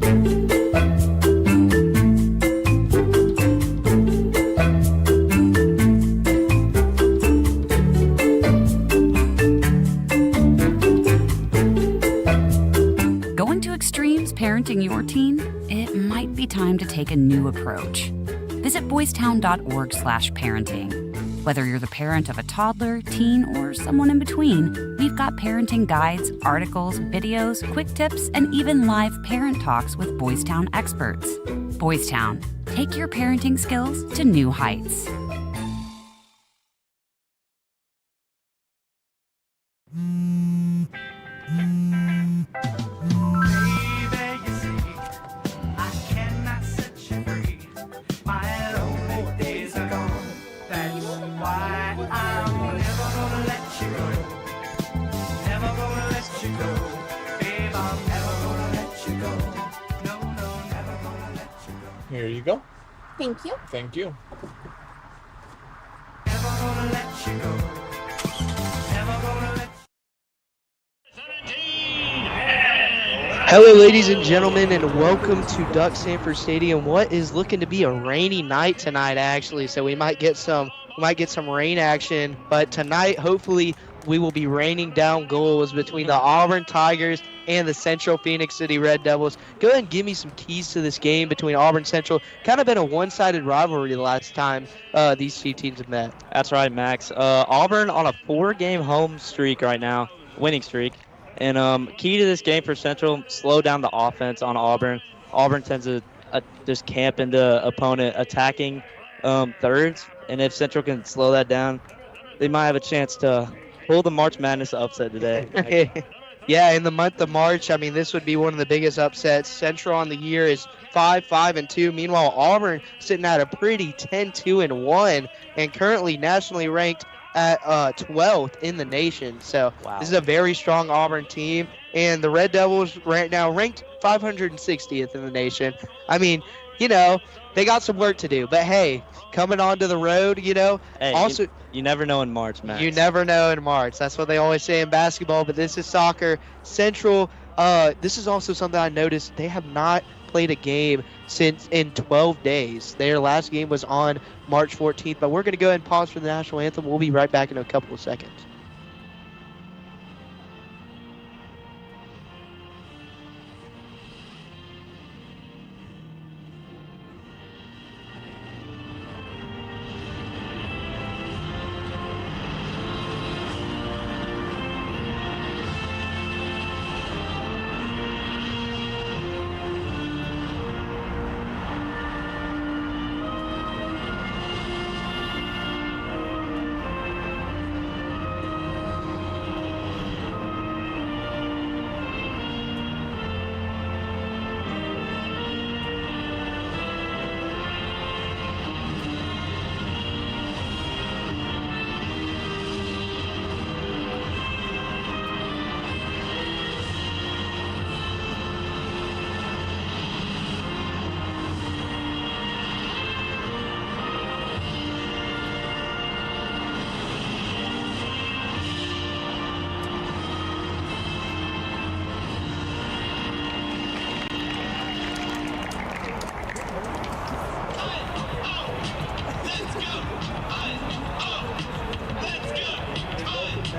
Going to extremes parenting your teen? It might be time to take a new approach. Visit boystown.org/parenting. Whether you're the parent of a toddler, teen, or someone in between, we've got parenting guides, articles, videos, quick tips, and even live parent talks with Boys Town experts. Boys Town, take your parenting skills to new heights. Here you go. Thank you. Thank you. Hello, ladies and gentlemen, and welcome to Duck Sanford Stadium. What is looking to be a rainy night tonight, actually, so we might get some rain action. But tonight, hopefully, we will be raining down goals between the Auburn Tigers and the Central Phoenix City Red Devils. Go ahead and give me some keys to this game between Auburn and Central. Kind of been a one-sided rivalry the last time these two teams have met. That's right, Max. Auburn on a 4-game home streak right now, winning streak. And key to this game for Central, slow down the offense on Auburn. Auburn tends to just camp into opponent attacking thirds. And if Central can slow that down, they might have a chance to pull the March Madness upset today. Yeah, in the month of March, I mean, this would be one of the biggest upsets. Central on the year is 5-5-2. Meanwhile, Auburn sitting at a pretty 10-2-1 and currently nationally ranked at 12th in the nation. So This is a very strong Auburn team. And the Red Devils right now ranked 560th in the nation. I mean, you know, they got some work to do. But, hey, coming onto the road, you know, hey, also you never know in March, Max. You never know in March. That's what they always say in basketball, but this is soccer. Central, this is also something I noticed. They have not played a game since in 12 days. Their last game was on March 14th, but we're going to go ahead and pause for the national anthem. We'll be right back in a couple of seconds.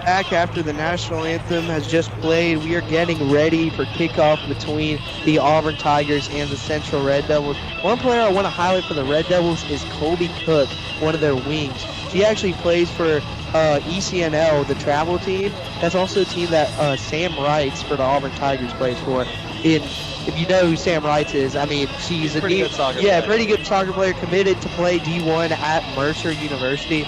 Back after the national anthem has just played. We are getting ready for kickoff between the Auburn Tigers and the Central Red Devils. One player I want to highlight for the Red Devils is Colby Cook, one of their wings. She actually plays for ECNL, the travel team. That's also a team that Sam Wrights for the Auburn Tigers plays for. If you know who Sam Wrights is, I mean, she's a pretty good soccer player. pretty good soccer player, committed to play D1 at Mercer University.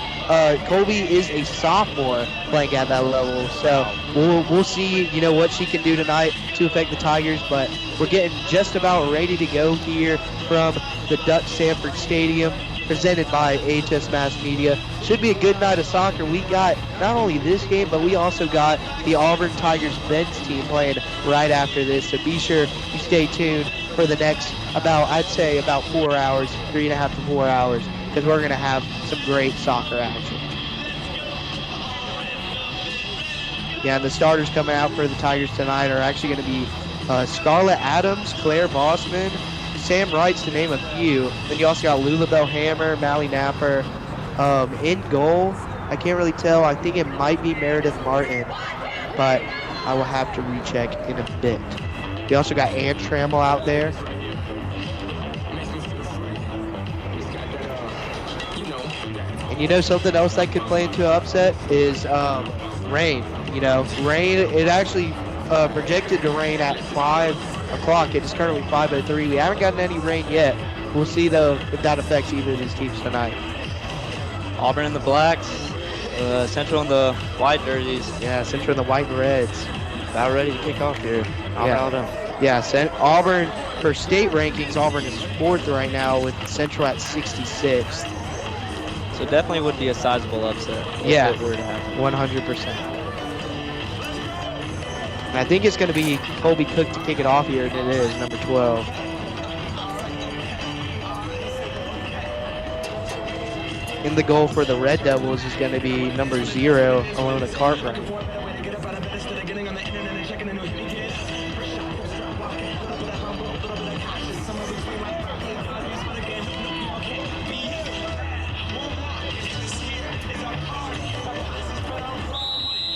Colby is a sophomore playing at that level, so we'll see, you know, what she can do tonight to affect the Tigers. But we're getting just about ready to go here from the Duck Sanford Stadium, presented by AHS Mass Media. Should be a good night of soccer. We got not only this game, but we also got the Auburn Tigers men's team playing right after this. So be sure you stay tuned for the next I'd say about 4 hours, 3.5 to 4 hours, because we're going to have some great soccer action. Yeah, and the starters coming out for the Tigers tonight are actually going to be Scarlett Adams, Claire Bossman, Sam Wrights, to name a few. Then you also got Lulabelle Hammer, Mally Napper. In goal, I can't really tell. I think it might be Meredith Martin, but I will have to recheck in a bit. We also got Ann Trammell out there. And you know something else that could play into an upset is rain. You know, rain, it actually projected to rain at 5 o'clock. It is currently 5:03. We haven't gotten any rain yet. We'll see, though, if that affects either of these teams tonight. Auburn in the blacks, Central in the white jerseys. Yeah, Central in the white and reds. About ready to kick off here. Alabama. Yeah, Auburn, for state rankings, Auburn is 4th right now with Central at 66th. So definitely would be a sizable upset. Yeah, if it were to happen. 100%. And I think it's going to be Colby Cook to kick it off here, and it is, number 12. In the goal for the Red Devils is going to be number 0, Alona Cartwright.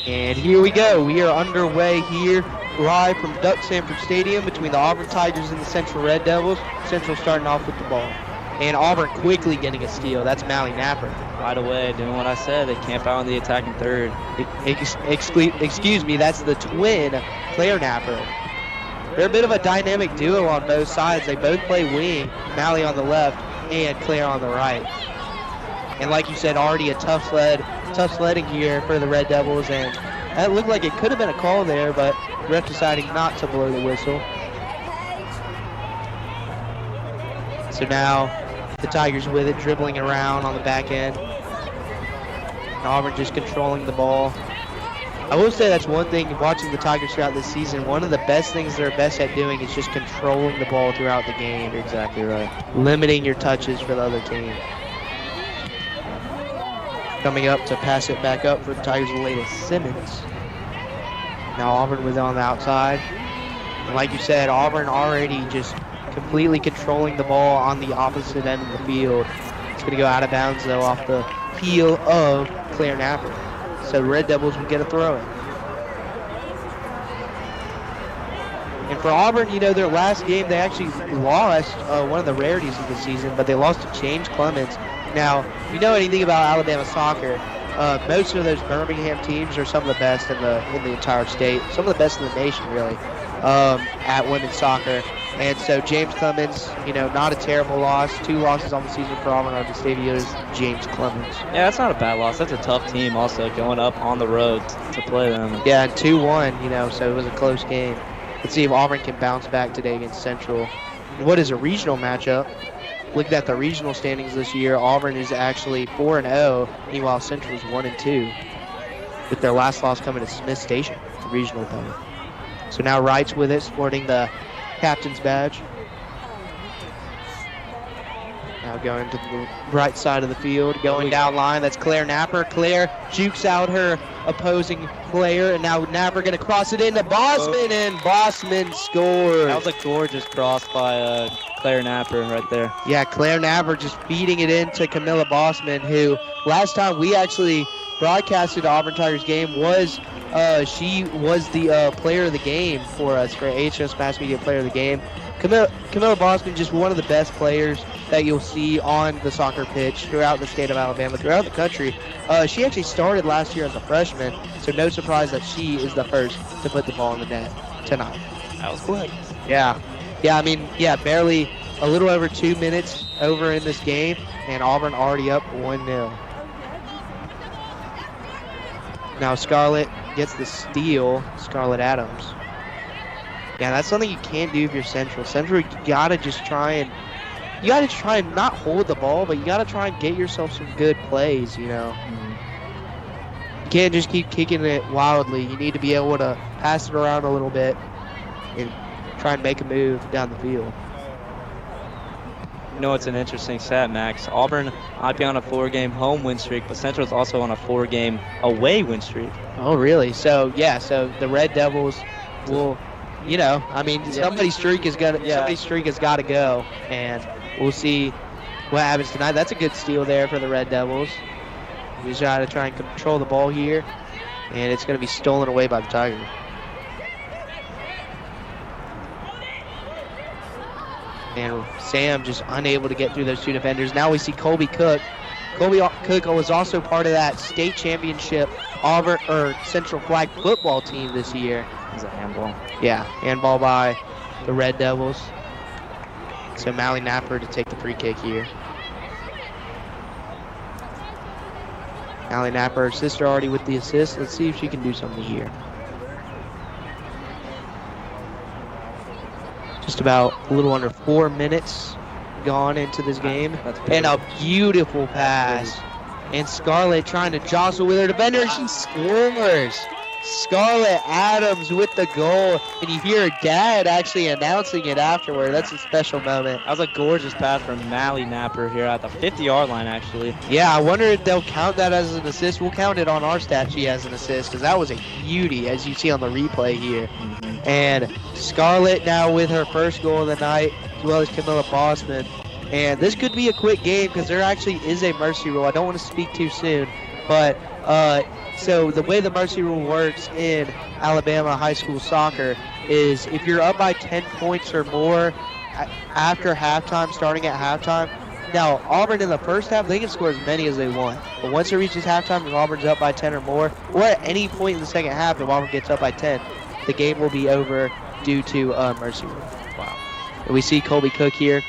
And here we go. We are underway here, live from Duck Sanford Stadium between the Auburn Tigers and the Central Red Devils. Central starting off with the ball. And Auburn quickly getting a steal. That's Mally Napper. Right away, doing what I said. They camp out on the attacking third. Excuse me, that's the twin, Claire Napper. They're a bit of a dynamic duo on both sides. They both play wing, Mally on the left and Claire on the right. And like you said, already a tough sledding here for the Red Devils, and that looked like it could have been a call there, but ref deciding not to blow the whistle. So now the Tigers with it, dribbling around on the back end. And Auburn just controlling the ball. I will say that's one thing watching the Tigers throughout this season. One of the best things they're best at doing is just controlling the ball throughout the game. You're exactly right. Limiting your touches for the other team. Coming up to pass it back up for the Tigers, Layla Simmons. Now Auburn with it on the outside. And like you said, Auburn already just completely controlling the ball on the opposite end of the field. It's going to go out of bounds, though, off the heel of Claire Napper. So Red Devils will get a throw in. And for Auburn, you know, their last game, they actually lost one of the rarities of the season, but they lost to James Clemens. Now, if you know anything about Alabama soccer, most of those Birmingham teams are some of the best in the entire state, some of the best in the nation, really, at women's soccer. And so James Clemens, you know, not a terrible loss. 2 losses on the season for Auburn on the stadium. James Clemens. Yeah, that's not a bad loss. That's a tough team also going up on the road to play them. Yeah, and 2-1, you know, so it was a close game. Let's see if Auburn can bounce back today against Central. What is a regional matchup? Looking at the regional standings this year, Auburn is actually 4-0. Meanwhile, Central is 1-2. With their last loss coming to Smith Station, the regional opponent. So now Wright's with it, sporting the captain's badge. Now going to the right side of the field, going down line. That's Claire Napper. Claire jukes out her opposing player, and now Napper going to cross it into Bossman, and Bossman scores. That was a gorgeous cross by Claire Napper right there. Yeah, Claire Napper just feeding it into Camilla Bossman, who last time we actually broadcasted the Auburn Tigers game was she was the player of the game for us, for AHS Mass Media Player of the Game. Camilla Bossman, just one of the best players that you'll see on the soccer pitch throughout the state of Alabama, throughout the country. She actually started last year as a freshman, so no surprise that she is the first to put the ball in the net tonight. That was quick. Yeah, I mean, barely a little over 2 minutes over in this game, and Auburn already up 1-0. Now Scarlett gets the steal, Scarlett Adams. Yeah, that's something you can't do if you're Central. Central, you gotta try and not hold the ball, but you gotta try and get yourself some good plays, you know. You can't just keep kicking it wildly. You need to be able to pass it around a little bit and try and make a move down the field. You know, it's an interesting stat, Max. Auburn might be on a 4-game home win streak, but Central's also on a 4-game away win streak. Oh, really? So, yeah, so the Red Devils will you know, I mean, somebody's streak has got to go, and we'll see what happens tonight. That's a good steal there for the Red Devils. We just got to try and control the ball here, and it's going to be stolen away by the Tigers. And Sam just unable to get through those two defenders. Now we see Colby Cook. Colby Cook was also part of that state championship Auburn or Central flag football team this year. It's a handball. Yeah, handball by the Red Devils. So Mally Napper to take the free kick here. Mally Napper, her sister already with the assist. Let's see if she can do something here. Just about a little under 4 minutes gone into this game. And a beautiful pass. And Scarlett trying to jostle with her defender. She scores. Scarlett Adams with the goal. And you hear her dad actually announcing it afterward. That's a special moment. That was a gorgeous pass from Mally Napper here at the 50-yard line, actually. Yeah, I wonder if they'll count that as an assist. We'll count it on our stat sheet as an assist because that was a beauty, as you see on the replay here. And Scarlett now with her first goal of the night, as well as Camilla Bossman. And this could be a quick game because there actually is a mercy rule. I don't want to speak too soon, but so the way the mercy rule works in Alabama high school soccer is if you're up by 10 points or more after halftime, starting at halftime. Now, Auburn in the first half, they can score as many as they want. But once it reaches halftime, if Auburn's up by 10 or more, or at any point in the second half, if Auburn gets up by 10, the game will be over due to mercy rule. Wow. And we see Colby Cook here.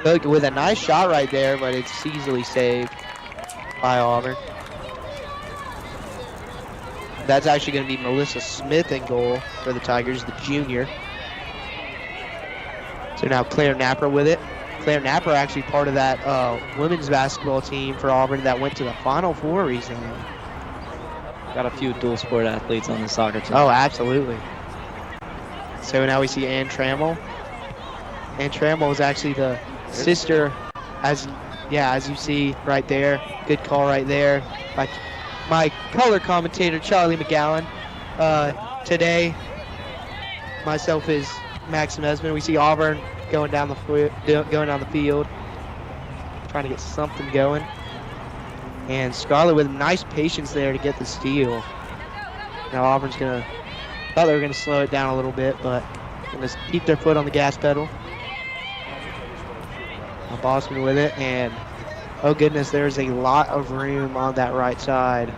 Cook with a nice shot right there, but it's easily saved by Auburn. That's actually going to be Melissa Smith in goal for the Tigers, the junior. So now Claire Napper with it. Claire Napper actually part of that women's basketball team for Auburn that went to the Final Four recently. Got a few dual sport athletes on the soccer team. Oh, absolutely. So now we see Ann Trammell. Ann Trammell is actually the sister, as you see right there. Good call right there by my color commentator Charlie McGowan. Today, myself is Maxim Esmond. We see Auburn going down the field, trying to get something going. And Scarlett with nice patience there to get the steal. Now Auburn's thought they were gonna slow it down a little bit, but gonna keep their foot on the gas pedal. Now Bosman with it, and oh goodness, there's a lot of room on that right side.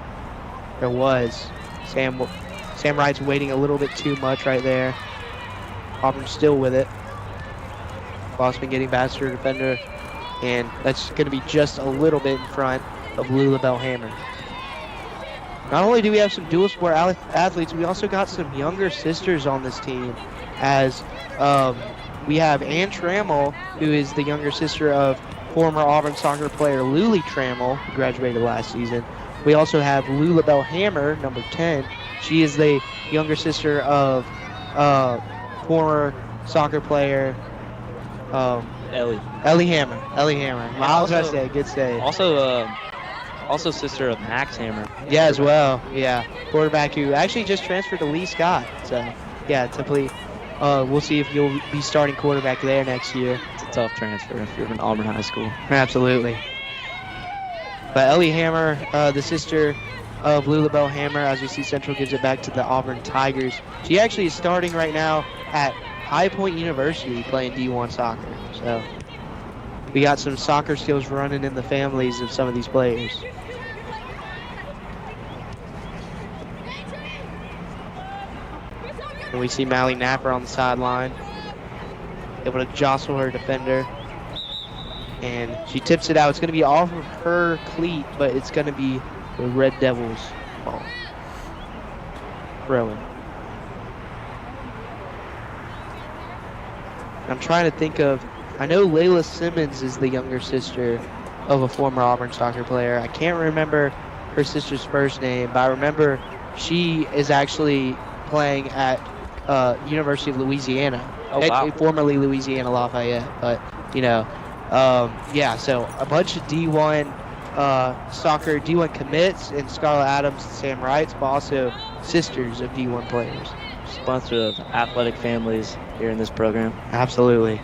There was. Sam Wright's waiting a little bit too much right there. Auburn still with it. Bosman getting past her defender, and that's going to be just a little bit in front of Lula Bellhammer. Not only do we have some dual sport athletes, we also got some younger sisters on this team, as we have Ann Trammell, who is the younger sister of former Auburn soccer player Luli Trammell, who graduated last season. We also have Lula Bellhammer, number 10. She is the younger sister of former soccer player Ellie Hammer. Miles, I say, good save. Also sister of Max Hammer. Yeah, as well. Yeah, quarterback who actually just transferred to Lee Scott. So, yeah, we'll see if you'll be starting quarterback there next year. It's a tough transfer if you're from Auburn High School. Absolutely. But Ellie Hammer, the sister of Lula Bellhammer, as we see Central gives it back to the Auburn Tigers. She actually is starting right now at High Point University playing D1 soccer. So we got some soccer skills running in the families of some of these players. And we see Mally Napper on the sideline, able to jostle her defender. And she tips it out. It's going to be off of her cleat, but it's going to be the Red Devils' ball. Throwing. I'm trying to think of, I know Layla Simmons is the younger sister of a former Auburn soccer player. I can't remember her sister's first name, but I remember she is actually playing at University of Louisiana. Oh, wow. Formerly Louisiana Lafayette, but, yeah, so a bunch of D1 soccer, D1 commits, and Scarlett Adams and Sam Wrights, but also sisters of D1 players. sponsor of athletic families here in this program. Absolutely.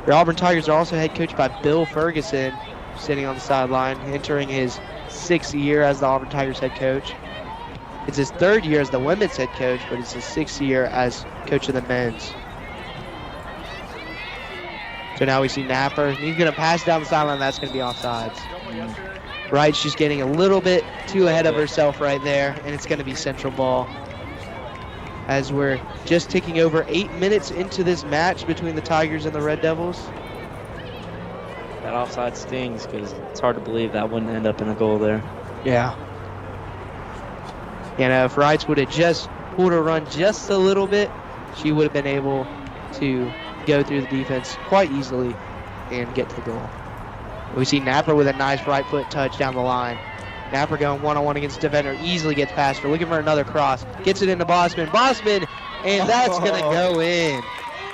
The Auburn Tigers are also head coached by Bill Ferguson, sitting on the sideline, entering his 6th year as the Auburn Tigers head coach. It's his 3rd year as the women's head coach, but it's his 6th year as coach of the men's. So now we see Napper. He's going to pass down the sideline. That's going to be offsides. Right, she's getting a little bit too ahead of herself right there, and it's going to be Central ball. As we're just ticking over 8 minutes into this match between the Tigers and the Red Devils. That offside stings because it's hard to believe that wouldn't end up in a goal there. Yeah. You know, if Wrights would have just pulled her run just a little bit, she would have been able to go through the defense quite easily and get to the goal. We see Napper with a nice right foot touch down the line. Napper going one-on-one against the defender, easily gets past her, looking for another cross. Gets it into Bossman. Bossman, and that's going to go in.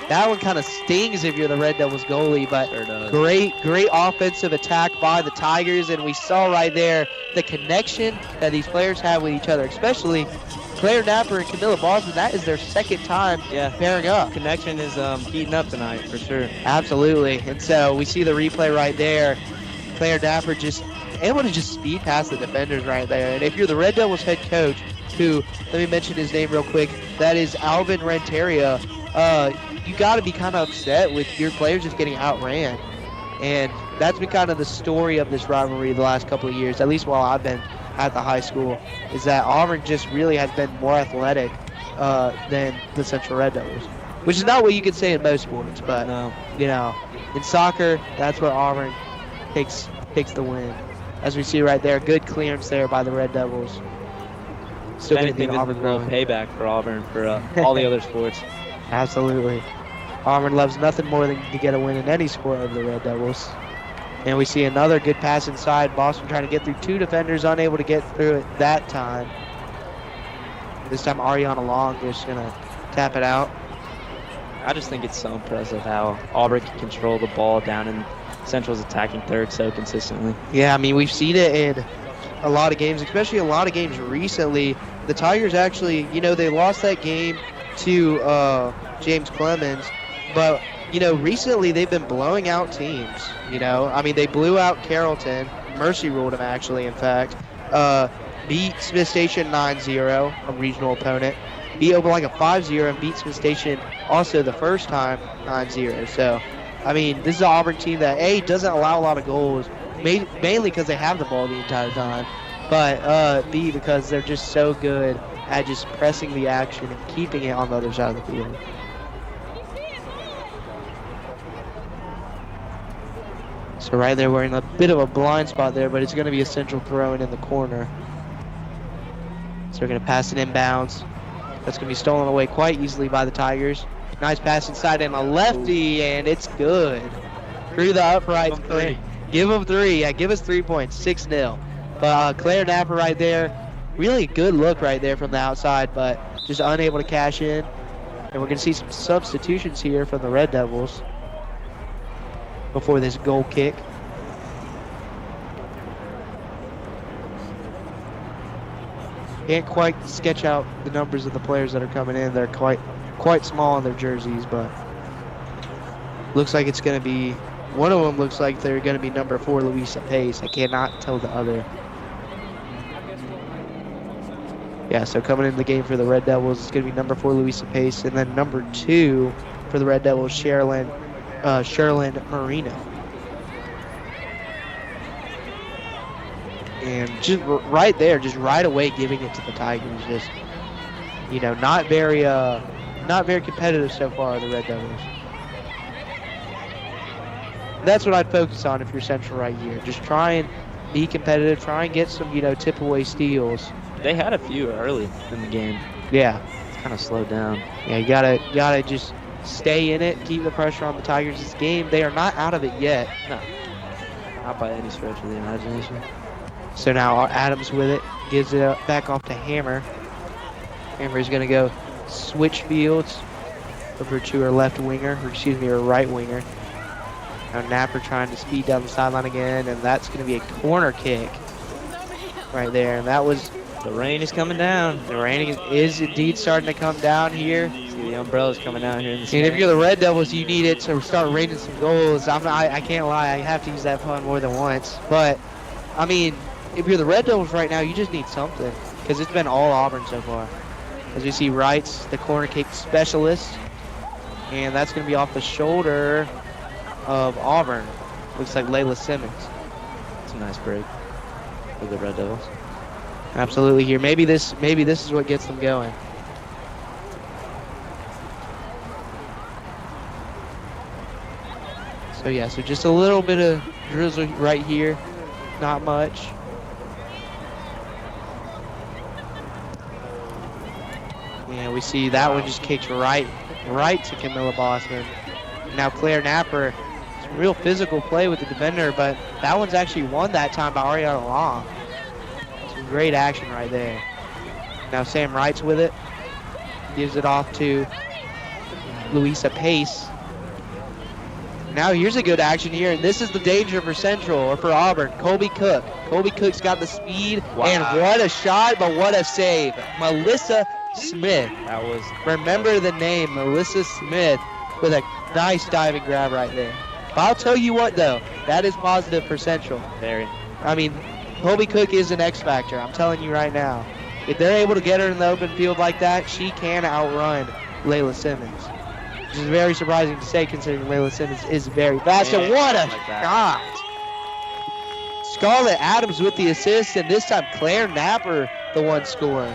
That one kind of stings if you're the Red Devils goalie, but great offensive attack by the Tigers, and we saw right there the connection that these players have with each other, especially Claire Napper and Camilla Bossman. That is their 2nd time pairing up. Connection is heating up tonight for sure. Absolutely, and so we see the replay right there. Claire Napper just able to just speed past the defenders right there. And if you're the Red Devils head coach, who, let me mention his name real quick, that is Alvin Renteria, you got to be kind of upset with your players just getting outran. And that's been kind of the story of this rivalry the last couple of years, at least while I've been at the high school, is that Auburn just really has been more athletic than the Central Red Devils, which is not what you could say in most sports, but you know, in soccer, that's where Auburn takes the win. As we see right there, good clearance there by the Red Devils. Still anything, Auburn a little payback for Auburn for all the other sports. Absolutely. Auburn loves nothing more than to get a win in any sport over the Red Devils. And we see another good pass inside. Boston trying to get through 2 defenders, unable to get through it that time. This time Ariana Long just going to tap it out. I just think it's so impressive how Auburn can control the ball down in Central's attacking third so consistently. Yeah, I mean, we've seen it in a lot of games, especially a lot of games recently. The Tigers actually, you know, they lost that game to James Clemens, but, you know, recently they've been blowing out teams, you know. I mean, they blew out Carrollton. Mercy ruled them, actually, in fact. Beat Smith Station 9-0, a regional opponent. Beat Opelika 5-0 and beat Smith Station also the first time 9-0. So, I mean, this is an Auburn team that, A, doesn't allow a lot of goals, mainly because they have the ball the entire time, but B, because they're just so good at just pressing the action and keeping it on the other side of the field. So right there, we're in a bit of a blind spot there, but it's going to be a Central throw-in in the corner. So they're going to pass it inbounds. That's going to be stolen away quite easily by the Tigers. Nice pass inside and a lefty, and it's good. Through the uprights. Give them 3. Yeah, give us 3 points. 6-0. But Claire Napper right there. Really good look right there from the outside, but just unable to cash in. And we're going to see some substitutions here from the Red Devils before this goal kick. Can't quite sketch out the numbers of the players that are coming in. They're quite small on their jerseys, but looks like it's going to be, one of them looks like they're going to be number 4, Louisa Pace. I cannot tell the other. Yeah, so coming in the game for the Red Devils, it's going to be number 4, Louisa Pace, and then number 2 for the Red Devils, Sherilyn Marino. And just right there, just right away giving it to the Tigers. Just, you know, not very competitive so far, the Red Devils. That's what I'd focus on if you're Central right here. Just try and be competitive, try and get some, you know, tip away steals. They had a few early in the game. Yeah. It's kind of slowed down. Yeah, you gotta just stay in it, keep the pressure on the Tigers. This game, they are not out of it yet. No. Not by any stretch of the imagination. So now Adams with it, gives it back off to Hammer. Hammer's going to go switch fields over to her left winger, or excuse me, her right winger. Now Napper trying to speed down the sideline again, and that's going to be a corner kick right there. And that was The rain is coming down. The rain is indeed starting to come down here. See the umbrellas coming out here in the And sky. if you're the Red Devils, you need it to start raining some goals. I can't lie, I have to use that pun more than once. But, I mean, if you're the Red Devils right now, you just need something. Because it's been all Auburn so far. As we see Wrights, the corner kick specialist. And that's going to be off the shoulder of Auburn. Looks like Layla Simmons. It's a nice break for the Red Devils. Absolutely here. Maybe this is what gets them going. So yeah, so just a little bit of drizzle right here. Not much. And we see that one just kicks right to Camilla Bossman. Now Claire Napper, some real physical play with the defender, but that one's actually won that time by Ariana Long. Some great action right there. Now Sam Wright's with it. Gives it off to Louisa Pace. Now here's a good action here, and this is the danger for Central, or for Auburn. Colby Cook. Colby Cook's got the speed, and what a shot, but what a save. Melissa Smith. That was. Remember the name, Melissa Smith, with a nice diving grab right there. But I'll tell you what, though, that is positive for Central. Very. I mean, Colby Cook is an X factor. I'm telling you right now. If they're able to get her in the open field like that, she can outrun Layla Simmons. Which is very surprising to say, considering Layla Simmons is very fast. And what a shot! Scarlett Adams with the assist, and this time Claire Napper the one scoring.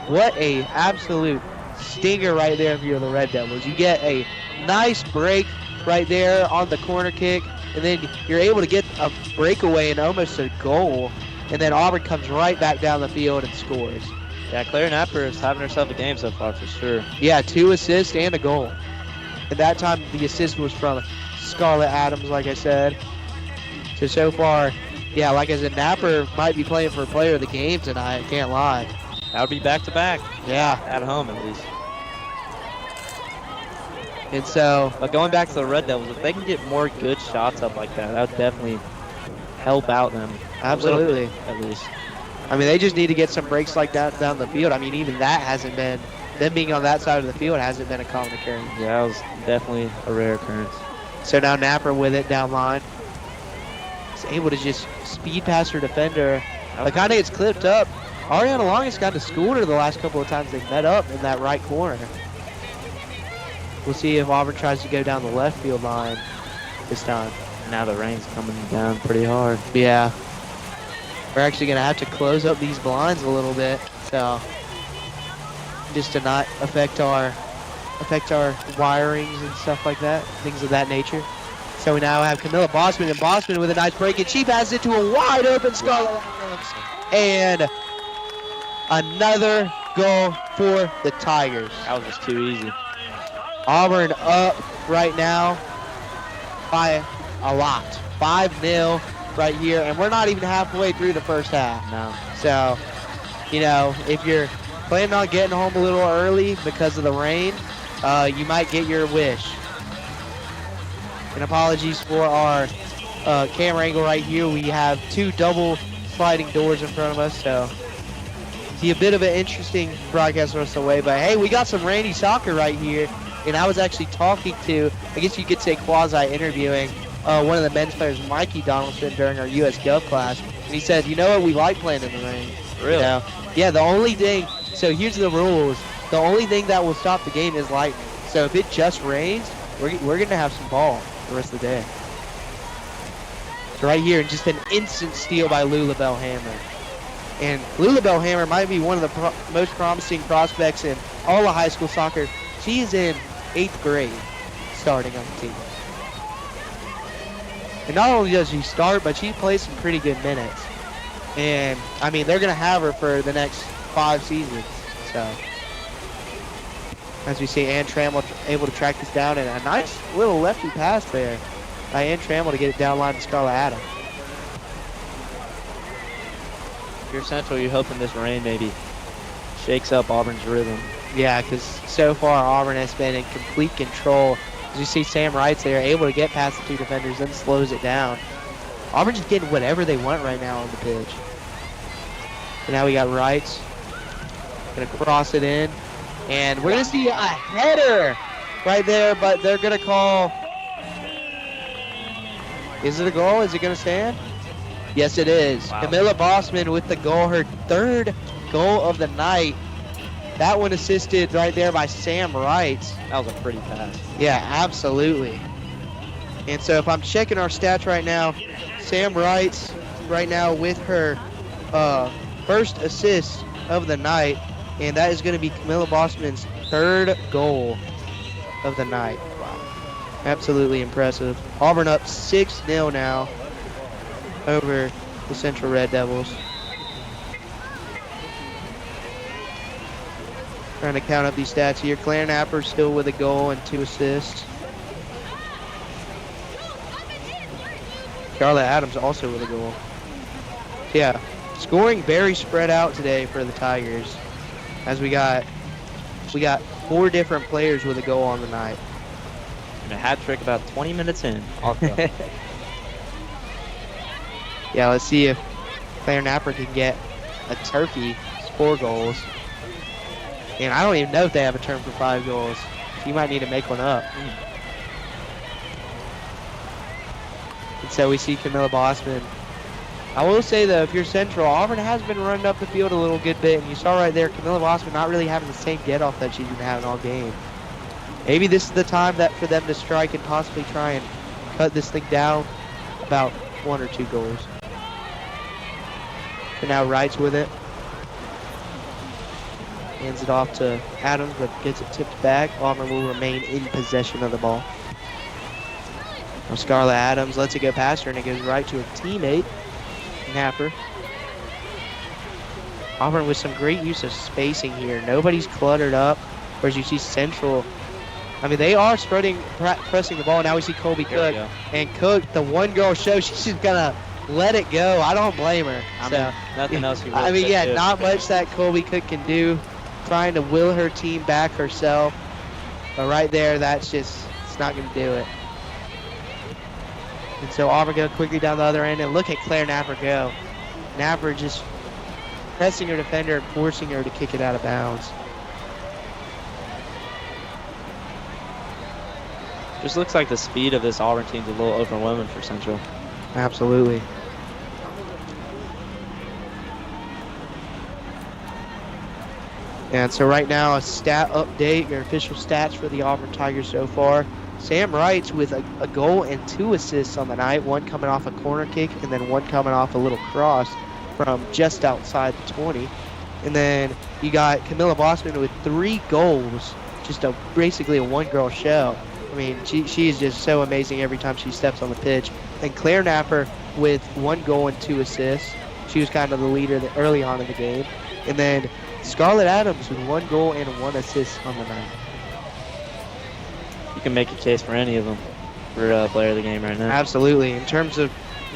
What a absolute stinger right there if you're the Red Devils. You get a nice break right there on the corner kick, and then you're able to get a breakaway and almost a goal, and then Auburn comes right back down the field and scores. Yeah, Claire Napper is having herself a game so far for sure. Yeah, 2 assists and a goal. And that time the assist was from Scarlett Adams, like I said. So far, yeah, like I said, Napper might be playing for player of the game tonight, can't lie. That would be back-to-back. Yeah. At home, at least. And so, But going back to the Red Devils, if they can get more good shots up like that, that would definitely help out them. absolutely. A little bit, at least. I mean, they just need to get some breaks like that down the field. I mean, even that hasn't been, them being on that side of the field hasn't been a common occurrence. Yeah, that was definitely a rare occurrence. So now Napper with it down line. Is able to just speed past her defender. It kind of gets clipped up. Ariana Long has got to school her the last couple of times they've met up in that right corner. We'll see if Auburn tries to go down the left field line this time. Now the rain's coming down pretty hard. Yeah. We're actually going to have to close up these blinds a little bit, so just to not affect our wirings and stuff like that, things of that nature. So we now have Camilla Bossman, and Bossman with a nice break, and she passes it to a wide open Scarlett Adams. And another goal for the Tigers. That was just too easy. Auburn up right now by a lot. 5-0 right here, and we're not even halfway through the first half. No. So, you know, if you're planning on getting home a little early because of the rain, you might get your wish. And apologies for our camera angle right here. We have 2 double sliding doors in front of us, so see a bit of an interesting broadcast for us away. But hey, we got some rainy soccer right here, and I was actually talking to, I guess you could say quasi-interviewing, one of the men's players, Mikey Donaldson, during our US Gov class, and he said, you know what, we like playing in the rain. Really? You know? Yeah, the only thing, so here's the rules. The only thing that will stop the game is lightning. So if it just rains, we're going to have some ball the rest of the day. So right here, just an instant steal by Lula Bellhammer. And Lula Bellhammer might be one of the most promising prospects in all of high school soccer. She is in 8th grade starting on the team. And not only does she start, but she plays some pretty good minutes. And, I mean, they're going to have her for the next 5 seasons. So, as we see, Ann Trammell able to track this down, and a nice little lefty pass there by Ann Trammell to get it down line to Scarlett Adams. If you're Central, you're hoping this rain maybe shakes up Auburn's rhythm. Yeah, because so far Auburn has been in complete control. As you see, Sam Wright's there, able to get past the 2 defenders, then slows it down. Auburn's just getting whatever they want right now on the pitch. And now we got Wrights. Gonna cross it in. And we're gonna see a header right there, but they're gonna call. Is it a goal? Is it gonna stand? Yes, it is. Wow. Camilla Bossman with the goal, her third goal of the night. That one assisted right there by Sam Wrights. That was a pretty pass. Yeah, absolutely. And so if I'm checking our stats right now, Sam Wrights right now with her first assist of the night, and that is going to be Camilla Bossman's third goal of the night. Wow. Absolutely impressive. Auburn up 6-0 now over the Central Red Devils. Trying to count up these stats here. Claire Napper still with a goal and 2 assists. Charlotte Adams also with a goal. Yeah, scoring very spread out today for the Tigers, as we got 4 different players with a goal on the night. And a hat trick about 20 minutes in. Also. Yeah, let's see if Claire Napper can get a turkey, 4 goals. And I don't even know if they have a term for 5 goals. She might need to make one up. And so we see Camilla Bossman. I will say though, if you're Central, Auburn has been running up the field a little good bit, and you saw right there Camilla Bossman not really having the same get-off that she's been having all game. Maybe this is the time that for them to strike and possibly try and cut this thing down about 1 or 2 goals. So now Wright's with it. Hands it off to Adams, but gets it tipped back. Auburn will remain in possession of the ball. Now Scarlett Adams lets it go past her, and it goes right to her teammate, Napper. Auburn with some great use of spacing here. Nobody's cluttered up, whereas you see Central. I mean, they are pressing the ball. Now we see Colby Cook. And Cook, the one girl show, she's just gonna let it go. I don't blame her. Nothing else you really yeah, not much that Colby Cook can do. Trying to will her team back herself. But right there, that's just, it's not gonna do it. And so Auburn go quickly down the other end, and look at Claire Napper go. Napper just pressing her defender and forcing her to kick it out of bounds. Just looks like the speed of this Auburn team's a little overwhelming for Central. Absolutely. And so right now, a stat update, your official stats for the Auburn Tigers so far. Sam Wrights with a goal and 2 assists on the night, one coming off a corner kick and then one coming off a little cross from just outside the 20. And then you got Camilla Bossman with 3 goals, just basically a one-girl show. I mean, she is just so amazing every time she steps on the pitch. And Claire Napper with 1 goal and 2 assists. She was kind of the leader early on in the game. And then Scarlett Adams with 1 goal and 1 assist on the night. You can make a case for any of them for player of the game right now. Absolutely. In terms of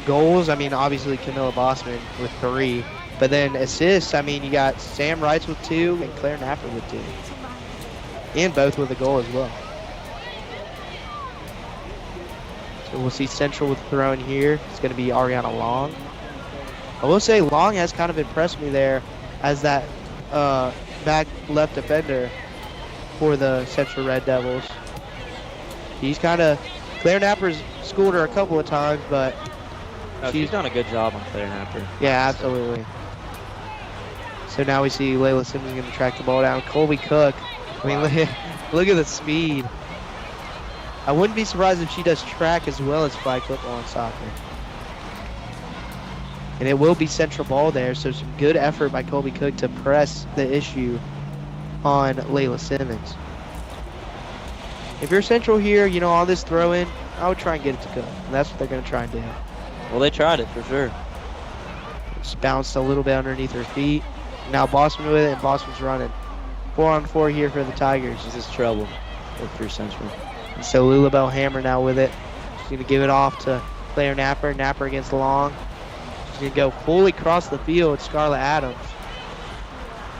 goals, I mean, obviously Camilla Bossman with 3. But then assists, I mean, you got Sam Wrights with 2 and Claire Napper with 2. And both with a goal as well. So we'll see Central with throwing here. It's going to be Ariana Long. I will say Long has kind of impressed me there as that back left defender for the Central Red Devils. He's kind of, Claire Napper's schooled her a couple of times, but she's done a good job on Claire Napper. Yeah, absolutely. So now we see Layla Simmons going to track the ball down. Colby Cook, I mean, look at the speed. I wouldn't be surprised if she does track as well as flag football and soccer. And it will be Central ball there, so some good effort by Colby Cook to press the issue on Layla Simmons. If you're Central here, you know, on this throw-in, I would try and get it to Cook. And that's what they're going to try and do. Well, they tried it for sure. Just bounced a little bit underneath her feet. Now Boston with it, and Boston's running. 4-on-4 here for the Tigers. This is trouble for Central. And so Lulabelle Hammer now with it. She's going to give it off to Claire Napper. Napper against Long. She's going to go fully across the field, Scarlett Adams.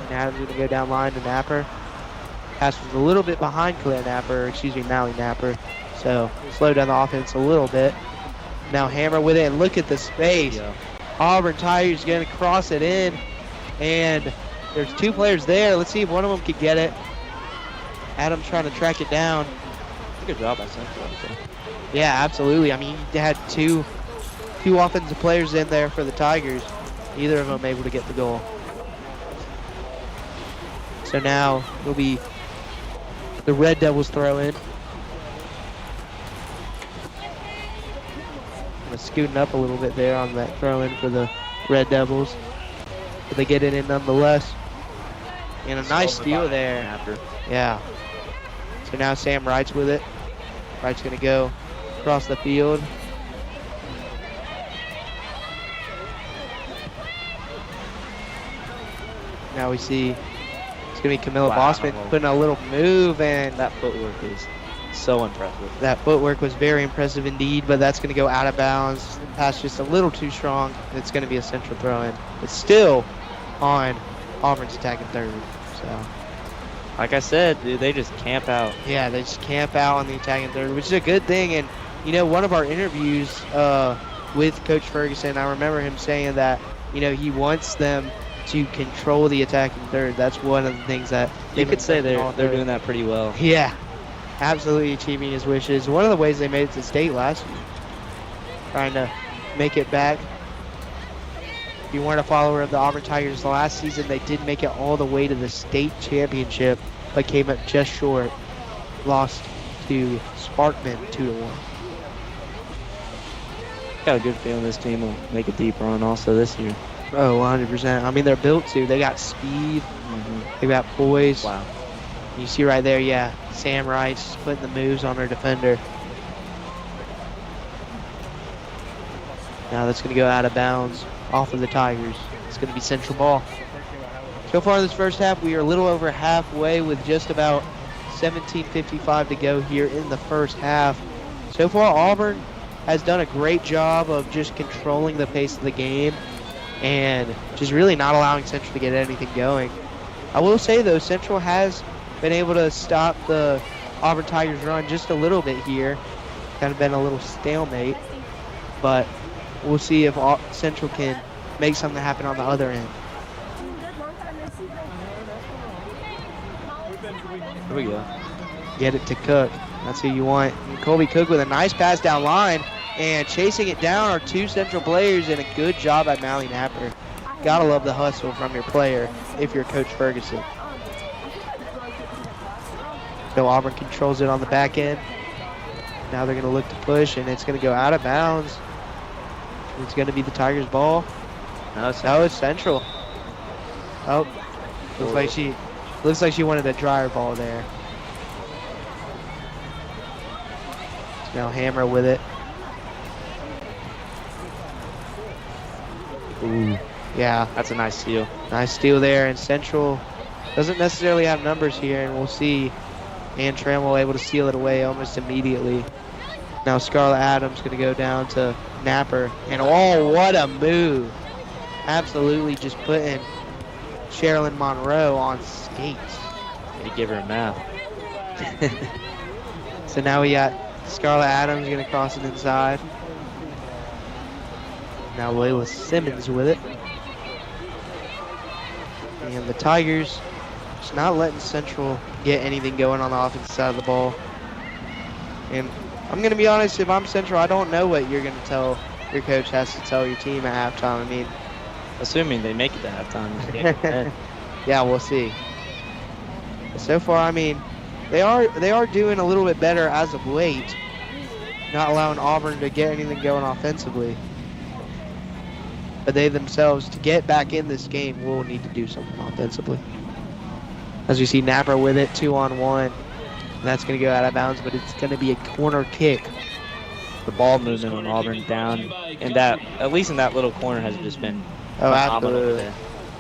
And Adams going to go down line to Napper. Pass was a little bit behind Claire Napper, Mallie Napper. So slow down the offense a little bit. Now Hammer with it, and look at the space. Yeah. Auburn Tigers going to cross it in. And there's 2 players there. Let's see if one of them could get it. Adam's trying to track it down. Good job by Central. Yeah, absolutely. I mean, you had two offensive players in there for the Tigers. Neither of them able to get the goal. So now it'll be the Red Devils throw in. Scooting up a little bit there on that throw in for the Red Devils. But they get it in nonetheless. And a nice steal there. Yeah. So now Sam Wright's with it. Wright's going to go across the field. Now we see it's going to be Camilla Bossman putting a little move, and that footwork is so impressive. That footwork was very impressive indeed, but that's going to go out of bounds. The pass just a little too strong. It's going to be a Central throw-in. It's still on Auburn's attacking third. So, like I said, dude, they just camp out. Yeah, they just camp out on the attacking third, which is a good thing. And, you know, one of our interviews with Coach Ferguson, I remember him saying that, you know, he wants them to control the attacking third. That's one of the things that you could say they're doing that pretty well. Yeah, absolutely achieving his wishes. One of the ways they made it to state last year, trying to make it back. If you weren't a follower of the Auburn Tigers last season, they did make it all the way to the state championship, but came up just short. Lost to Sparkman 2-1. Got a good feeling this team will make a deep run also this year. Oh, 100%. I mean, they're built to. They got speed. They got poise. Wow. You see right there, yeah, Sam Wright's putting the moves on her defender. Now that's going to go out of bounds off of the Tigers. It's going to be Central ball. So far in this first half, we are a little over halfway with just about 17:55 to go here in the first half. So far, Auburn has done a great job of just controlling the pace of the game and just really not allowing Central to get anything going. I will say, though, Central has been able to stop the Auburn Tigers run just a little bit here. Kind of been a little stalemate, but we'll see if Central can make something happen on the other end. Here we go. Get it to Cook. That's who you want. And Colby Cook with a nice pass down line, and chasing it down are 2 Central players, and a good job by Mally Napper. Gotta love the hustle from your player if you're Coach Ferguson. So Auburn controls it on the back end. Now they're going to look to push, and it's going to go out of bounds. It's going to be the Tigers' ball. No, it's Central. Oh, looks like she wanted a drier ball there. Now Hammer with it. Ooh. Yeah. That's a nice steal. Nice steal there, and Central doesn't necessarily have numbers here, and we'll see. And Trammell able to steal it away almost immediately. Now Scarlett Adams going to go down to Napper, and oh, what a move. Absolutely just putting Sherilyn Monroe on skates. Maybe give her a mouth. So now we got Scarlett Adams going to cross it inside. Now Layla Simmons with it. And the Tigers just not letting Central get anything going on the offensive side of the ball. And I'm going to be honest, if I'm Central, I don't know what you're going to tell your coach has to tell your team at halftime. I mean, assuming they make it to halftime. Yeah, we'll see. So far, I mean, they are doing a little bit better as of late, not allowing Auburn to get anything going offensively. But they themselves, to get back in this game, will need to do something offensively. As you see Napper with it, 2-on-1. That's going to go out of bounds, but it's going to be a corner kick. The ball movement on Auburn down, and that, at least in that little corner, has just been absolutely.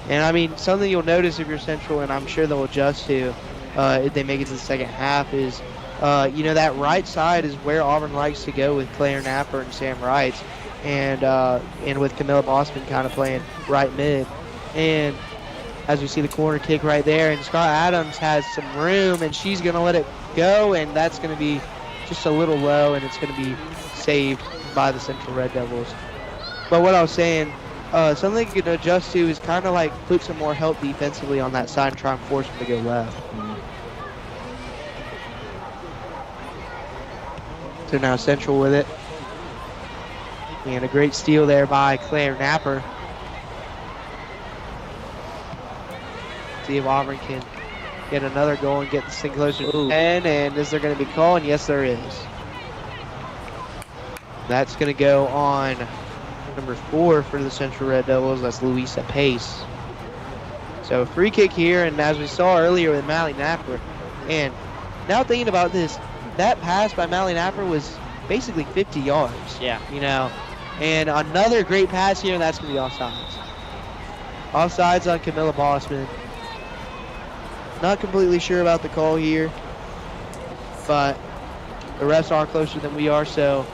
And I mean, something you'll notice if you're Central, and I'm sure they'll adjust to if they make it to the second half, is you know, that right side is where Auburn likes to go with Claire Napper and Sam Wright, and with Camilla Bossman kind of playing right mid. And as we see the corner kick right there, and Scott Adams has some room, and she's going to let it go, and that's going to be just a little low, and it's going to be saved by the Central Red Devils. But what I was saying, something you can adjust to is kind of like put some more help defensively on that side and try and force them to go left. So now Central with it. And a great steal there by Claire Napper. See if Auburn can get another goal and get this thing closer to 10. And is there going to be call? And yes, there is. That's going to go on number 4 for the Central Red Devils. That's Louisa Pace. So a free kick here, and as we saw earlier with Mally Napper. And now thinking about this, that pass by Mally Napper was basically 50 yards. Yeah. You know, and another great pass here, and that's going to be offsides. Offsides on Camilla Bossman. Not completely sure about the call here, but the refs are closer than we are, so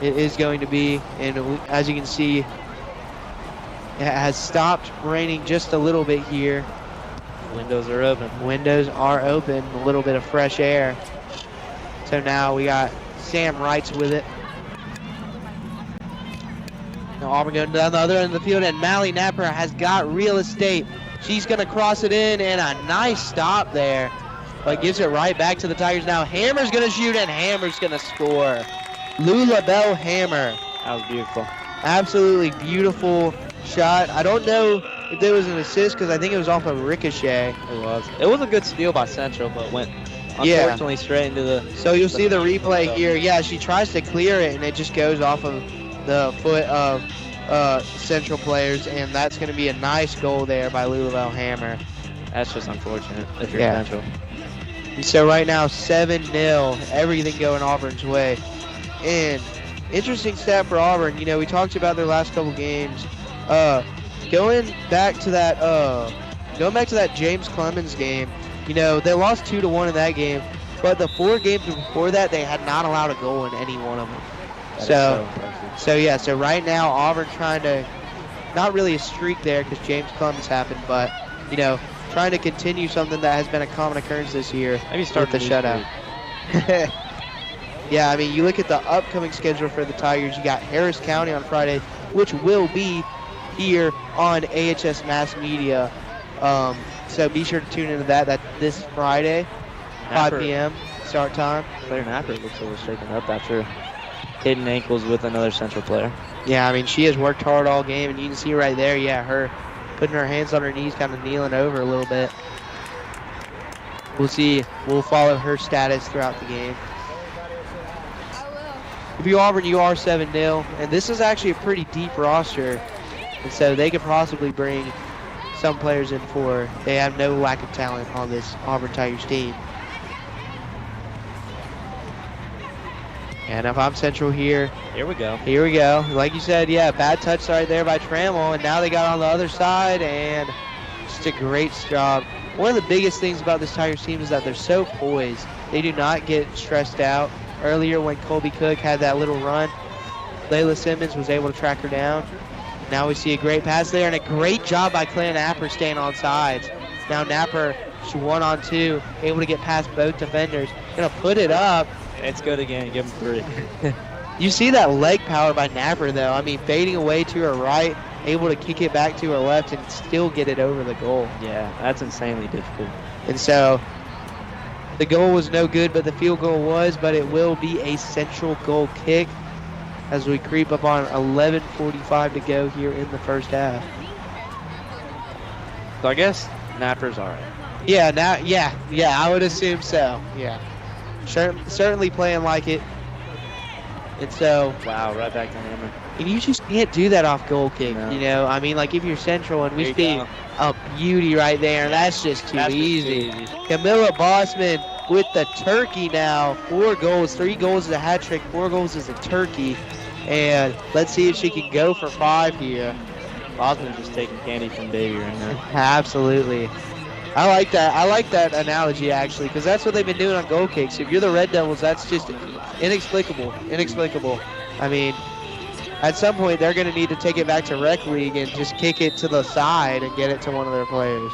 it is going to be, and as you can see, it has stopped raining just a little bit here. Windows are open. Windows are open, a little bit of fresh air. So now we got Sam Wrights with it. Now Auburn going down the other end of the field, and Mally Napper has got real estate. She's going to cross it in, and a nice stop there. But gives it right back to the Tigers now. Hammer's going to shoot, and Hammer's going to score. Lula Bell Hammer. That was beautiful. Absolutely beautiful shot. I don't know if there was an assist because I think it was off of ricochet. It was. It was a good steal by Central, but went unfortunately straight into the... So you'll see the replay here. Yeah, she tries to clear it, and it just goes off of the foot of Central players, and that's going to be a nice goal there by Lula Bell Hammer. That's just unfortunate if you're Central. And so right now, 7-0, everything going Auburn's way. And interesting stat for Auburn. You know, we talked about their last couple games. Going back to that James Clemens game, you know, they lost 2-1 in that game, but the 4 games before that, they had not allowed a goal in any one of them. So right now Auburn trying to, not really a streak there because James Clemens happened, but you know, trying to continue something that has been a common occurrence this year. Maybe start with the shutout. Yeah, I mean, you look at the upcoming schedule for the Tigers. You got Harris County on Friday, which will be here on AHS Mass Media. So be sure to tune into that. That's this Friday, 5 p.m. start time. Claire Napper looks a little shaken up after hitting ankles with another Central player. Yeah, I mean, she has worked hard all game, and you can see right there, yeah, her putting her hands on her knees, kind of kneeling over a little bit. We'll see. We'll follow her status throughout the game. If you're Auburn, you are 7-0, and this is actually a pretty deep roster, and so they could possibly bring some players in for. They have no lack of talent on this Auburn Tigers team. And if I'm Central here. Here we go. Here we go. Like you said, yeah, bad touch right there by Trammell, and now they got on the other side, and just a great job. One of the biggest things about this Tigers team is that they're so poised. They do not get stressed out. Earlier when Colby Cook had that little run, Layla Simmons was able to track her down. Now we see a great pass there and a great job by Claire Napper staying on sides. Now Napper, she 1-on-2, able to get past both defenders. Gonna put it up. It's good again. Give him 3. You see that leg power by Napper though. I mean, fading away to her right, able to kick it back to her left and still get it over the goal. Yeah, that's insanely difficult. And so the goal was no good, but the field goal was, but it will be a Central goal kick as we creep up on 11:45 to go here in the first half. So I guess Napper's all right. Yeah, I would assume so. Yeah, certainly playing like it. And so, wow, right back to Hammer. And you just can't do that off goal kick, no. You know? I mean, like if you're Central and we see a beauty right there, and that's just too easy. Camilla Bossman with the turkey now. 4 goals, 3 goals is a hat trick, 4 goals is a turkey. And let's see if she can go for 5 here. Bossman's just taking candy from Davey right now. Absolutely. I like that. I like that analogy, actually, because that's what they've been doing on goal kicks. If you're the Red Devils, that's just inexplicable. Inexplicable. I mean, at some point, they're going to need to take it back to rec league and just kick it to the side and get it to one of their players.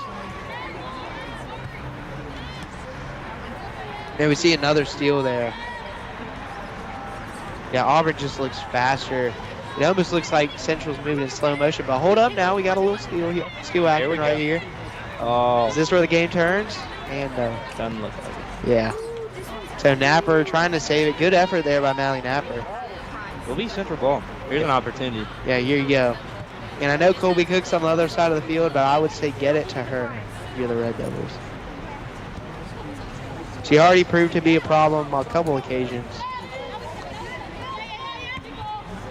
And we see another steal there. Yeah, Auburn just looks faster It almost looks like Central's moving in slow motion, but hold up now. We got a little steal action we right go. here. Oh, Is this where the game turns? And no. doesn't look like it. Yeah. So Napper trying to save it. Good effort there by Mally Napper. Will be Central ball. Here's an opportunity. Yeah, here you go. And I know Colby Cook's on the other side of the field, but I would say get it to her if you're the Red Devils. She already proved to be a problem on a couple occasions.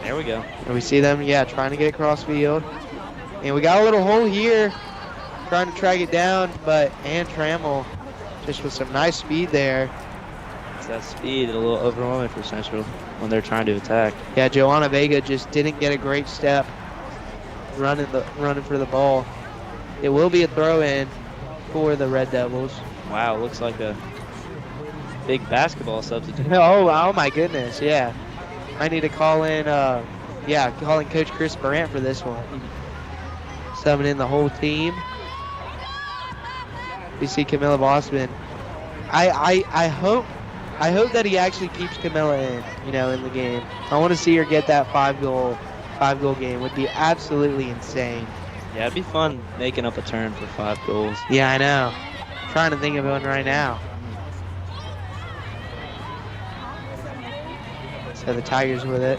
There we go. And we see them, yeah, trying to get across field. And we got a little hole here, trying to track it down, but Ann Trammell just with some nice speed there. It's that speed, a little overwhelming for Central when they're trying to attack. Yeah, Joanna Vega just didn't get a great step running for the ball. It will be a throw-in for the Red Devils. Wow, looks like a big basketball substitute. Oh my goodness, yeah. I need to call in, calling Coach Chris Brandt for this one. Summoning the whole team. We see Camilla Bossman. I hope that he actually keeps Camilla in the game. I want to see her get that five goal game. Would be absolutely insane. Yeah, it'd be fun making up a turn for 5 goals. Yeah, I know. Trying to think of one right now. So the Tigers with it.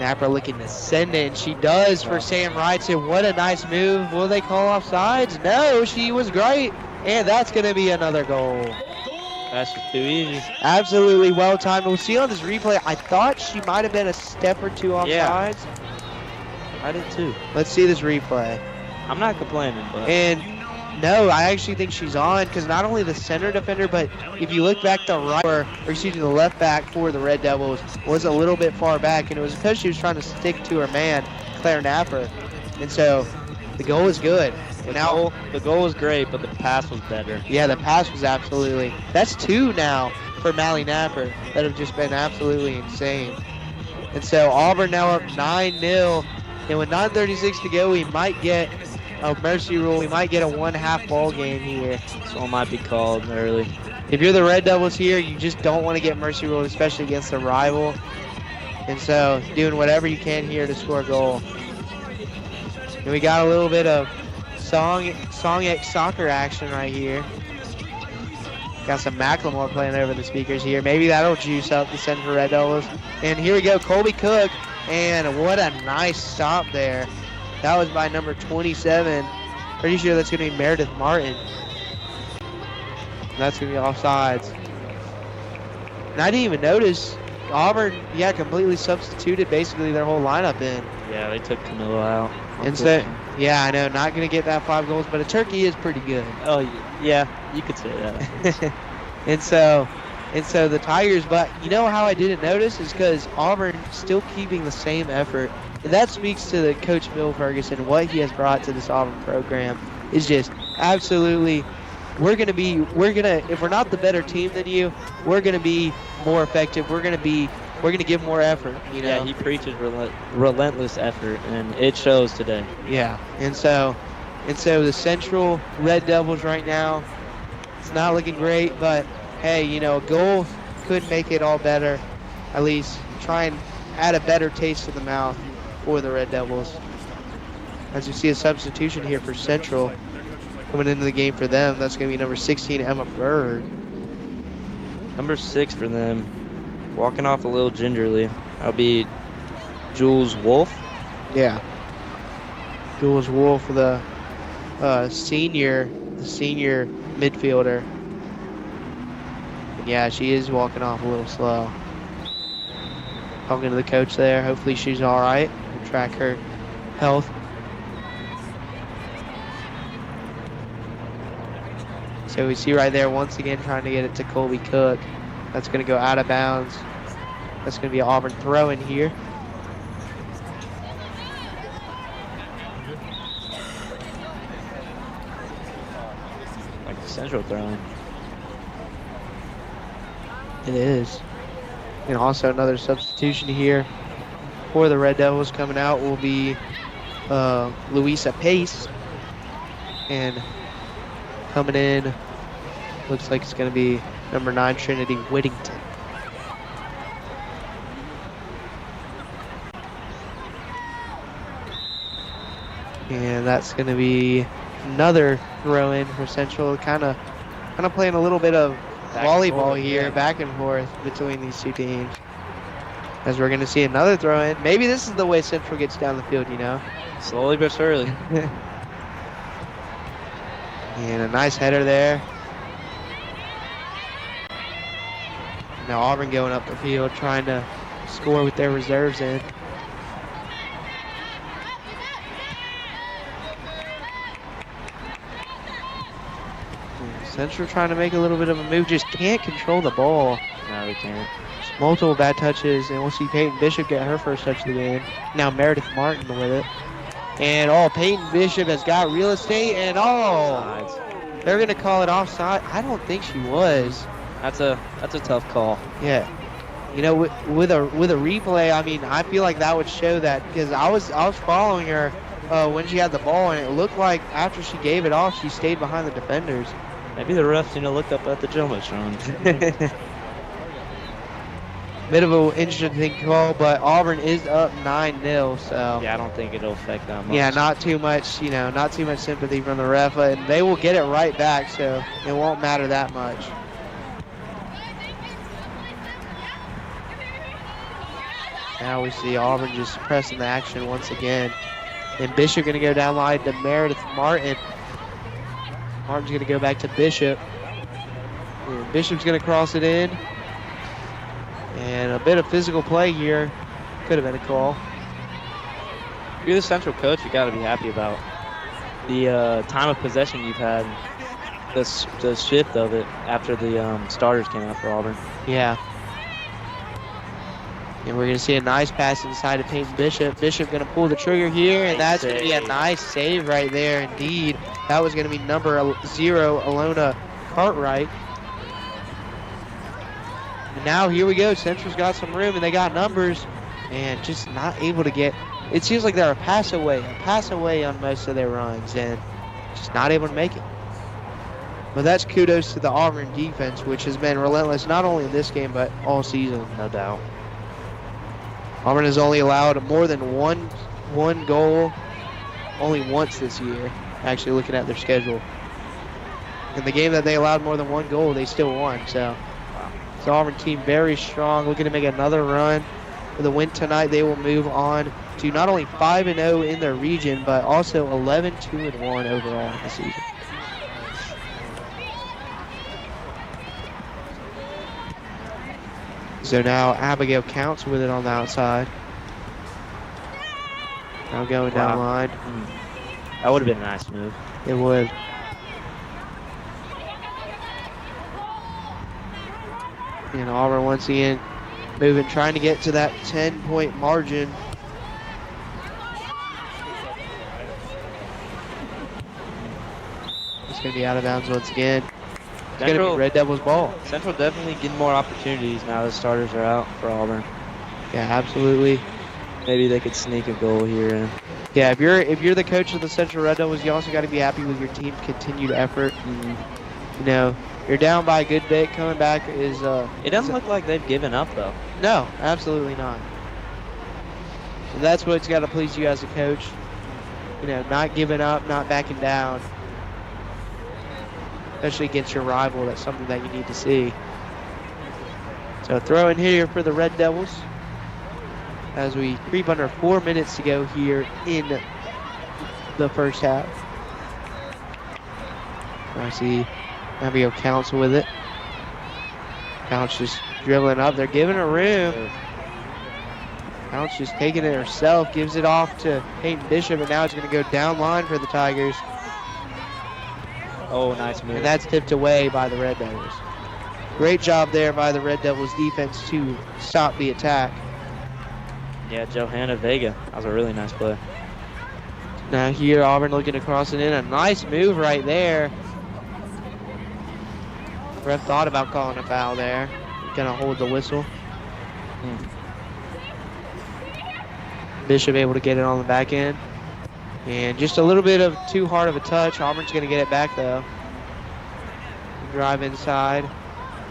Napper looking to send it, and she does for Sam Wrightson. What a nice move. Will they call offsides? No, she was great. And that's going to be another goal. That's just too easy. Absolutely well timed. We'll see on this replay. I thought she might have been a step or two offsides. Yeah. I did too. Let's see this replay. I'm not complaining, but And no, I actually think she's on because not only the center defender, but if you look back, the left back for the Red Devils was a little bit far back, and it was because she was trying to stick to her man, Claire Napper. And so the goal is good. the goal was great, but the pass was better. Yeah, the pass was absolutely. That's 2 now for Mally Napper that have just been absolutely insane. And so Auburn now up 9-0. And with 9:36 to go, we might get a mercy rule. We might get a 1/2 ball game here. So it might be called early. If you're the Red Devils here, you just don't want to get mercy ruled, especially against a rival. And so doing whatever you can here to score a goal. And we got a little bit of Song X soccer action right here. Got some Macklemore playing over the speakers here. Maybe that'll juice up the Central Red Devils. And here we go, Colby Cook. And what a nice stop there. That was by number 27. Pretty sure that's going to be Meredith Martin. That's going to be offsides. And I didn't even notice Auburn, completely substituted basically their whole lineup in. Yeah, they took Camilla out. And so, yeah, I know, not going to get that 5 goals, but a turkey is pretty good. Oh, yeah, you could say that. And so the Tigers, but you know how I didn't notice is because Auburn still keeping the same effort. And that speaks to the coach Bill Ferguson, what he has brought to this Auburn program is just absolutely, if we're not the better team than you, we're going to be more effective. We're going to give more effort, Yeah, he preaches relentless effort, and it shows today. Yeah, and so the Central Red Devils right now, it's not looking great, but hey, a goal could make it all better. At least try and add a better taste to the mouth for the Red Devils. As you see a substitution here for Central coming into the game for them, that's going to be number 16, Emma Berg. Number 6 for them, walking off a little gingerly. That'll be Jules Wolf. Yeah. Jules Wolf, the senior midfielder. Yeah, she is walking off a little slow. Talking to the coach there. Hopefully she's all right. We'll track her health. So we see right there once again trying to get it to Colby Cook. That's going to go out of bounds. That's going to be an Auburn throw in here. Like the Central throwing. It is. And also another substitution here for the Red Devils coming out will be Louisa Pace. And coming in, looks like it's going to be number 9, Trinity Whittington. And that's going to be another throw in for Central. Kind of playing a little bit of volleyball here, back and forth between these two teams. As we're going to see another throw in. Maybe this is the way Central gets down the field, you know. Slowly but surely. And a nice header there. Now Auburn going up the field trying to score with their reserves in. Central trying to make a little bit of a move, just can't control the ball. No, we can't. Just multiple bad touches, and we'll see Peyton Bishop get her first touch of the game. Now Meredith Martin with it. And Peyton Bishop has got real estate, and they're going to call it offside. I don't think she was. That's a tough call. Yeah. You know, with a replay, I mean, I feel like that would show that, because I was following her when she had the ball, and it looked like after she gave it off, she stayed behind the defenders. Maybe the refs, looked up at the Jumbotron. Bit of an interesting call, but Auburn is up 9-0, so. Yeah, I don't think it'll affect them much. Yeah, not too much, not too much sympathy from the ref, and they will get it right back, so it won't matter that much. Now we see Auburn just pressing the action once again. And Bishop going to go down line to Meredith Martin. Martin's going to go back to Bishop. And Bishop's going to cross it in. And a bit of physical play here. Could have been a call. If you're the Central coach, you got to be happy about the time of possession you've had. The shift of it after the starters came out for Auburn. Yeah. And we're going to see a nice pass inside of Peyton Bishop. Bishop going to pull the trigger here, and that's going to be a nice save right there indeed. That was going to be number 0, Alona Cartwright. And now here we go. Central's got some room, and they got numbers, and just not able to get. It seems like they're a pass away on most of their runs, and just not able to make it. But that's kudos to the Auburn defense, which has been relentless not only in this game, but all season, no doubt. Auburn has only allowed more than one goal only once this year, actually looking at their schedule. In the game that they allowed more than one goal, they still won. So the Auburn team very strong, looking to make another run. For the win tonight, they will move on to not only 5-0 in their region, but also 11-2-1 overall in the season. So now Abigail Counts with it on the outside. Now going down line. That would have been a nice move. It would. And Auburn once again moving, trying to get to that 10-point margin. It's going to be out of bounds once again. It's going to be Red Devils ball. Central definitely getting more opportunities now that starters are out for Auburn. Yeah, absolutely. Maybe they could sneak a goal here in. Yeah, if you're the coach of the Central Red Devils, you also got to be happy with your team's continued effort. You know, you're down by a good bit. Coming back is. It doesn't look like they've given up though. No, absolutely not. And that's what's got to please you as a coach. You know, not giving up, not backing down. Especially against your rival, that's something that you need to see. So throw in here for the Red Devils as we creep under 4 minutes to go here in the first half. I see Abigail Counts with it. Counts just dribbling up. They're giving her room. Counts just taking it herself, gives it off to Peyton Bishop, and now it's going to go down line for the Tigers. Oh, nice move. And that's tipped away by the Red Devils. Great job there by the Red Devils defense to stop the attack. Yeah, Johanna Vega. That was a really nice play. Now here, Auburn looking to cross it in. A nice move right there. Ref thought about calling a foul there. Gonna hold the whistle. Bishop able to get it on the back end. And just a little bit of too hard of a touch. Auburn's going to get it back, though. Drive inside.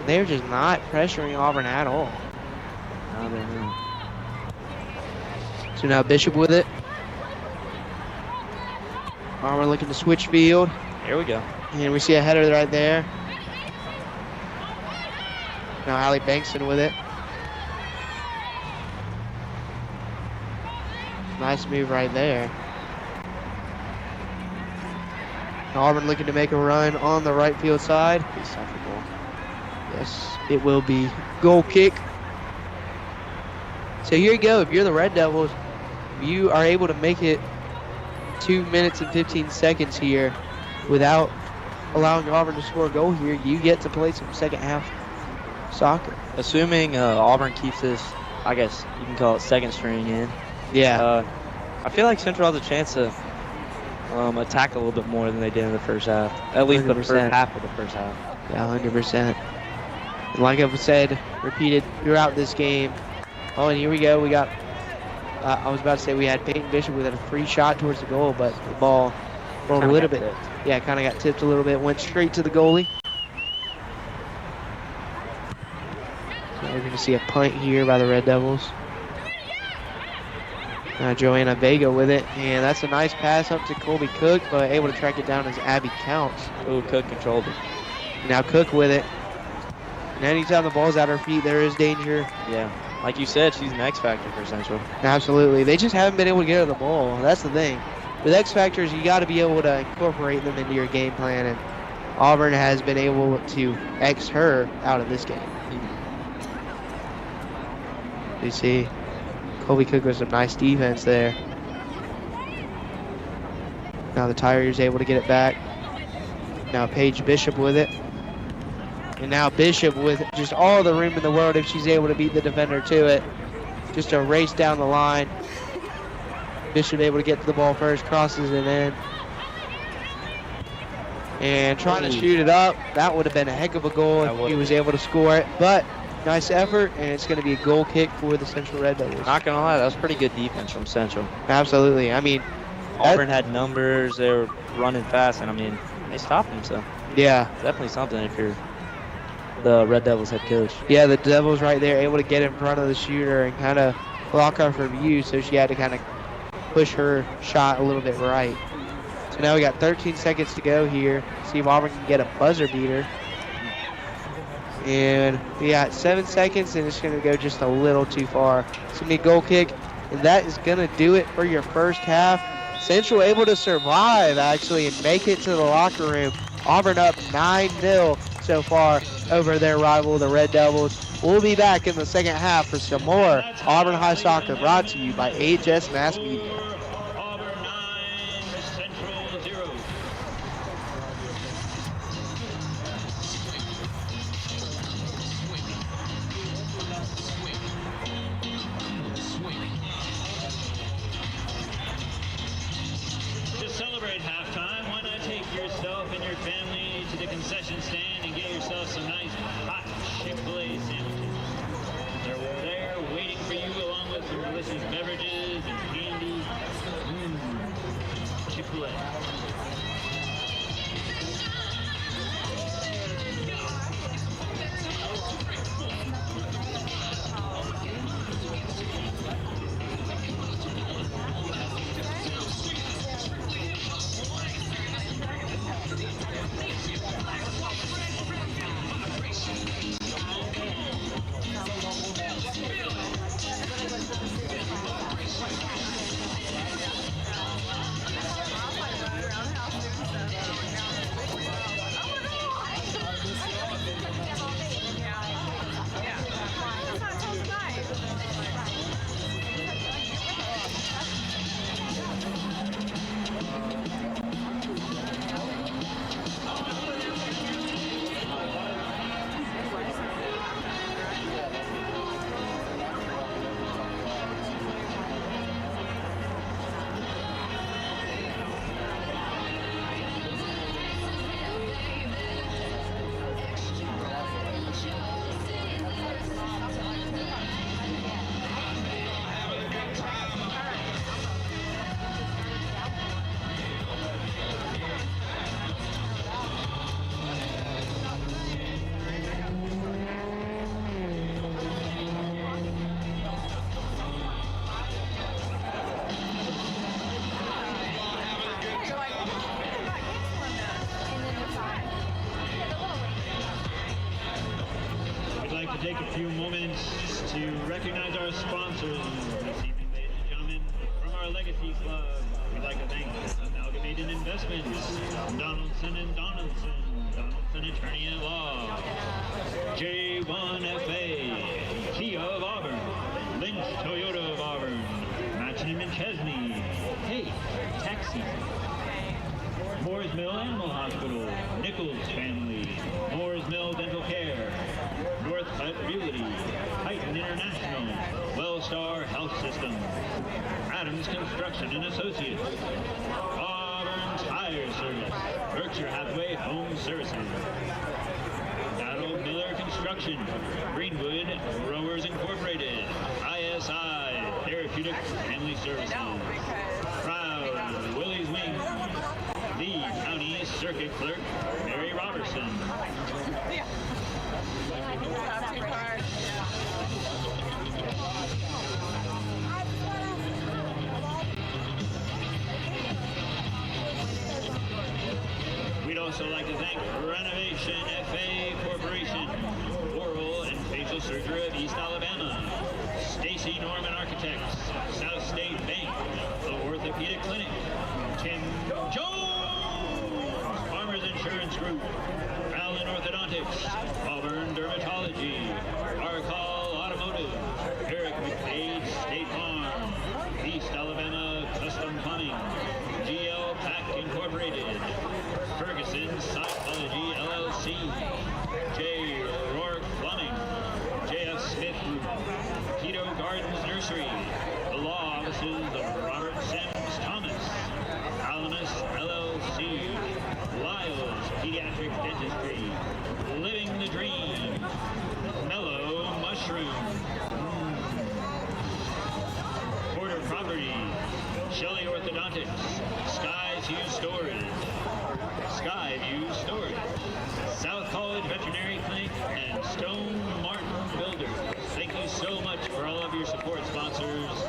They're just not pressuring Auburn at all. No, they're not. So now Bishop with it. Auburn looking to switch field. Here we go. And we see a header right there. Now Allie Bankson with it. Nice move right there. Auburn looking to make a run on the right field side. Yes, it will be goal kick. So here you go. If you're the Red Devils, you are able to make it 2 minutes and 15 seconds here without allowing Auburn to score a goal here. You get to play some second half soccer. Assuming Auburn keeps this, I guess you can call it second string in. Yeah. I feel like Central has a chance to attack a little bit more than they did in the first half. At least the 100%. first half of the first half. Yeah, 100%. And like I've said, repeated throughout this game. Oh, and here we go. We got, I was about to say we had Peyton Bishop with a free shot towards the goal, but the ball rolled a little bit. Yeah, kind of got tipped a little bit, went straight to the goalie. So we're going to see a punt here by the Red Devils. Joanna Vega with it, and that's a nice pass up to Colby Cook, but able to track it down as Abby Counts. Ooh, Cook controlled it. Now Cook with it. And anytime the ball's at her feet, there is danger. Yeah, like you said, she's an X factor for Central. Absolutely. They just haven't been able to get her the ball. That's the thing. With X factors, you got to be able to incorporate them into your game plan, and Auburn has been able to X her out of this game. You see, Colby Cook with some nice defense there. Now the Tigers able to get it back. Now Paige Bishop with it. And now Bishop with just all the room in the world if she's able to beat the defender to it. Just a race down the line. Bishop able to get to the ball first, crosses it in. And trying to shoot it up. That would have been a heck of a goal if he was able to score it. But nice effort, and it's going to be a goal kick for the Central Red Devils. Not going to lie, that was pretty good defense from Central. Absolutely. I mean, Auburn had numbers. They were running fast, and I mean, they stopped them, so. Yeah. Definitely something if you're the Red Devils head coach. Yeah, the Devils right there able to get in front of the shooter and kind of block her from view, so she had to kind of push her shot a little bit right. So now we got 13 seconds to go here. See if Auburn can get a buzzer beater. And we got 7 seconds, and it's going to go just a little too far. It's going to be a goal kick, and that is going to do it for your first half. Central able to survive, actually, and make it to the locker room. Auburn up 9-0 so far over their rival, the Red Devils. We'll be back in the second half for some more Auburn High Soccer, brought to you by AHS Mass Media. few moments to recognize our sponsors this evening, ladies and gentlemen. From our Legacy Club, we'd like to thank Amalgamated Investments, Donaldson and Donaldson, Donaldson Attorney at Law, J1FA, Kia of Auburn, Lynch Toyota of Auburn, Matchin and McChesney, Hey, Taxi, Moore's Mill Animal Hospital, Nichols Family, Moore's Mill Dental Care, North Hut Realty, Titan International, Wellstar Health System, Adams Construction and Associates, Auburn Tire Service, Berkshire Hathaway Home Services, Battle Miller Construction, Greenwood Growers Incorporated, ISI Therapeutic Family Services, Proud Willie's Wings, Lee County Circuit Clerk Mary Robertson. We'd also like to thank Renovation FA Corporation, Oral and Facial Surgery of East Alabama, Stacy Norman Architects, South State Bank, the Orthopedic Clinic, Tim Jones, Farmers Insurance Group, Allen Orthodontics, Auburn Dermatology, Arcall Automotive, Eric McDade State Farm, East Alabama Custom Plumbing, GL Pack Incorporated, Ferguson Psychology LLC, J. Rourke Plumbing, J.F. Smith Group, Keto Gardens Nursery, the law offices of Robert Sims Thomas, Alanis LLC, Lyle's Pediatric Dentistry, Living the Dream, Mellow Mushroom, Porter Property, Shelley Orthodontics, Skyview Storage, South College Veterinary Clinic, and Stone Martin Builder. Thank you so much for all of your support, sponsors.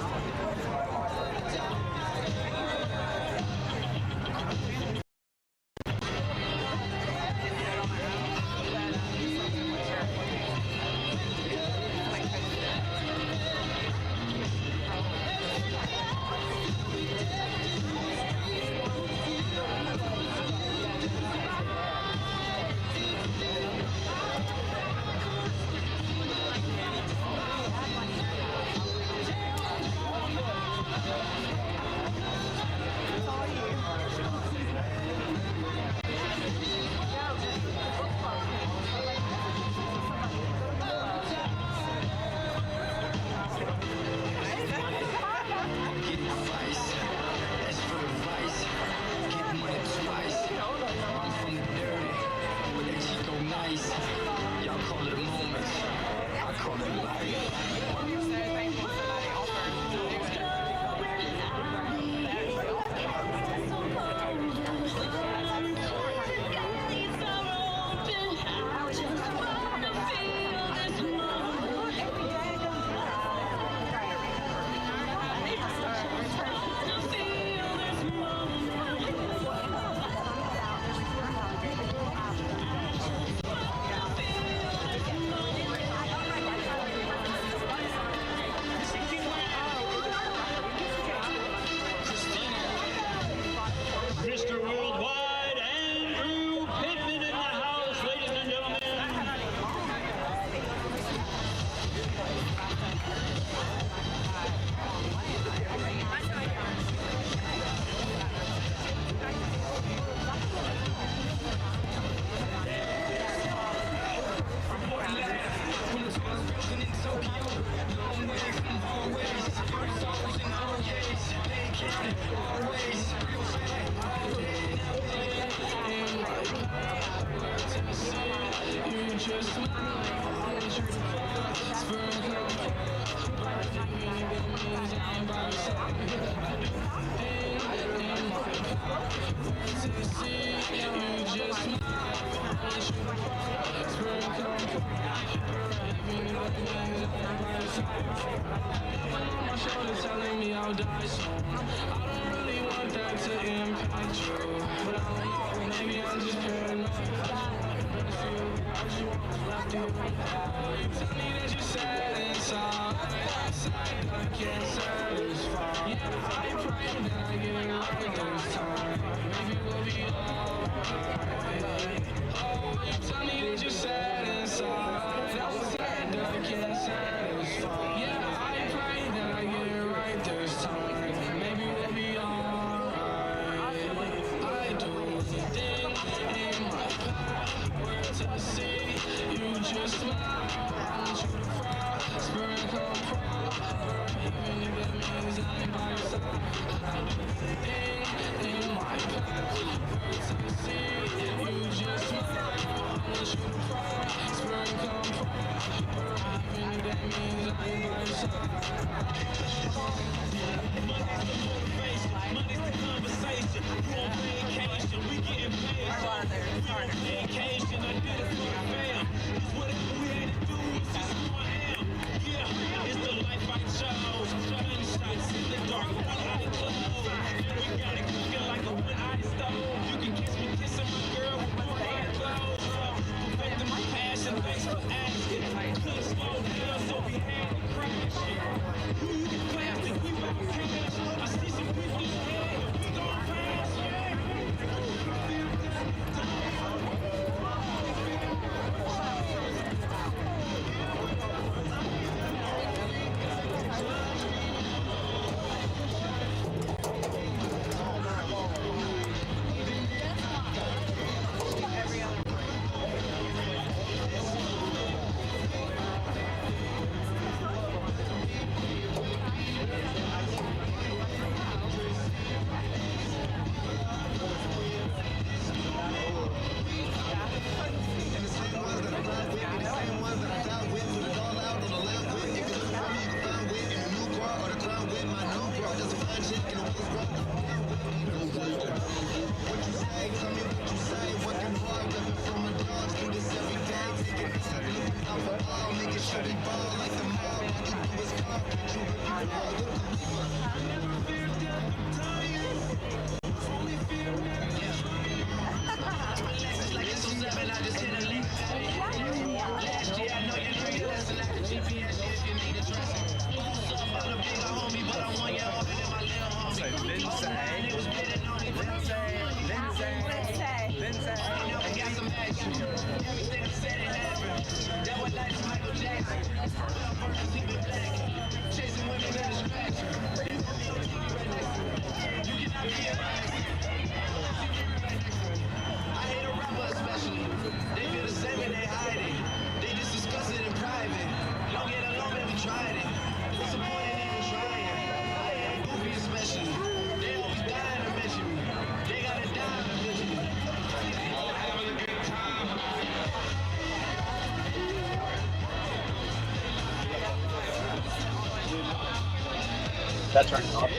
That's right.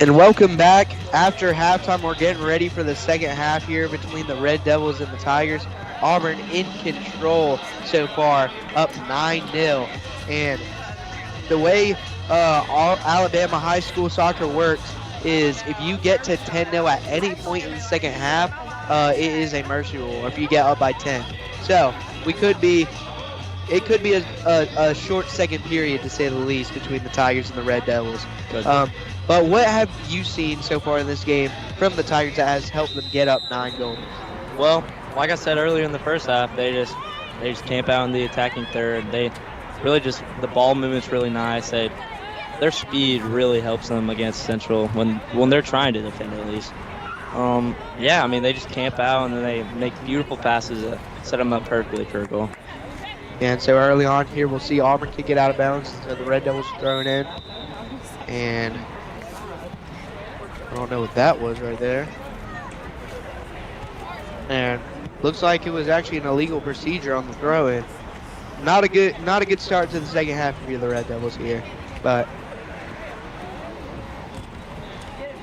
And welcome back. After halftime, we're getting ready for the second half here between the Red Devils and the Tigers. Auburn in control so far, up 9-0. And the way Alabama high school soccer works is if you get to 10-0 at any point in the second half, it is a mercy rule, or if you get up by 10. So it could be a short second period, to say the least, between the Tigers and the Red Devils. But what have you seen so far in this game from the Tigers that has helped them get up 9 goals? Well, like I said earlier in the first half, they just camp out in the attacking third. They really just, the ball movement's really nice. Their speed really helps them against Central when they're trying to defend, at least. Yeah, I mean, they just camp out and then they make beautiful passes that set them up perfectly for a goal. And so early on here, we'll see Auburn kick it out of bounds. So the Red Devils throwing in. And I don't know what that was right there. And looks like it was actually an illegal procedure on the throw-in. Not a good start to the second half for the Red Devils here. But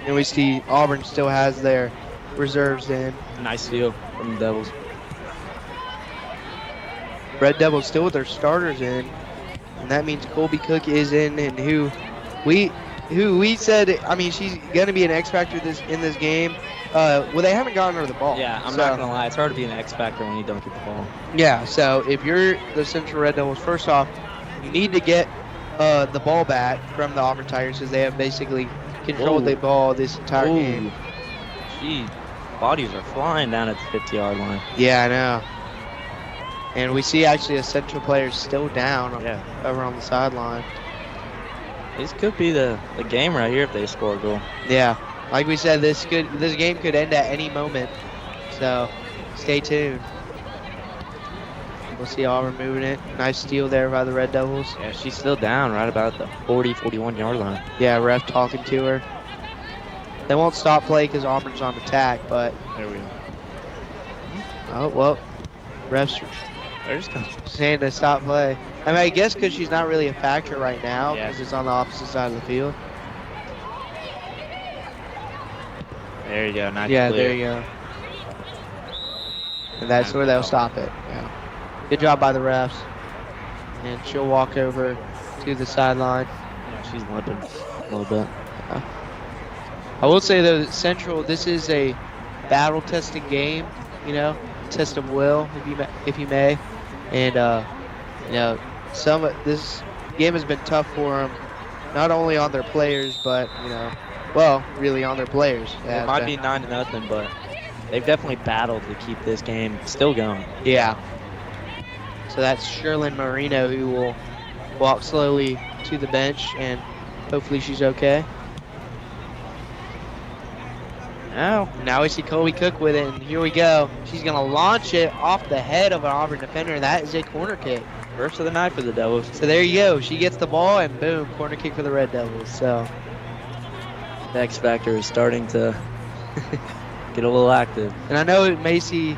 and we see Auburn still has their reserves in. Nice steal from the Devils. Red Devils still with their starters in, and that means Colby Cook is in, and who we who we said, I mean, she's going to be an X factor in this game. Well, they haven't gotten her the ball. Yeah, I'm so, not gonna lie. It's hard to be an X factor when you don't get the ball. Yeah, so if you're the Central Red Devils, first off, you need to get the ball back from the Auburn Tigers because they have basically controlled the ball this entire game. Gee, bodies are flying down at the 50-yard line. Yeah, I know. And we see actually a Central player still down over on the sideline. This could be the game right here if they score a goal. Yeah, like we said, this game could end at any moment. So stay tuned. We'll see Auburn moving it. Nice steal there by the Red Devils. Yeah, she's still down right about the 41-yard line. Yeah, ref talking to her. They won't stop play because Auburn's on attack, but. There we go. Oh, well. Refs They're just coming. saying to stop play. I mean, I guess because she's not really a factor right now Yeah. because it's on the opposite side of the field. There you go. Nice Yeah, clear. there you go. And that's where they'll stop it. Yeah. Good job by the refs. And she'll walk over to the sideline. Yeah, she's limping a little bit. I will say though, that Central, this is a battle testing game, you know, test of will, if you may. And you know, this game has been tough for them, not only on their players, but you know, well, really on their players. It might be 9-0, but they've definitely battled to keep this game still going. Yeah. So that's Sherlyn Marino, who will walk slowly to the bench, and hopefully she's okay. Now we see Colby Cook with it, and here we go. She's going to launch it off the head of an Auburn defender, and that is a corner kick. First of the night for the Devils. So there you go. She gets the ball, and boom, corner kick for the Red Devils. So The X Factor is starting to get a little active. And I know it may seem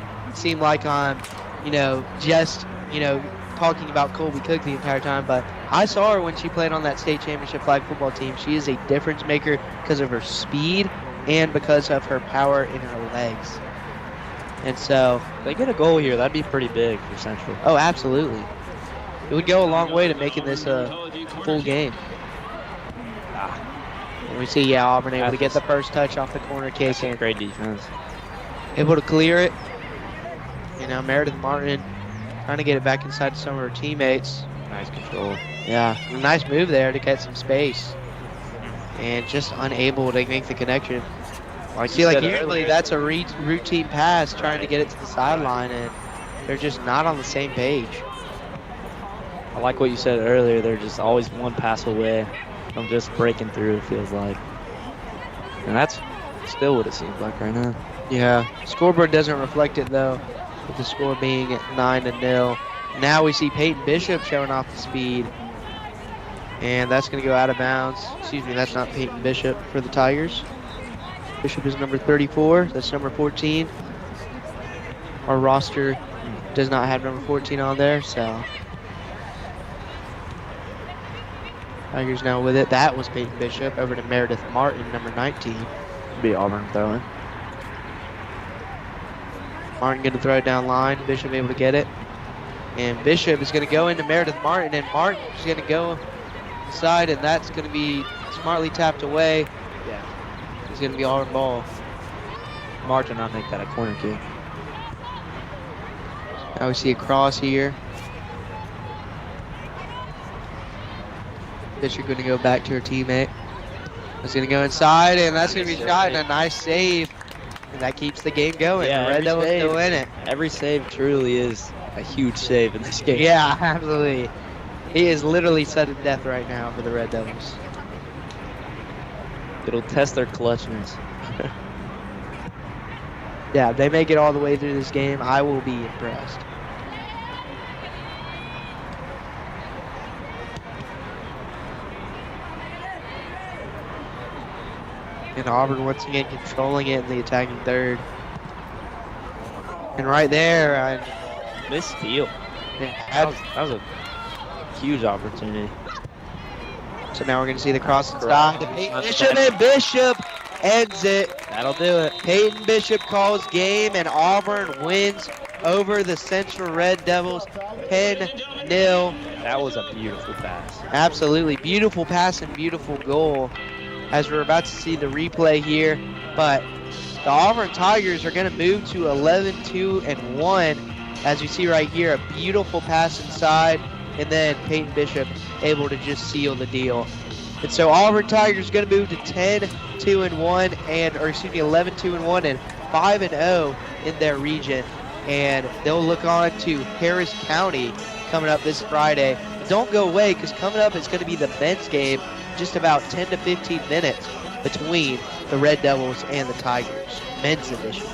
like I'm, you know, just, you know, talking about Colby Cook the entire time, but I saw her when she played on that state championship flag football team. She is a difference maker because of her speed and because of her power in her legs. And so If they get a goal here, that'd be pretty big for Central. oh, absolutely. It would go a long way to making this a full game. And we see, yeah, Auburn able to get the first touch off the corner kick and Great defense. able to clear it. You know, Meredith Martin trying to get it back inside to some of her teammates. Nice control. Yeah, a nice move there to get some space. And just unable to make the connection. Like See, like usually that's a routine pass trying to get it to the sideline, and they're just not on the same page. I like what you said earlier. They're just always one pass away from just breaking through, it feels like. And that's still what it seems like right now. Yeah, scoreboard doesn't reflect it though, with the score being at 9-0. Now we see Peyton Bishop showing off the speed. And that's going to go out of bounds. Excuse me, that's not Peyton Bishop for the Tigers. Bishop is number 34. That's number 14. Our roster does not have number 14 on there, so. Tigers now with it. That was Peyton Bishop over to Meredith Martin, number 19. Be Auburn throwing. Martin going to throw it down line. Bishop able to get it. And Bishop is going to go into Meredith Martin, and Martin is going to go inside, and that's going to be smartly tapped away. Yeah. It's going to be Auburn ball. Martin not make that a corner kick. Now we see a cross here. Bishop going to go back to her teammate. It's going to go inside, and that's going to be shot, and a nice save. And that keeps the game going. Yeah, the Red Devils still in it. Every save truly is a huge save in this game. Yeah, absolutely. He is literally sudden death right now for the Red Devils. It'll test their clutchness. Yeah, if they make it all the way through this game, I will be impressed. And Auburn once again controlling it in the attacking third. And right there, This steal. That was a huge opportunity. so now we're going to see the cross inside to Peyton Bishop, and Bishop ends it. That'll do it. Peyton Bishop calls game, and Auburn wins over the Central Red Devils 10-0. That was a beautiful pass. Absolutely. Beautiful pass and beautiful goal. as we're about to see the replay here. But the Auburn Tigers are going to move to 11-2-1. As you see right here, a beautiful pass inside, and then Peyton Bishop able to just seal the deal. And so Auburn Tigers going to move to 10-2-1, or excuse me, 11-2-1 and 5-0 in their region. And they'll look on to Harris County coming up this Friday. But don't go away, because coming up is going to be the men's game, just about 10 to 15 minutes between the Red Devils and the Tigers, men's edition.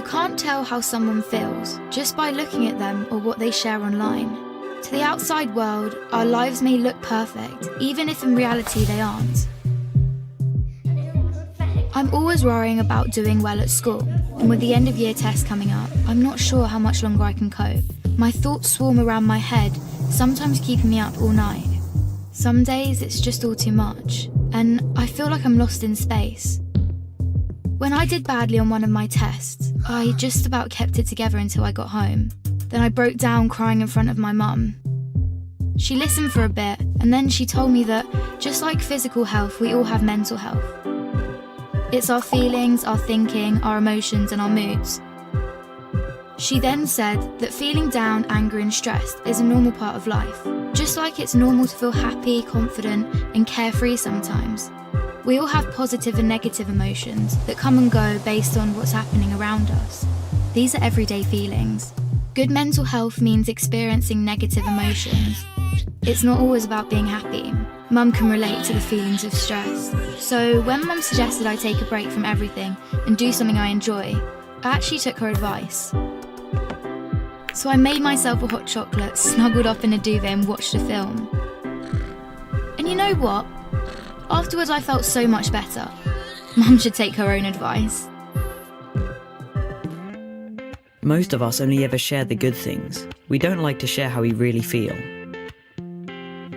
can't tell how someone feels just by looking at them or what they share online. To the outside world, our lives may look perfect, even if in reality they aren't. I'm always worrying about doing well at school, and with the end of year test coming up, I'm not sure how much longer I can cope. My thoughts swarm around my head, sometimes keeping me up all night. Some days it's just all too much, and I feel like I'm lost in space. When I did badly on one of my tests, I just about kept it together until I got home. Then I broke down crying in front of my mum. She listened for a bit, and then she told me that, just like physical health, we all have mental health. It's our feelings, our thinking, our emotions, and our moods. She then said that feeling down, angry, and stressed is a normal part of life, just like it's normal to feel happy, confident, and carefree sometimes. We all have positive and negative emotions that come and go based on what's happening around us. These are everyday feelings. Good mental health means experiencing negative emotions. It's not always about being happy. Mum can relate to the feelings of stress. So when Mum suggested I take a break from everything and do something I enjoy, I actually took her advice. So I made myself a hot chocolate, snuggled up in a duvet and watched a film. And you know what? Afterwards I felt so much better. Mum should take her own advice. Most of us only ever share the good things. We don't like to share how we really feel.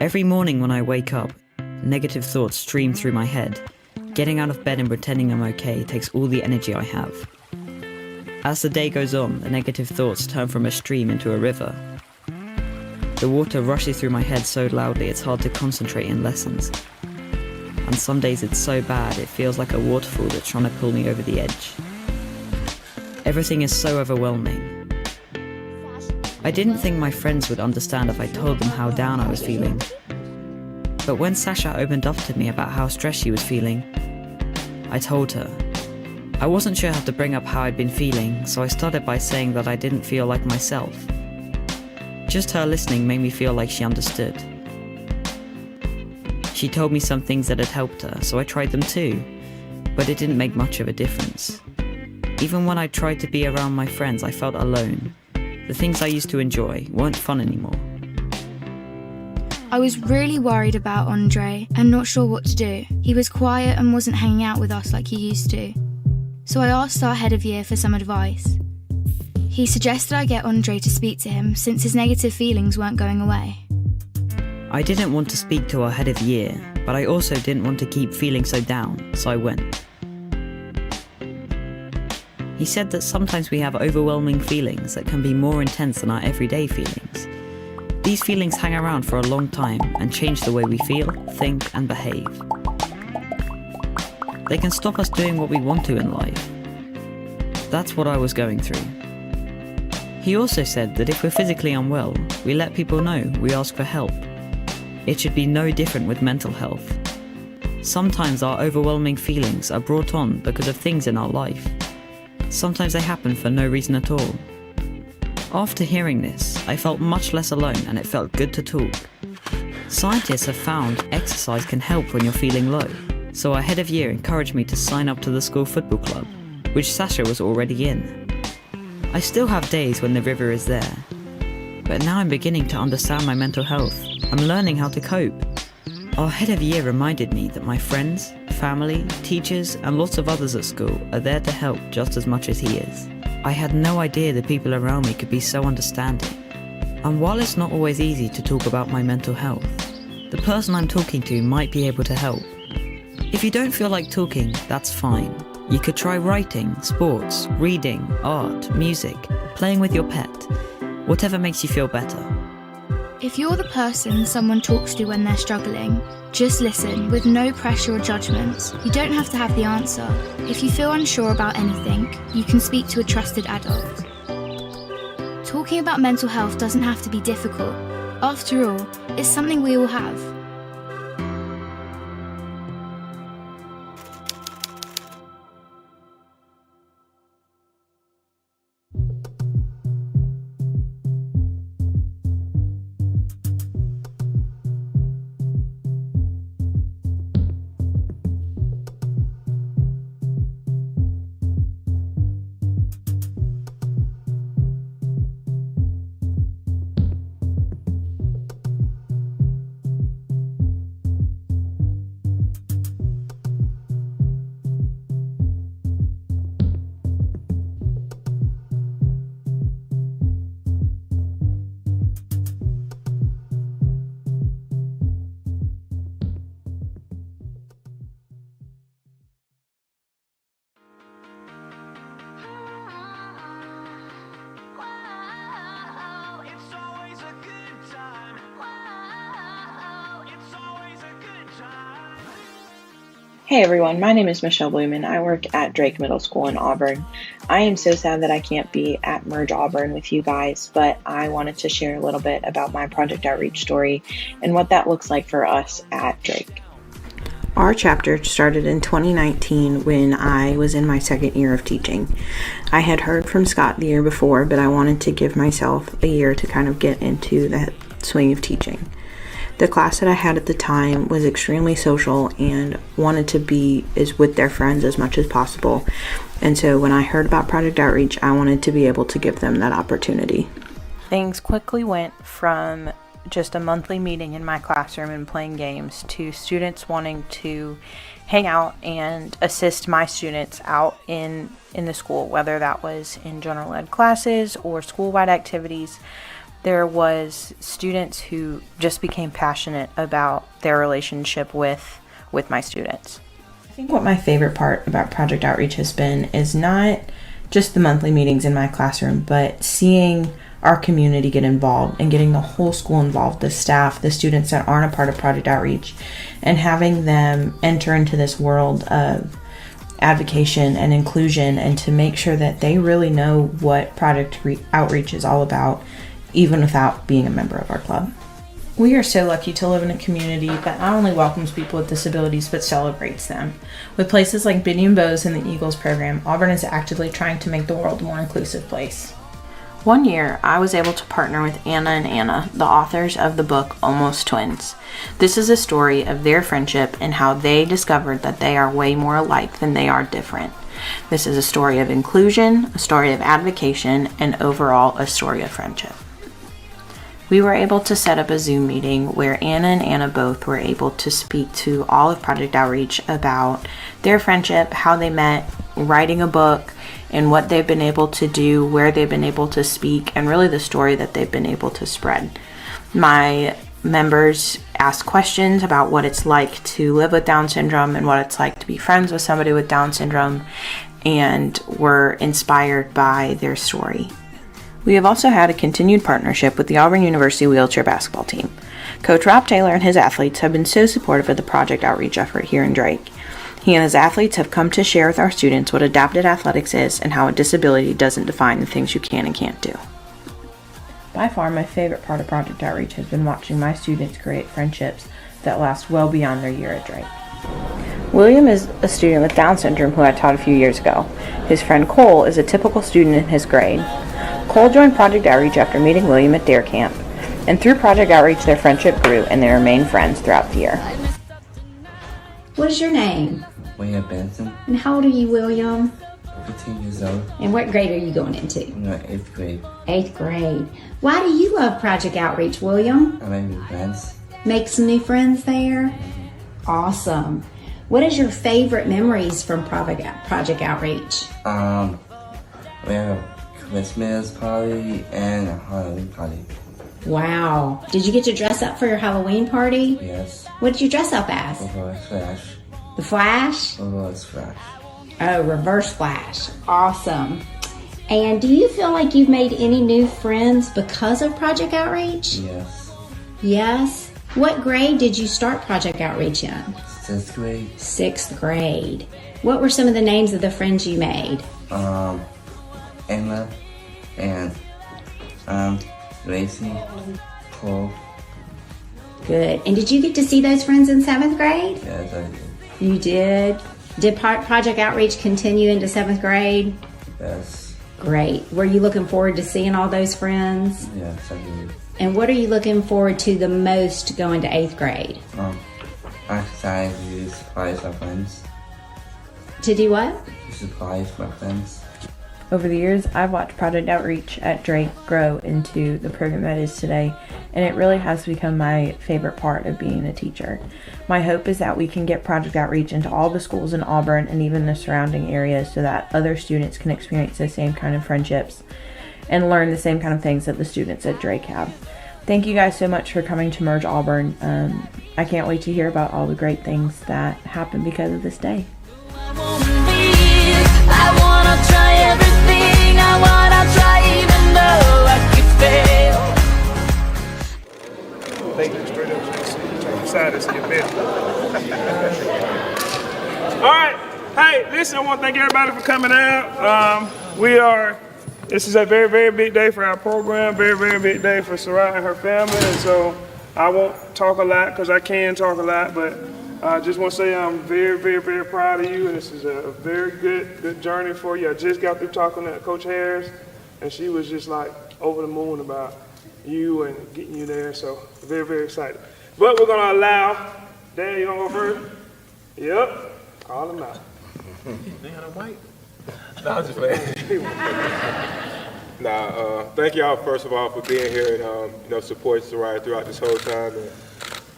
Every morning when I wake up, negative thoughts stream through my head. Getting out of bed and pretending I'm okay takes all the energy I have. As the day goes on, the negative thoughts turn from a stream into a river. The water rushes through my head so loudly it's hard to concentrate in lessons. And some days it's so bad it feels like a waterfall that's trying to pull me over the edge. Everything is so overwhelming. I didn't think my friends would understand if I told them how down I was feeling. But when Sasha opened up to me about how stressed she was feeling, I told her. I wasn't sure how to bring up how I'd been feeling, so I started by saying that I didn't feel like myself. Just her listening made me feel like she understood. She told me some things that had helped her, so I tried them too, but it didn't make much of a difference. Even when I tried to be around my friends, I felt alone. The things I used to enjoy weren't fun anymore. I was really worried about Andre and not sure what to do. He was quiet and wasn't hanging out with us like he used to. So I asked our head of year for some advice. He suggested I get Andre to speak to him since his negative feelings weren't going away. I didn't want to speak to our head of year, but I also didn't want to keep feeling so down, so I went. He said that sometimes we have overwhelming feelings that can be more intense than our everyday feelings. These feelings hang around for a long time and change the way we feel, think, and behave. They can stop us doing what we want to in life. That's what I was going through. He also said that if we're physically unwell, we let people know, we ask for help. It should be no different with mental health. Sometimes our overwhelming feelings are brought on because of things in our life. Sometimes they happen for no reason at all. After hearing this, I felt much less alone and it felt good to talk. Scientists have found exercise can help when you're feeling low, so our head of year encouraged me to sign up to the school football club, which Sasha was already in. I still have days when the river is there, but now I'm beginning to understand my mental health. I'm learning how to cope. Our head of year reminded me that my friends, family, teachers, and lots of others at school are there to help just as much as he is. I had no idea the people around me could be so understanding. And while it's not always easy to talk about my mental health, the person I'm talking to might be able to help. If you don't feel like talking, that's fine. You could try writing, sports, reading, art, music, playing with your pet, whatever makes you feel better. If you're the person someone talks to when they're struggling, just listen with no pressure or judgments. You don't have to have the answer. If you feel unsure about anything, you can speak to a trusted adult. Talking about mental health doesn't have to be difficult. After all, it's something we all have. Hey everyone, my name is Michelle Bloom and I work at Drake Middle School in Auburn. I am so sad that I can't be at Merge Auburn with you guys, but I wanted to share a little bit about my project outreach story and what that looks like for us at Drake. Our chapter started in 2019 when I was in my second year of teaching. I had heard from Scott the year before, but I wanted to give myself a year to kind of get into that swing of teaching. The class that I had at the time was extremely social and wanted to be with their friends as much as possible. And so when I heard about Project Outreach, I wanted to be able to give them that opportunity. Things quickly went from just a monthly meeting in my classroom and playing games to students wanting to hang out and assist my students out in the school, whether that was in general ed classes or school-wide activities. There was students who just became passionate about their relationship with my students. I think what my favorite part about Project Outreach has been is not just the monthly meetings in my classroom, but seeing our community get involved and getting the whole school involved, the staff, the students that aren't a part of Project Outreach, and having them enter into this world of advocation and inclusion and to make sure that they really know what Project Outreach is all about, even without being a member of our club. We are so lucky to live in a community that not only welcomes people with disabilities but celebrates them. With places like Biddy and Bose and the Eagles program, Auburn is actively trying to make the world a more inclusive place. One year, I was able to partner with Anna and Anna, the authors of the book Almost Twins. This is a story of their friendship and how they discovered that they are way more alike than they are different. This is a story of inclusion, a story of advocacy, and overall a story of friendship. We were able to set up a Zoom meeting where Anna and Anna both were able to speak to all of Project Outreach about their friendship, how they met, writing a book, and what they've been able to do, where they've been able to speak, and really the story that they've been able to spread. My members asked questions about what it's like to live with Down syndrome and what it's like to be friends with somebody with Down syndrome, and were inspired by their story. We have also had a continued partnership with the Auburn University wheelchair basketball team. Coach Rob Taylor and his athletes have been so supportive of the Project Outreach effort here in Drake. He and his athletes have come to share with our students what adapted athletics is and how a disability doesn't define the things you can and can't do. By far, my favorite part of Project Outreach has been watching my students create friendships that last well beyond their year at Drake. William is a student with Down syndrome who I taught a few years ago. His friend Cole is a typical student in his grade. Cole joined Project Outreach after meeting William at Dare Camp, and through Project Outreach their friendship grew and they remained friends throughout the year. What is your name? William Benson. And how old are you, William? 15 years old. And what grade are you going into? I'm in 8th grade. 8th grade. Why do you love Project Outreach, William? I make new friends. Make some new friends there? Awesome. What is your favorite memories from Project Outreach? We have a Christmas party and a Halloween party. Wow. Did you get to dress up for your Halloween party? Yes. What did you dress up as? Reverse Flash. The Flash? Reverse Flash. Oh, Reverse Flash. Awesome. And do you feel like you've made any new friends because of Project Outreach? Yes. Yes? What grade did you start Project Outreach in? 6th grade. 6th grade. What were some of the names of the friends you made? Emma and Lacey, Cole. Good. And did you get to see those friends in 7th grade? Yes, I did. You did? Did Project Outreach continue into 7th grade? Yes. Great. Were you looking forward to seeing all those friends? Yes, I did. And what are you looking forward to the most going to 8th grade? I decided to use supplies my friends. To do what? Supplies my friends. Over the years, I've watched Project Outreach at Drake grow into the program that it is today, and it really has become my favorite part of being a teacher. My hope is that we can get Project Outreach into all the schools in Auburn and even the surrounding areas so that other students can experience the same kind of friendships and learn the same kind of things that the students at Drake have. Thank you guys so much for coming to Merge Auburn. I can't wait to hear about all the great things that happen because of this day. I wanna try everything, I wanna try even though I could fail. Take it straight up to the side and see your bed. right, listen, I want to thank everybody for coming out. This is a very, very big day for our program, very, very big day for Soraya and her family, and so I won't talk a lot because I can talk a lot, but I just want to say I'm very, very, very proud of you, and this is a very good journey for you. I just got through talking to Coach Harris, and she was just like over the moon about you and getting you there, so very, very excited. But we're going to allow, Dan, you don't go first? Yep, call him out. Dan, I'm white. No, I'm just playing. Thank y'all first of all for being here and supporting Soraya throughout this whole time. And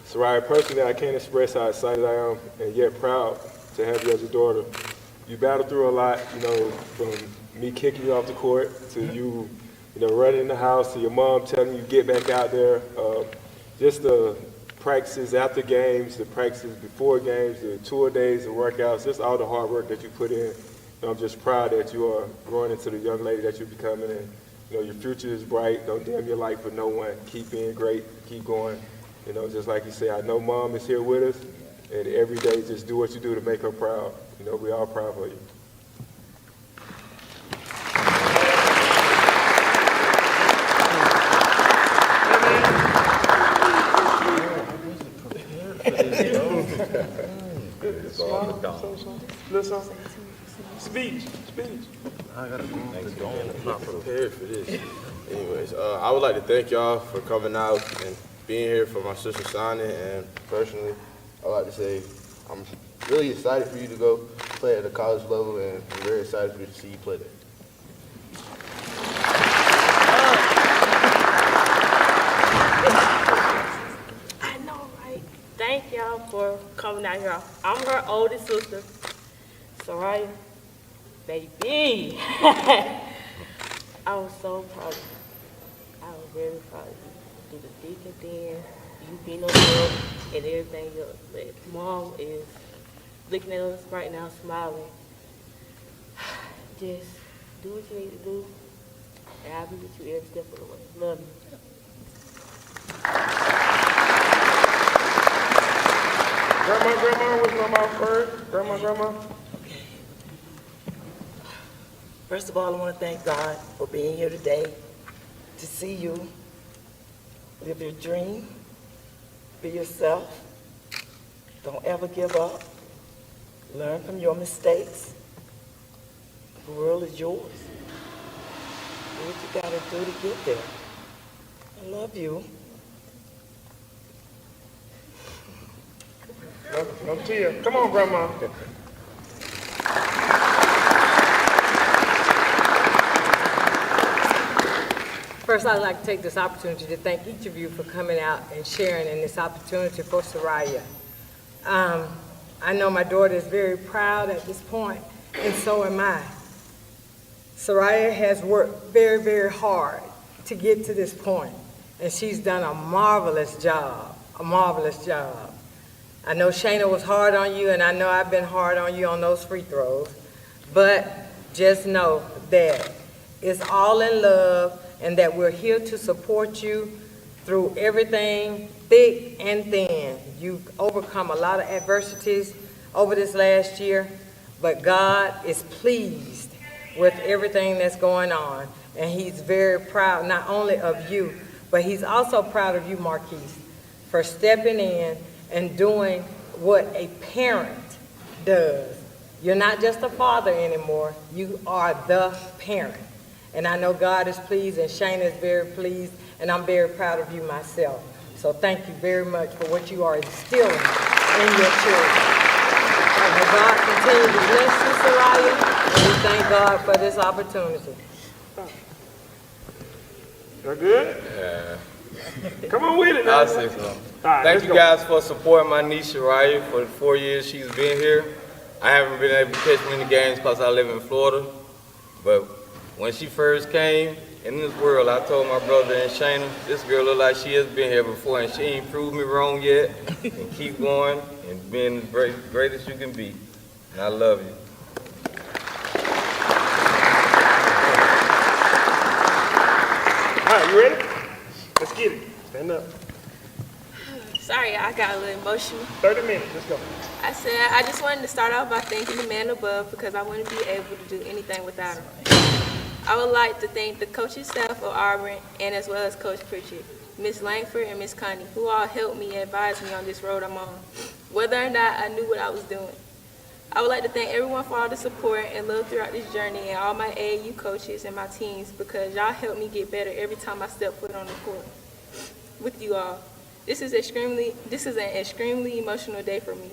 Soraya, personally, I can't express how excited I am and yet proud to have you as a daughter. You battled through a lot, from me kicking you off the court to you, running in the house to your mom telling you get back out there. Just the practices after games, the practices before games, the tour days, the workouts, just all the hard work that you put in. I'm just proud that you are growing into the young lady that you're becoming, and your future is bright. Don't dim your light for no one. Keep being great. Keep going. Just like you say, I know Mom is here with us, and every day just do what you do to make her proud. We all proud for you. Speech. I gotta go. I'm not prepared for this. Anyways, I would like to thank y'all for coming out and being here for my sister signing. And personally, I'd like to say I'm really excited for you to go play at the college level, and I'm very excited for you to see you play there. I know, right? Thank y'all for coming out here. I'm her oldest sister, Soraya. Baby, I was so proud of you. I was very proud of you. Do the thick and thin, you being on the road and everything else. But Mom is looking at us right now, smiling. Just do what you need to do, and I'll be with you every step of the way. Love you. Grandma, what's Grandma first? Grandma. First of all, I want to thank God for being here today to see you live your dream, be yourself, don't ever give up, learn from your mistakes. The world is yours. Do what you got to do to get there. I love you. No tear. Come on, Grandma. First, I'd like to take this opportunity to thank each of you for coming out and sharing in this opportunity for Soraya. I know my daughter is very proud at this point, and so am I. Soraya has worked very, very hard to get to this point, and she's done a marvelous job, I know Shayna was hard on you, and I know I've been hard on you on those free throws, but just know that it's all in love, and that we're here to support you through everything, thick and thin. You've overcome a lot of adversities over this last year, but God is pleased with everything that's going on, and He's very proud not only of you, but He's also proud of you, Marquise, for stepping in and doing what a parent does. You're not just a father anymore, you are the parent. And I know God is pleased, and Shayna is very pleased, and I'm very proud of you myself. So thank you very much for what you are instilling in your children. And may God continue to bless you, Soraya, and we thank God for this opportunity. That good? Yeah. Come on with it now. I'll say so. Thank you guys for supporting my niece Soraya for the 4 years she's been here. I haven't been able to catch many games because I live in Florida, but when she first came in this world, I told my brother and Shayna, this girl look like she has been here before, and she ain't proved me wrong yet. And keep going and being as great as you can be. And I love you. All right, you ready? Let's get it. Stand up. Sorry, I got a little emotional. 30 minutes, let's go. I said I just wanted to start off by thanking the man above because I wouldn't be able to do anything without him. I would like to thank the coaching staff of Auburn and as well as Coach Pritchard, Miss Langford and Miss Connie, who all helped me and advised me on this road I'm on, whether or not I knew what I was doing. I would like to thank everyone for all the support and love throughout this journey and all my AAU coaches and my teams because y'all helped me get better every time I step foot on the court with you all. This is an extremely emotional day for me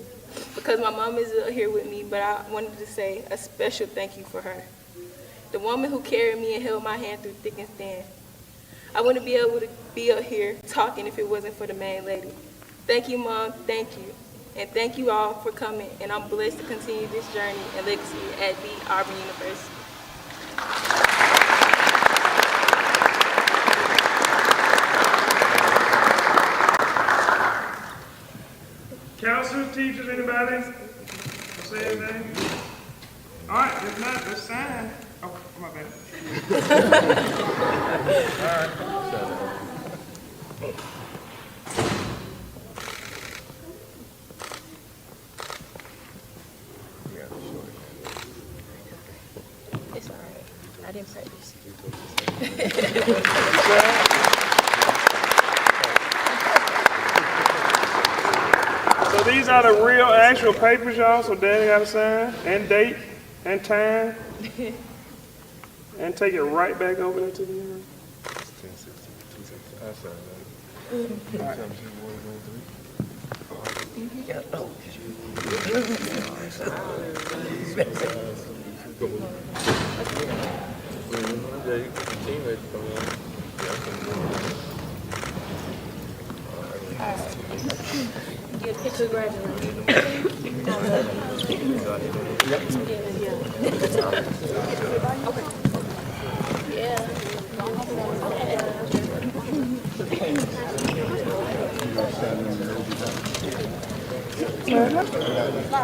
because my mom is here with me, but I wanted to say a special thank you for her. The woman who carried me and held my hand through thick and thin. I wouldn't be able to be up here talking if it wasn't for the main lady. Thank you, Mom, thank you. And thank you all for coming, and I'm blessed to continue this journey and legacy at the Auburn University. Counselors, teachers, anybody? Say anything? All right, if not, let's sign. Oh, my bad. It's all right. I didn't practice. So these are the real actual papers, y'all, so Daddy got to sign, and date, and time, and take it right back over there to the university. Get a picture of graduating.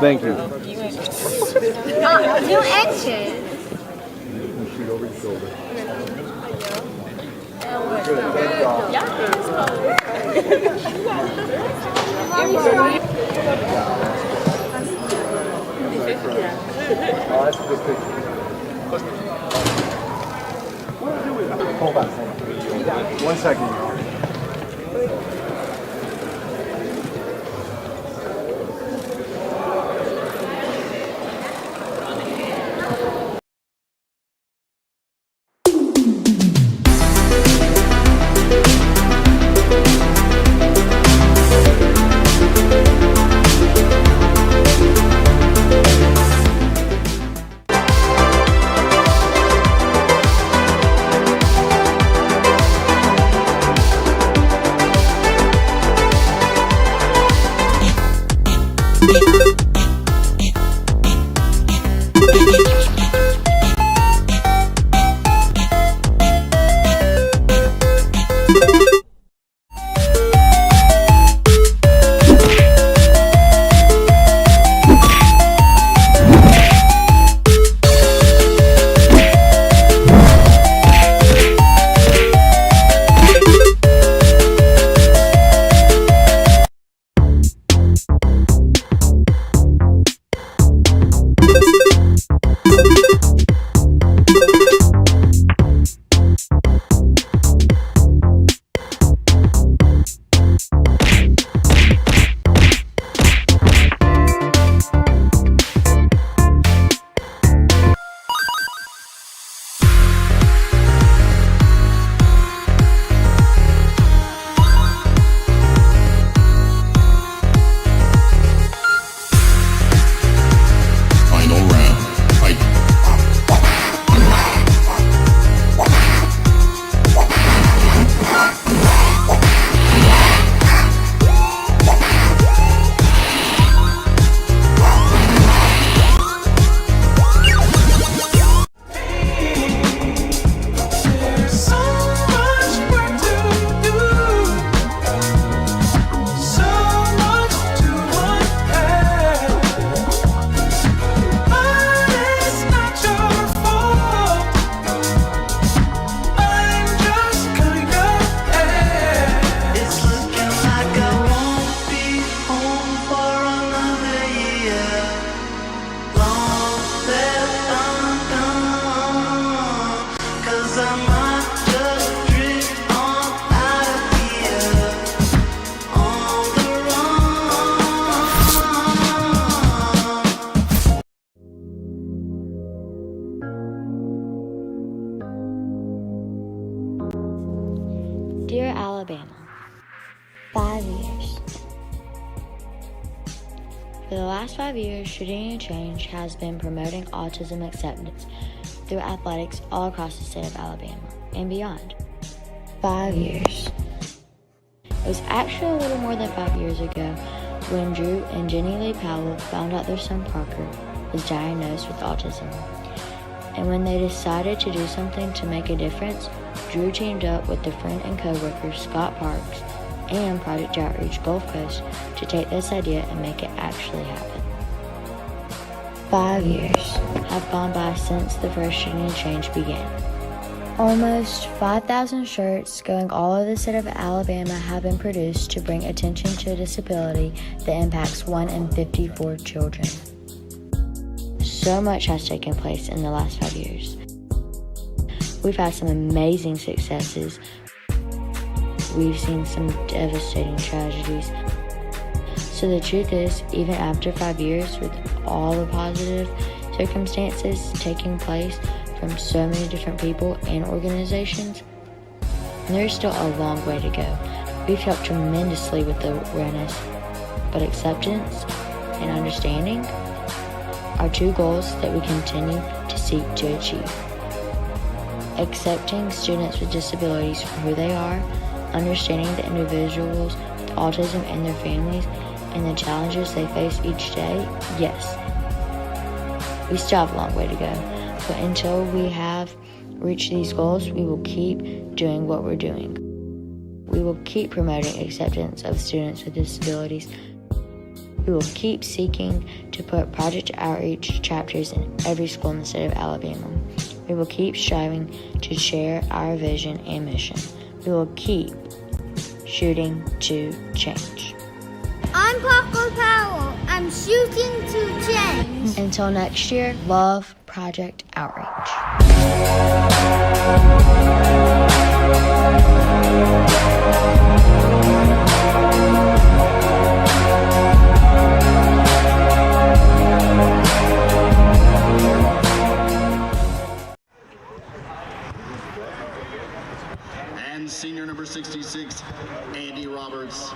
Thank you. No action. Shoot over your shoulder. Oh, that's a good picture. Hold on. 1 second, y'all. 5 years. For the last 5 years, Shooting and Change has been promoting autism acceptance through athletics all across the state of Alabama and beyond. 5 years. It was actually a little more than 5 years ago when Drew and Jenny Lee Powell found out their son Parker was diagnosed with autism. And when they decided to do something to make a difference, Drew teamed up with their friend and co-worker Scott Parks and Project Outreach Gulf Coast to take this idea and make it actually happen. 5 years have gone by since the first Shooting and Change began. Almost 5,000 shirts going all over the state of Alabama have been produced to bring attention to a disability that impacts 1 in 54 children. So much has taken place in the last 5 years. We've had some amazing successes. We've seen some devastating tragedies. So the truth is, even after 5 years, with all the positive circumstances taking place from so many different people and organizations, there's still a long way to go. We've helped tremendously with the awareness, but acceptance and understanding are two goals that we continue to seek to achieve. Accepting students with disabilities for who they are, understanding the individuals with autism and their families, and the challenges they face each day, yes. We still have a long way to go, but until we have reached these goals, we will keep doing what we're doing. We will keep promoting acceptance of students with disabilities. We will keep seeking to put Project Outreach chapters in every school in the state of Alabama. We will keep striving to share our vision and mission. We will keep shooting to change. I'm Parker Powell. I'm shooting to change. Until next year, love Project Outreach. And senior number 66, Andy Roberts.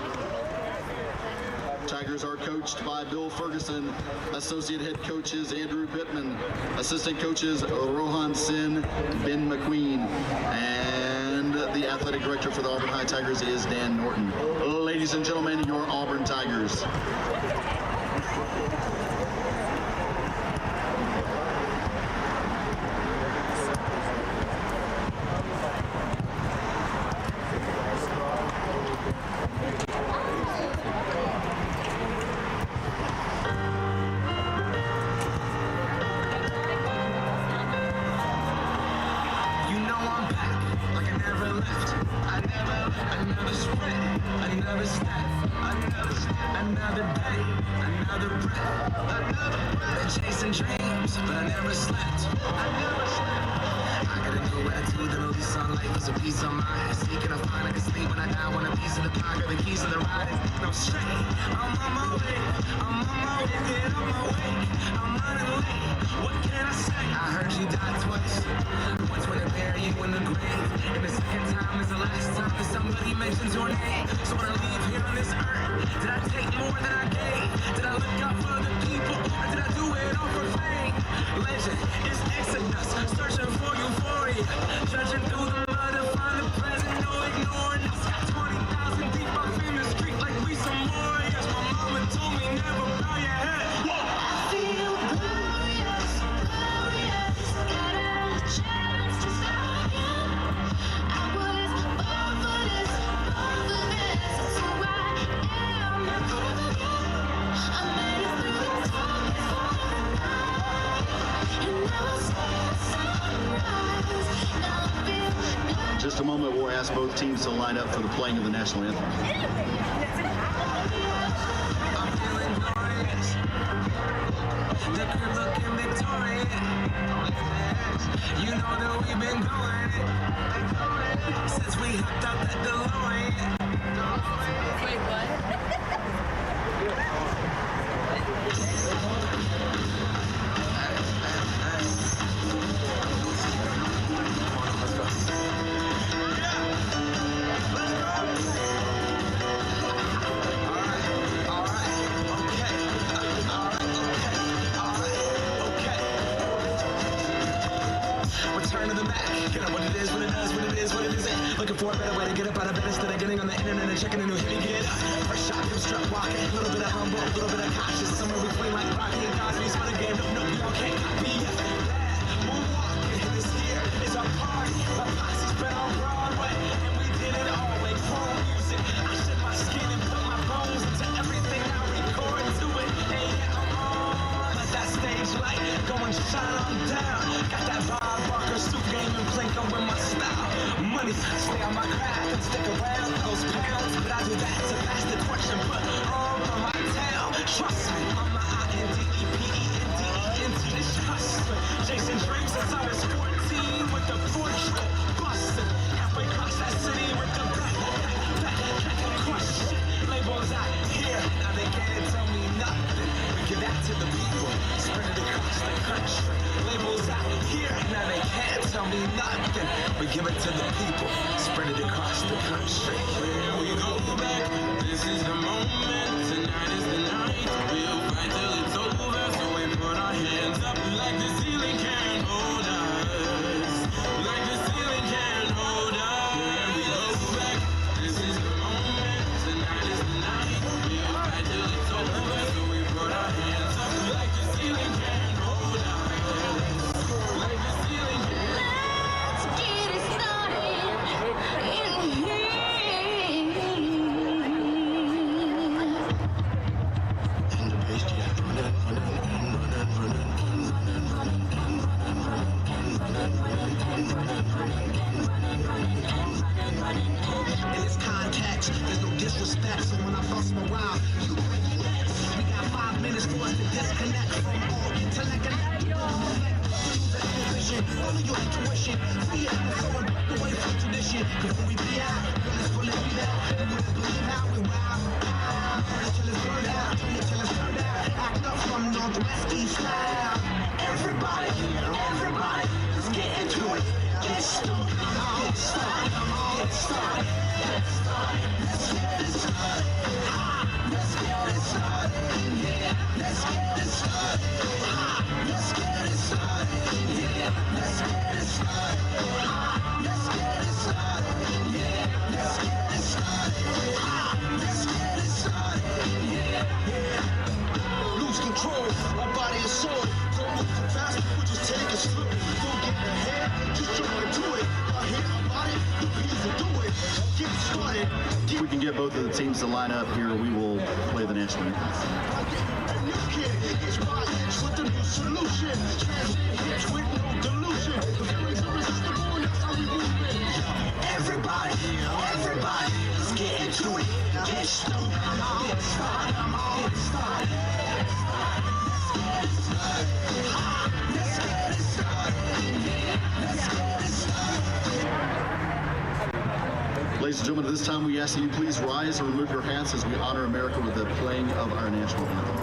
Tigers are coached by Bill Ferguson, associate head coaches Andrew Pittman, assistant coaches Rohan Sin, Ben McQueen, and the athletic director for the Auburn High Tigers is Dan Norton. Ladies and gentlemen, your Auburn Tigers. Another day, another breath, chasing dreams, but I never slept. I got a new attitude, the movie sunlight was a piece of mind. Seeking a find, I can sleep when I die, want a piece of the pie, got the keys to the ride. No straight, I'm on my way, get on my way, I'm running late. What can I say? I heard you died twice. Once when they bury you in the grave, and the second time is the last time that somebody mentions your name. So when I leave here on this earth, did I take more than I gave? Did I look out for the people, or did I do it all for fame? Legend is Exodus, searching for euphoria, judging through the mud to find the present, no ignoring us. 20,000 deep up in the street like we some warriors. My mama told me never bow your head. I feel glorious, glorious, got a chance to stop you. I was born for this, that's who I am. I made it through the darkest part of the night, and now I see the sunrise. Now I feel Just a moment, we'll ask both teams to line up for the playing of the national anthem. I'm feeling glorious. The crib looking victorious. You know that we've been going since we hooked up at DeLorean. Wait, what? return to the Mac. Get up what it is, what it does, what it is, what it isn't. Looking for a better way to get up out of bed instead of getting on the internet and checking a new hit. Me get up. First shot, hip strut walking. A little bit of humble, a little bit of cautious. Somewhere between like Rocky and Cosby's for the game. No, y'all can't copy yet. Moonwalking. This year is a party. My posse's been on Broadway, and we did it all with chrome music. I shed my skin and put my bones into everything I record to it. And yeah, I'm on. Let that stage light go and shine on down. Got that Bob Barker suit game and Plinko with my style. Money, stay on my craft and stick around those pounds. But I do that to pass the torch and put on for my town. Trust me, I'm the INDEPENDENT. This hustler, chasing dreams since I was 14 with the fortune busting. Halfway across that city with the back question. Labels out here, now they can't tell me nothing. We give that to the people, spread it across the country. Labels out here, now they can't tell me nothing. We give it to the people, spread it across the country. Here we go back, this is the moment, tonight is the night. We'll fight till it's over, so we put our hands up like the ceiling can't hold us. Like the ceiling can't hold us. Here we go back, this is the moment, tonight is the night. We'll fight till it's over, so we put our hands up like the ceiling can't hold us. Like the ceiling can't. Let's get it started in here. In this context, there's no disrespect, so when I bust my rhyme, you relax. We got 5 minutes for us to disconnect from all intellect and follow your intuition, see it, so I'm the way from tradition. Cause when we be out, when it's be out, and when we believe out, we wow. Burn it till it's burned out, turn it till it's turned out. Act up from Northwest East style. Everybody, let's get into it. Get started, get started, get started, get started. Let's get it started. Let's get it started. Yeah, let's get it started. Let's get it started. Yeah, let's get it started. Let's get it started. Yeah, let's get it started. Let's get it started. Yeah. Lose control, our body is sword. Don't move too fast, we'll just take it slow. Don't get ahead, just jump into it. Our head, our body, the beats will do it. Get started. If we can get both of the teams to line up here, we will play the national anthem. And this kid is right, with the new solution. Translate hits with no delusion. The feelings irresistible, and that's how we move it. Everybody, let's get into it. Get started, get started, get started. Let's get it started. Let's get it started. Ladies and gentlemen, at this time we ask that you please rise and remove your hats as we honor America with the playing of our national anthem.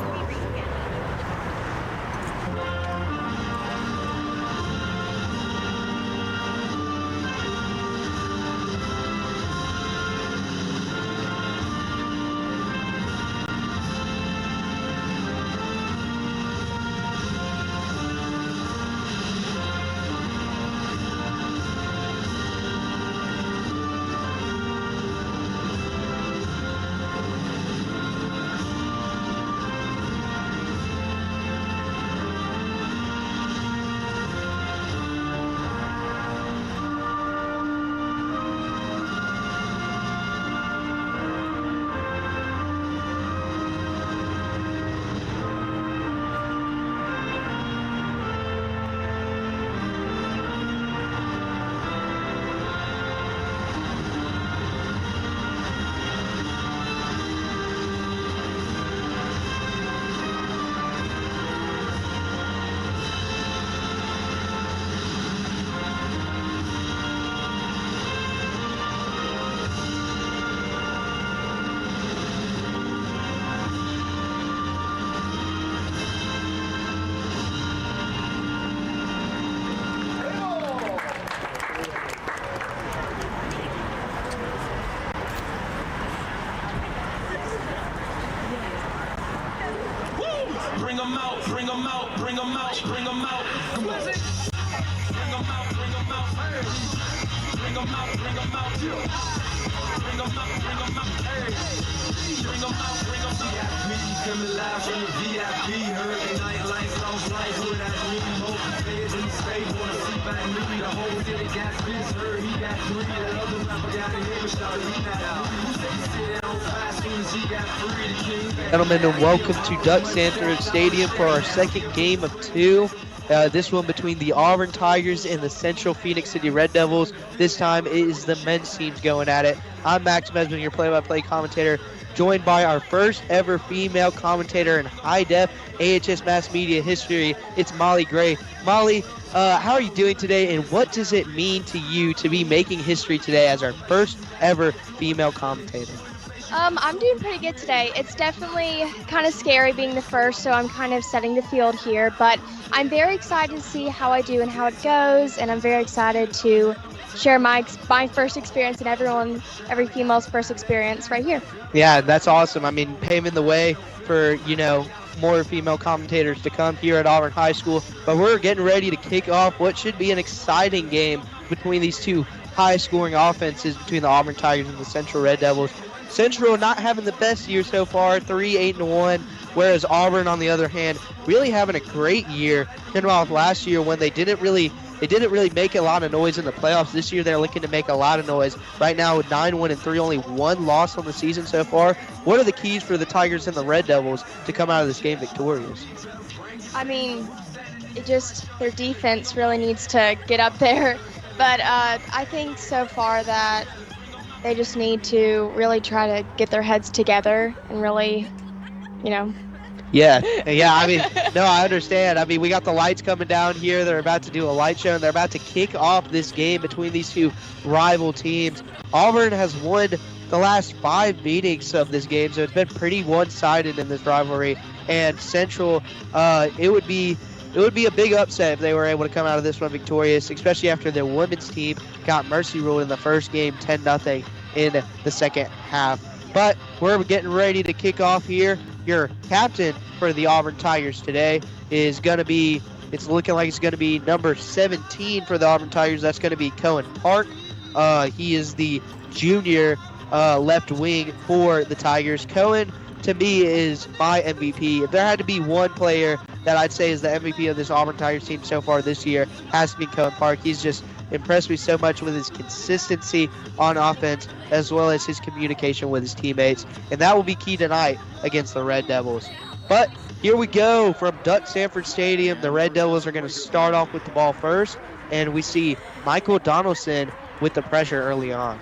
Bring them out, bring them out, bring them out, bring them out. Come on. Bring them out, bring them out. Gentlemen, and welcome to Duck Sanford Stadium for our second game of 2. This one between the Auburn Tigers and the Central Phoenix City Red Devils. This time it is the men's teams going at it. I'm Max Mesman, your play-by-play commentator, joined by our first ever female commentator in HiDef AHS mass media history. It's Molly Gray. Molly, how are you doing today, and what does it mean to you to be making history today as our first ever female commentator? I'm doing pretty good today. It's definitely kind of scary being the first, so I'm kind of setting the field here, but I'm very excited to see how I do and how it goes, and I'm very excited to share my first experience and every female's first experience right here. Yeah, that's awesome. I mean, paving the way for, more female commentators to come here at Auburn High School, but we're getting ready to kick off what should be an exciting game between these two high-scoring offenses between the Auburn Tigers and the Central Red Devils. Central not having the best year so far, 3-8-1, whereas Auburn, on the other hand, really having a great year. Meanwhile, last year when they didn't really make a lot of noise in the playoffs. This year they're looking to make a lot of noise. Right now with 9-1-3, only one loss on the season so far. What are the keys for the Tigers and the Red Devils to come out of this game victorious? I mean, their defense really needs to get up there, but I think so far that they just need to really try to get their heads together and really, Yeah, I mean, no, I understand. I mean, we got the lights coming down here. They're about to do a light show, and they're about to kick off this game between these two rival teams. Auburn has won the last 5 meetings of this game, so it's been pretty one-sided in this rivalry. And Central, it would be a big upset if they were able to come out of this one victorious, especially after their women's team got mercy ruled in the first game 10-0 in the second half. But we're getting ready to kick off here. Your captain for the Auburn Tigers today is going to be, it's looking like it's going to be number 17 for the Auburn Tigers. That's going to be Cohen Park. He is the junior left wing for the Tigers. Cohen, to me, is my MVP. If there had to be one player that I'd say is the MVP of this Auburn Tigers team so far this year, has to be Cohen Park. He's just impressed me so much with his consistency on offense as well as his communication with his teammates, and that will be key tonight against the Red Devils. But here we go from Duck Sanford Stadium. The Red Devils are going to start off with the ball first, and we see Michael Donaldson with the pressure early on.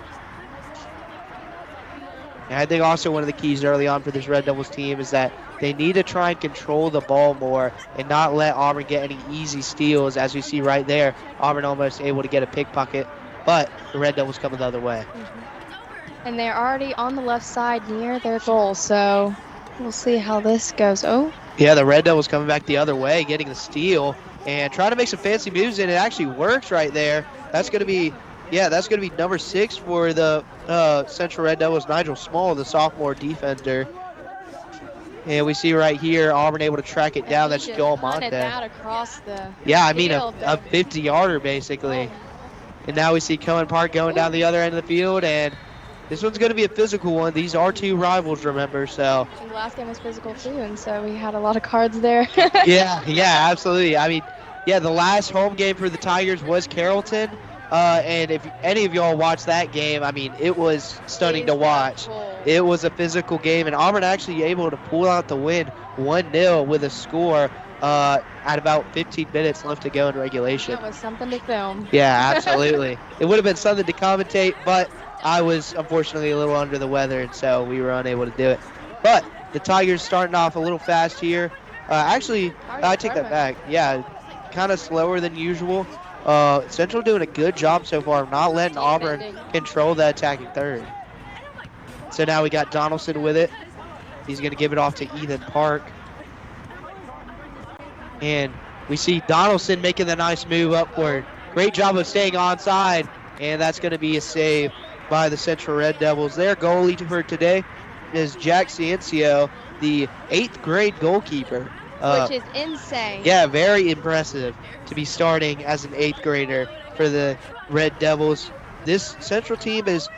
And I think also one of the keys early on for this Red Devils team is that they need to try and control the ball more and not let Auburn get any easy steals. As we see right there, Auburn almost able to get a pickpocket, but the Red Devils coming the other way. And they're already on the left side near their goal, so we'll see how this goes. Oh. Yeah, the Red Devils coming back the other way, getting the steal and trying to make some fancy moves, and it actually works right there. That's going to be number 6 for the Central Red Devils, Nigel Small, the sophomore defender. And we see right here, Auburn able to track it down. That's Joel Monte. Across the field, a 50-yarder basically. And now we see Cohen Park going down the other end of the field, and this one's going to be a physical one. These are two rivals, remember, so. And the last game was physical too, and so we had a lot of cards there. yeah, absolutely. I mean, the last home game for the Tigers was Carrollton. And if any of y'all watched that game, I mean, it was stunning to watch. It was a physical game, and Auburn actually able to pull out the win 1-0 with a score at about 15 minutes left to go in regulation. That was something to film. Yeah, absolutely. It would have been something to commentate, but I was unfortunately a little under the weather, and so we were unable to do it. But the Tigers starting off a little fast here. Actually, I take that back. Yeah, kind of slower than usual. Central doing a good job so far of not letting Auburn control the attacking third. So now we got Donaldson with it. He's going to give it off to Ethan Park. And we see Donaldson making the nice move upward. Great job of staying onside. And that's going to be a save by the Central Red Devils. Their goalie for today is Jack Ciencio, the 8th grade goalkeeper. Which is insane. Yeah, very impressive to be starting as an 8th grader for the Red Devils. this Central team is,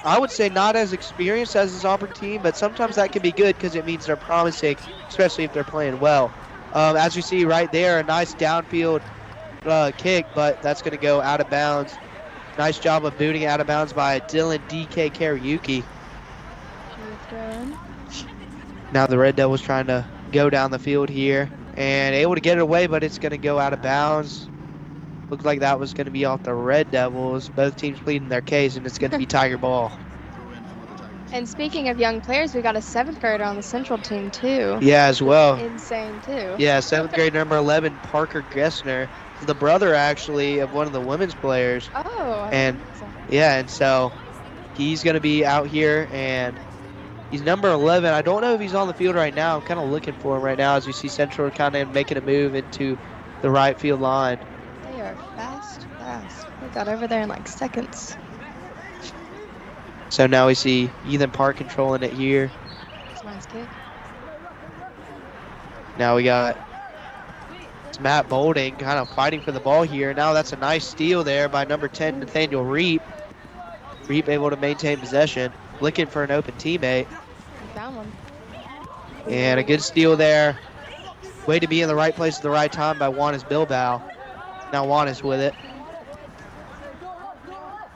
I would say, not as experienced as this Auburn team, but sometimes that can be good because it means they're promising, especially if they're playing well. As you see right there, a nice downfield kick, but that's going to go out of bounds. Nice job of booting it out of bounds by Dylan DK Kariuki. Now the Red Devils trying to go down the field here and able to get it away, but it's going to go out of bounds. Looks like that was going to be off the Red Devils. Both teams pleading their case, and it's going to be Tiger ball. And speaking of young players, we got a 7th grader on the Central team too. Yeah, as well. Insane too. Yeah, 7th grade number 11, Parker Gessner, the brother actually of one of the women's players. Oh. And yeah, and so he's going to be out here, and he's number 11. I don't know if he's on the field right now. I'm kind of looking for him right now as you see Central kind of making a move into the right field line. They are fast. They got over there in like seconds. So now we see Ethan Park controlling it here. That's a nice kick. Now we got Matt Bolding kind of fighting for the ball here. Now that's a nice steal there by number 10, Nathaniel Reap. Reap able to maintain possession, looking for an open teammate. Found one. And a good steal there. Way to be in the right place at the right time by Juanes Bilbao. Now Juanes with it.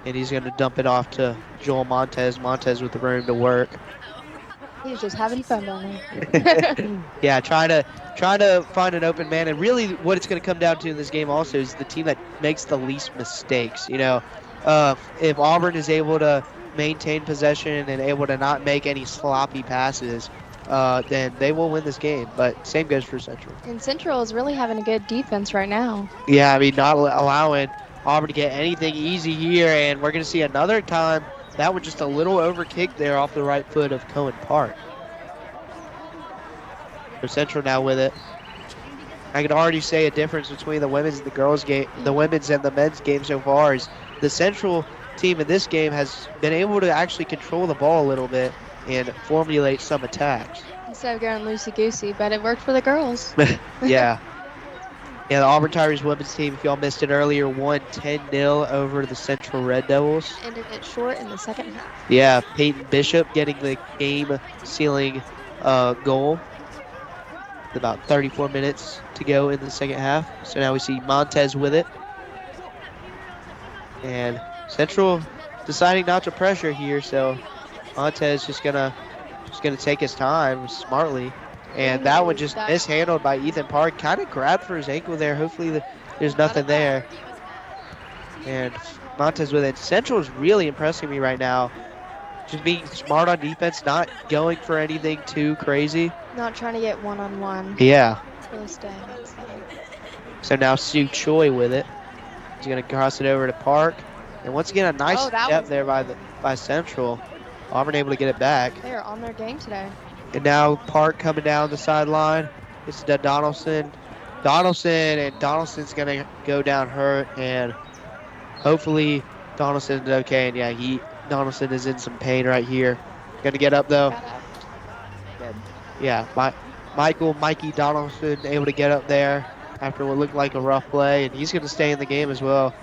And he's going to dump it off to Joel Montez. Montez with the room to work. He's just having fun down there. Yeah, trying to find an open man. And really what it's going to come down to in this game also is the team that makes the least mistakes. You know, if Auburn is able to maintain possession and able to not make any sloppy passes, then they will win this game. But same goes for Central. And Central is really having a good defense right now. Yeah, I mean, not allowing Auburn to get anything easy here. And we're going to see another time. That was just a little overkick there off the right foot of Cohen Park. So Central now with it. I can already say a difference between the women's and the girls game, the women's and the men's game so far is the Central team in this game has been able to actually control the ball a little bit and formulate some attacks. Instead of going loosey-goosey, but it worked for the girls. Yeah. Yeah, the Auburn Tigers women's team, if y'all missed it earlier, won 10-0 over the Central Red Devils. Ended it short in the second half. Yeah, Peyton Bishop getting the game-sealing goal. About 34 minutes to go in the second half. So now we see Montez with it. And Central deciding not to pressure here, so Montez just gonna take his time smartly. And that one just mishandled by Ethan Park. Kind of grabbed for his ankle there. Hopefully there's nothing there. And Montez with it. Central is really impressing me right now. Just being smart on defense, not going for anything too crazy. Not trying to get one-on-one. Yeah. Really staying outside. So now Sue Choi with it. He's going to cross it over to Park. And once again, a nice step there by Central. Auburn able to get it back. They are on their game today. And now Park coming down the sideline. It's to Donaldson. And Donaldson's going to go down hurt. And hopefully Donaldson's okay. And yeah, Donaldson is in some pain right here. Going to get up though. Good. Yeah, Mikey Donaldson able to get up there after what looked like a rough play. And he's going to stay in the game as well.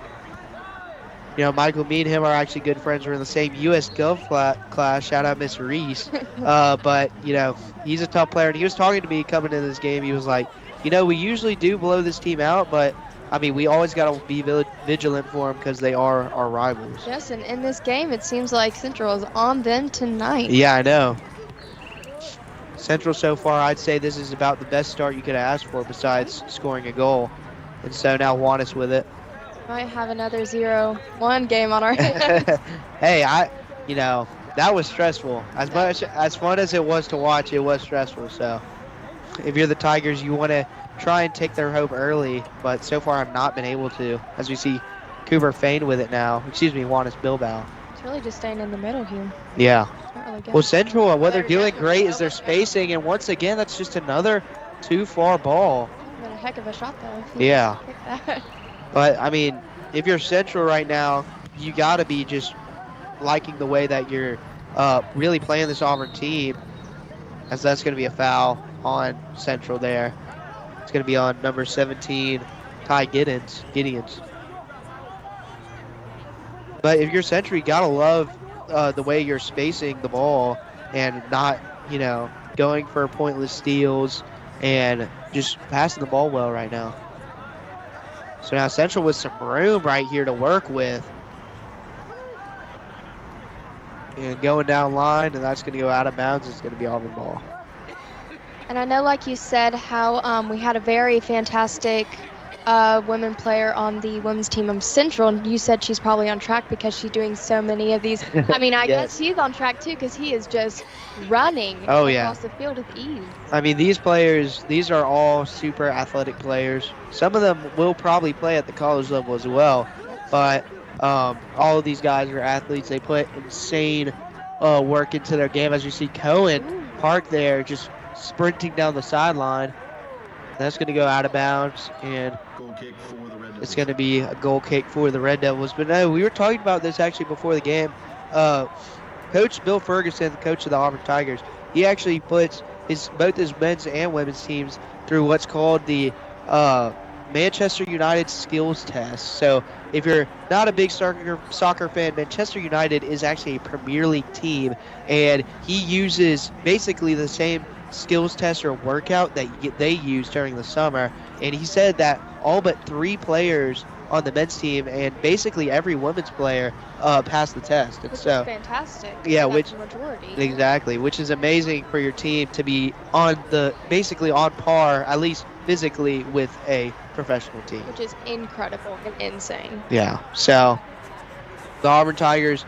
You know, Michael, me and him are actually good friends. We're in the same U.S. Gov class. Shout out Miss Reese. But, you know, he's a tough player. And he was talking to me coming into this game. He was like, you know, we usually do blow this team out, but, I mean, we always got to be vigilant for them because they are our rivals. Yes, and in this game, it seems like Central is on them tonight. Yeah, I know. Central so far, I'd say this is about the best start you could ask for besides scoring a goal. And so now Juanes with it. Might have another 0-1 game on our hands. Hey, you know, that was stressful. As fun as it was to watch, it was stressful. So if you're the Tigers, you want to try and take their hope early, but so far I've not been able to. As we see Cooper Fain with it now. Excuse me, Juanes Bilbao. It's really just staying in the middle here. Yeah. Really well, Central, what they're doing great is their spacing, and once again, that's just another too far ball. Been a heck of a shot, though. Yeah. That. But, I mean, if you're Central right now, you got to be just liking the way that you're really playing this Auburn team, as that's going to be a foul on Central there. It's going to be on number 17, Ty Giddens. But if you're Central, you gotta love the way you're spacing the ball and not, going for pointless steals and just passing the ball well right now. So now Central with some room right here to work with. And going down line, and that's going to go out of bounds. It's going to be Auburn ball. And I know, like you said, how we had a very fantastic women player on the women's team of Central, and you said she's probably on track because she's doing so many of these. I mean, I guess he's on track too because he is just running across the field with ease. I mean, these players, these are all super athletic players. Some of them will probably play at the college level as well, but all of these guys are athletes. They put insane work into their game. As you see Cohen Park there just sprinting down the sideline. That's going to go out of bounds, and it's going to be a goal kick for the Red Devils. But no, we were talking about this actually before the game. Coach Bill Ferguson, the coach of the Auburn Tigers, he actually puts both his men's and women's teams through what's called the Manchester United skills test. So if you're not a big soccer fan, Manchester United is actually a Premier League team, and he uses basically the same skills test or workout that they use during the summer. And he said that all but 3 players on the men's team and basically every women's player passed the test. And which so is fantastic. Yeah, That's the majority. Exactly, which is amazing for your team to be basically on par, at least physically, with a professional team. Which is incredible and insane. Yeah. So the Auburn Tigers,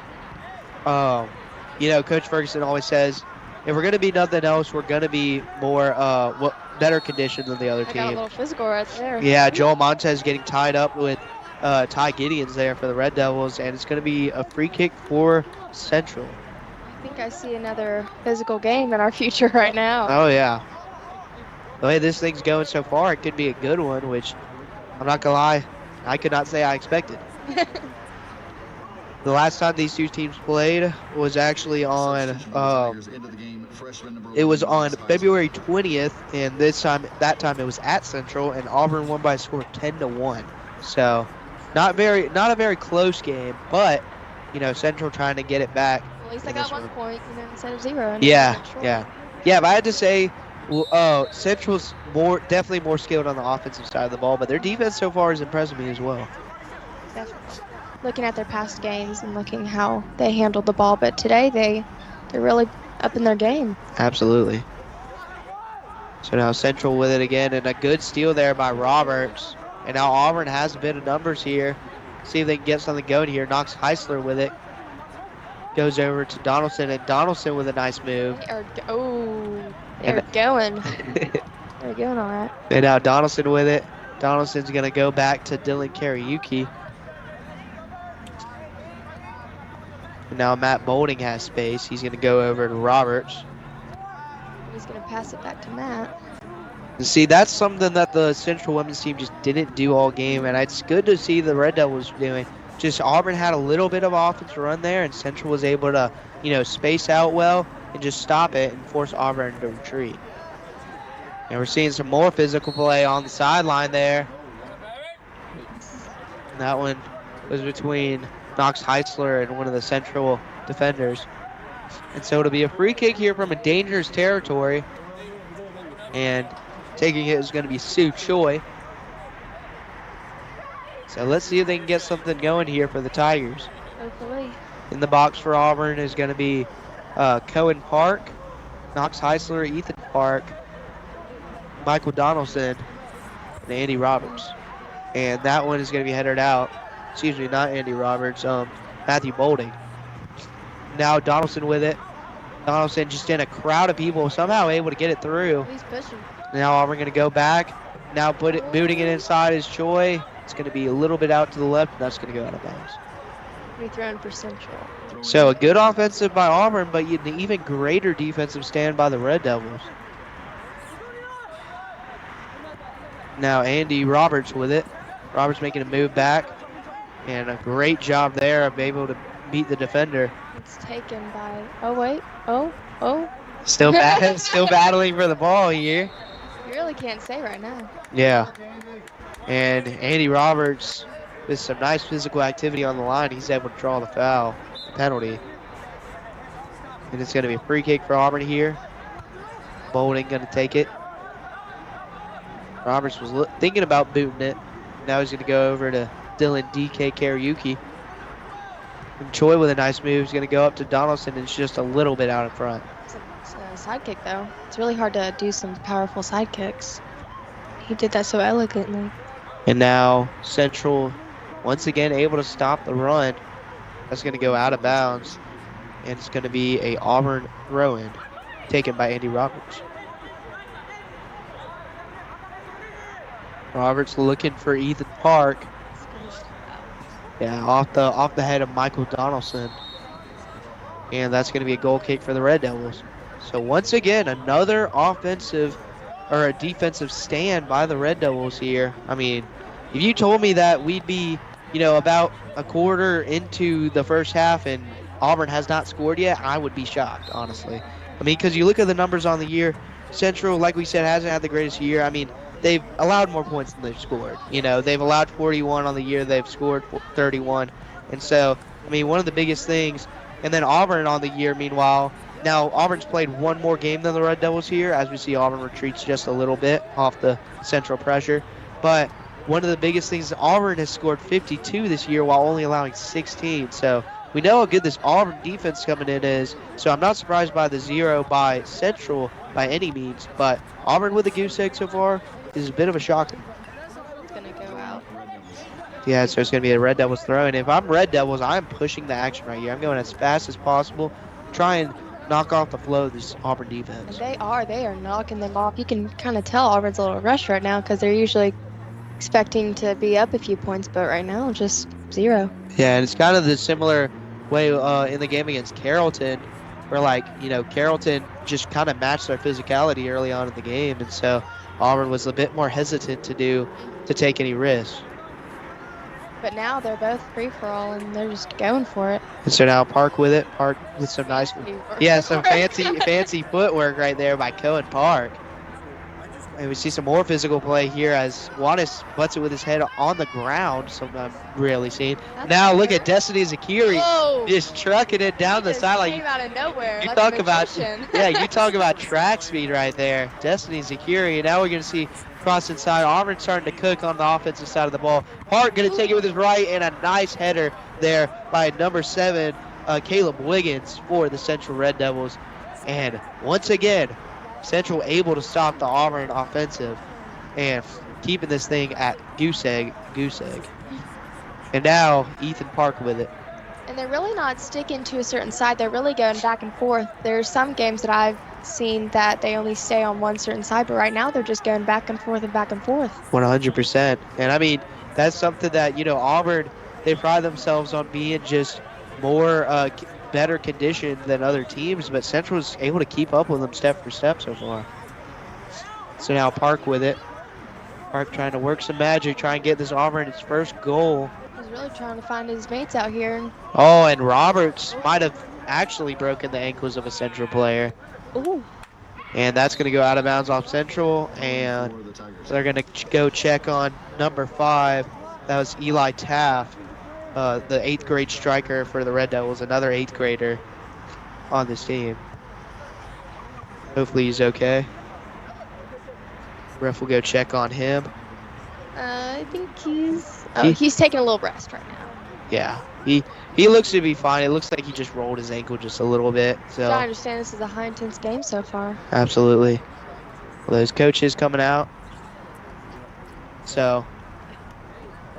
Coach Ferguson always says, if we're going to be nothing else, we're going to be more better conditioned than the other team. Got a little physical right there. Yeah, Joel Montez getting tied up with Ty Gideons there for the Red Devils, and it's going to be a free kick for Central. I think I see another physical game in our future right now. Oh, yeah. The way this thing's going so far, it could be a good one, which I'm not going to lie, I could not say I expected. The last time these two teams played was actually on it was on February 20th, and that time it was at Central, and Auburn won by a score of 10-1. So not a very close game, but Central trying to get it back. At least I got 1 point, instead of 0. Yeah. But I had to say, Central's definitely more skilled on the offensive side of the ball, but their defense so far has impressed me as well. Definitely. Looking at their past games and looking how they handled the ball, but today they're really up in their game. Absolutely. So now Central with it again, and a good steal there by Roberts. And now Auburn has a bit of numbers here. See if they can get something going here. Knox Heisler with it. Goes over to Donaldson, and Donaldson with a nice move. They're going. They're going all right. And now Donaldson with it. Donaldson's going to go back to Dylan Kariuki. And now Matt Bolding has space. He's going to go over to Roberts. He's going to pass it back to Matt. And see, that's something that the Central women's team just didn't do all game, and it's good to see the Red Devils doing. Just Auburn had a little bit of offense run there, and Central was able to, space out well and just stop it and force Auburn to retreat. And we're seeing some more physical play on the sideline there. And that one was between Knox Heisler and one of the Central defenders. And so it'll be a free kick here from a dangerous territory. And taking it is going to be Sue Choi. So let's see if they can get something going here for the Tigers. Hopefully. In the box for Auburn is going to be Cohen Park, Knox Heisler, Ethan Park, Michael Donaldson, and Andy Roberts. And that one is going to be headed out. Excuse me, not Andy Roberts, Matthew Bolding. Now Donaldson with it. Donaldson just in a crowd of people, somehow able to get it through. He's pushing. Now Auburn going to go back. Now booting it inside is Choi. It's going to be a little bit out to the left, and that's going to go out of bounds. Rethrown for Central. So a good offensive by Auburn, but an even greater defensive stand by the Red Devils. Now Andy Roberts with it. Roberts making a move back. And a great job there of able to beat the defender. It's taken by, oh wait, oh. Still battling for the ball here. You really can't say right now. Yeah. And Andy Roberts with some nice physical activity on the line, he's able to draw the foul penalty. And it's going to be a free kick for Auburn here. Boulding going to take it. Roberts was thinking about booting it. Now he's going to go over to Dylan DK Kariuki. And Choi with a nice move is going to go up to Donaldson, and it's just a little bit out in front. It's a side kick, though. It's really hard to do some powerful side kicks. He did that so elegantly. And now Central once again able to stop the run. That's going to go out of bounds. And it's going to be a Auburn throw-in taken by Andy Roberts. Roberts looking for Ethan Park. Yeah, off the head of Michael Donaldson. And that's going to be a goal kick for the Red Devils. So once again, another offensive or a defensive stand by the Red Devils here. I mean, if you told me that we'd be, about a quarter into the first half and Auburn has not scored yet, I would be shocked, honestly. I mean, because you look at the numbers on the year, Central, like we said, hasn't had the greatest year. I mean, they've allowed more points than they've scored. They've allowed 41 on the year. They've scored 31. And so, I mean, one of the biggest things, and then Auburn on the year, meanwhile, now Auburn's played one more game than the Red Devils here. As we see, Auburn retreats just a little bit off the Central pressure. But one of the biggest things, Auburn has scored 52 this year while only allowing 16. So we know how good this Auburn defense coming in is. So I'm not surprised by the 0 by Central by any means. But Auburn with a goose egg so far is a bit of a shocker. It's going to go out. Yeah, so it's going to be a Red Devils throw. And if I'm Red Devils, I'm pushing the action right here. I'm going as fast as possible. Try and knock off the flow of this Auburn defense. And they are knocking them off. You can kind of tell Auburn's a little rushed right now because they're usually expecting to be up a few points, but right now just 0. Yeah, and it's kind of the similar way in the game against Carrollton, where Carrollton just kind of matched their physicality early on in the game, and so Auburn was a bit more hesitant to take any risks. But now they're both free for all, and they're just going for it. And so now Park with it. Park with some nice, some fancy footwork right there by Cohen Park. And we see some more physical play here as Juanis butts it with his head on the ground, something I'm rarely seen. Now look at Destiny Zakiri just trucking it down the sideline. Came out of nowhere. You like talk about you talk about track speed right there. Destiny Zakiri. Now we're gonna see cross inside. Auburn starting to cook on the offensive side of the ball. Park gonna take it with his right, and a nice header there by number 7, Caleb Wiggins for the Central Red Devils. And once again, Central able to stop the Auburn offensive and keeping this thing at goose egg. And now Ethan Park with it. And they're really not sticking to a certain side. They're really going back and forth. There's some games that I've seen that they only stay on one certain side, but right now they're just going back and forth and back and forth. 100%. And I mean, that's something that, Auburn, they pride themselves on being just more better conditioned than other teams, but Central's able to keep up with them step for step so far. So now Park with it. Park trying to work some magic, try and get this Auburn its first goal. He's really trying to find his mates out here. Oh, and Roberts might have actually broken the ankles of a Central player. Ooh. And that's going to go out of bounds off Central, and they're going to go check on number 5. That was Eli Taft, the 8th grade striker for the Red Devils, another 8th grader on this team. Hopefully he's okay. Ref will go check on him. I think he's taking a little rest right now. Yeah, he looks to be fine. It looks like he just rolled his ankle just a little bit. So I understand this is a high intense game so far. Absolutely. Well, those coaches coming out. So,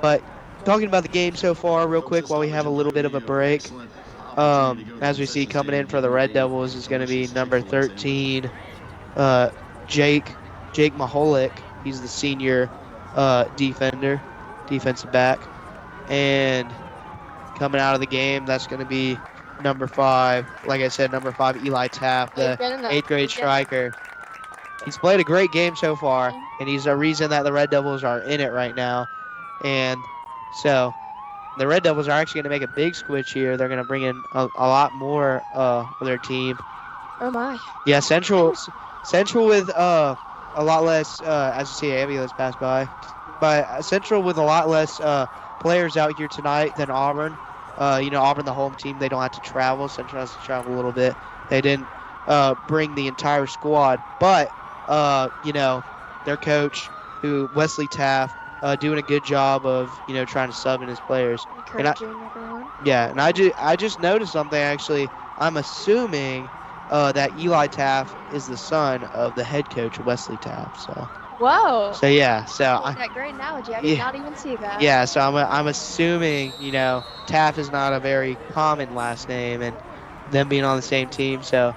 but talking about the game so far real quick while we have a little bit of a break. As we see coming in for the Red Devils is going to be number 13, Jake Maholick. He's the senior defensive back. And coming out of the game, that's going to be number 5. Like I said, number 5, Eli Taft, the 8th grade striker. He's played a great game so far, and he's a reason that the Red Devils are in it right now. And so the Red Devils are actually going to make a big switch here. They're going to bring in a lot more of their team. Oh, my. Yeah, Central with a lot less, as you see, ambulance pass by. But Central with a lot less players out here tonight than Auburn. Auburn, the home team, they don't have to travel. Central has to travel a little bit. They didn't bring the entire squad, but their coach, Wesley Taft, doing a good job of trying to sub in his players. Encouraging everyone. Yeah, and I just noticed something actually. I'm assuming that Eli Taft is the son of the head coach Wesley Taft. So. Whoa. So yeah, so that great analogy. I did not even see that. Yeah, so I'm assuming Taft is not a very common last name, and them being on the same team. So,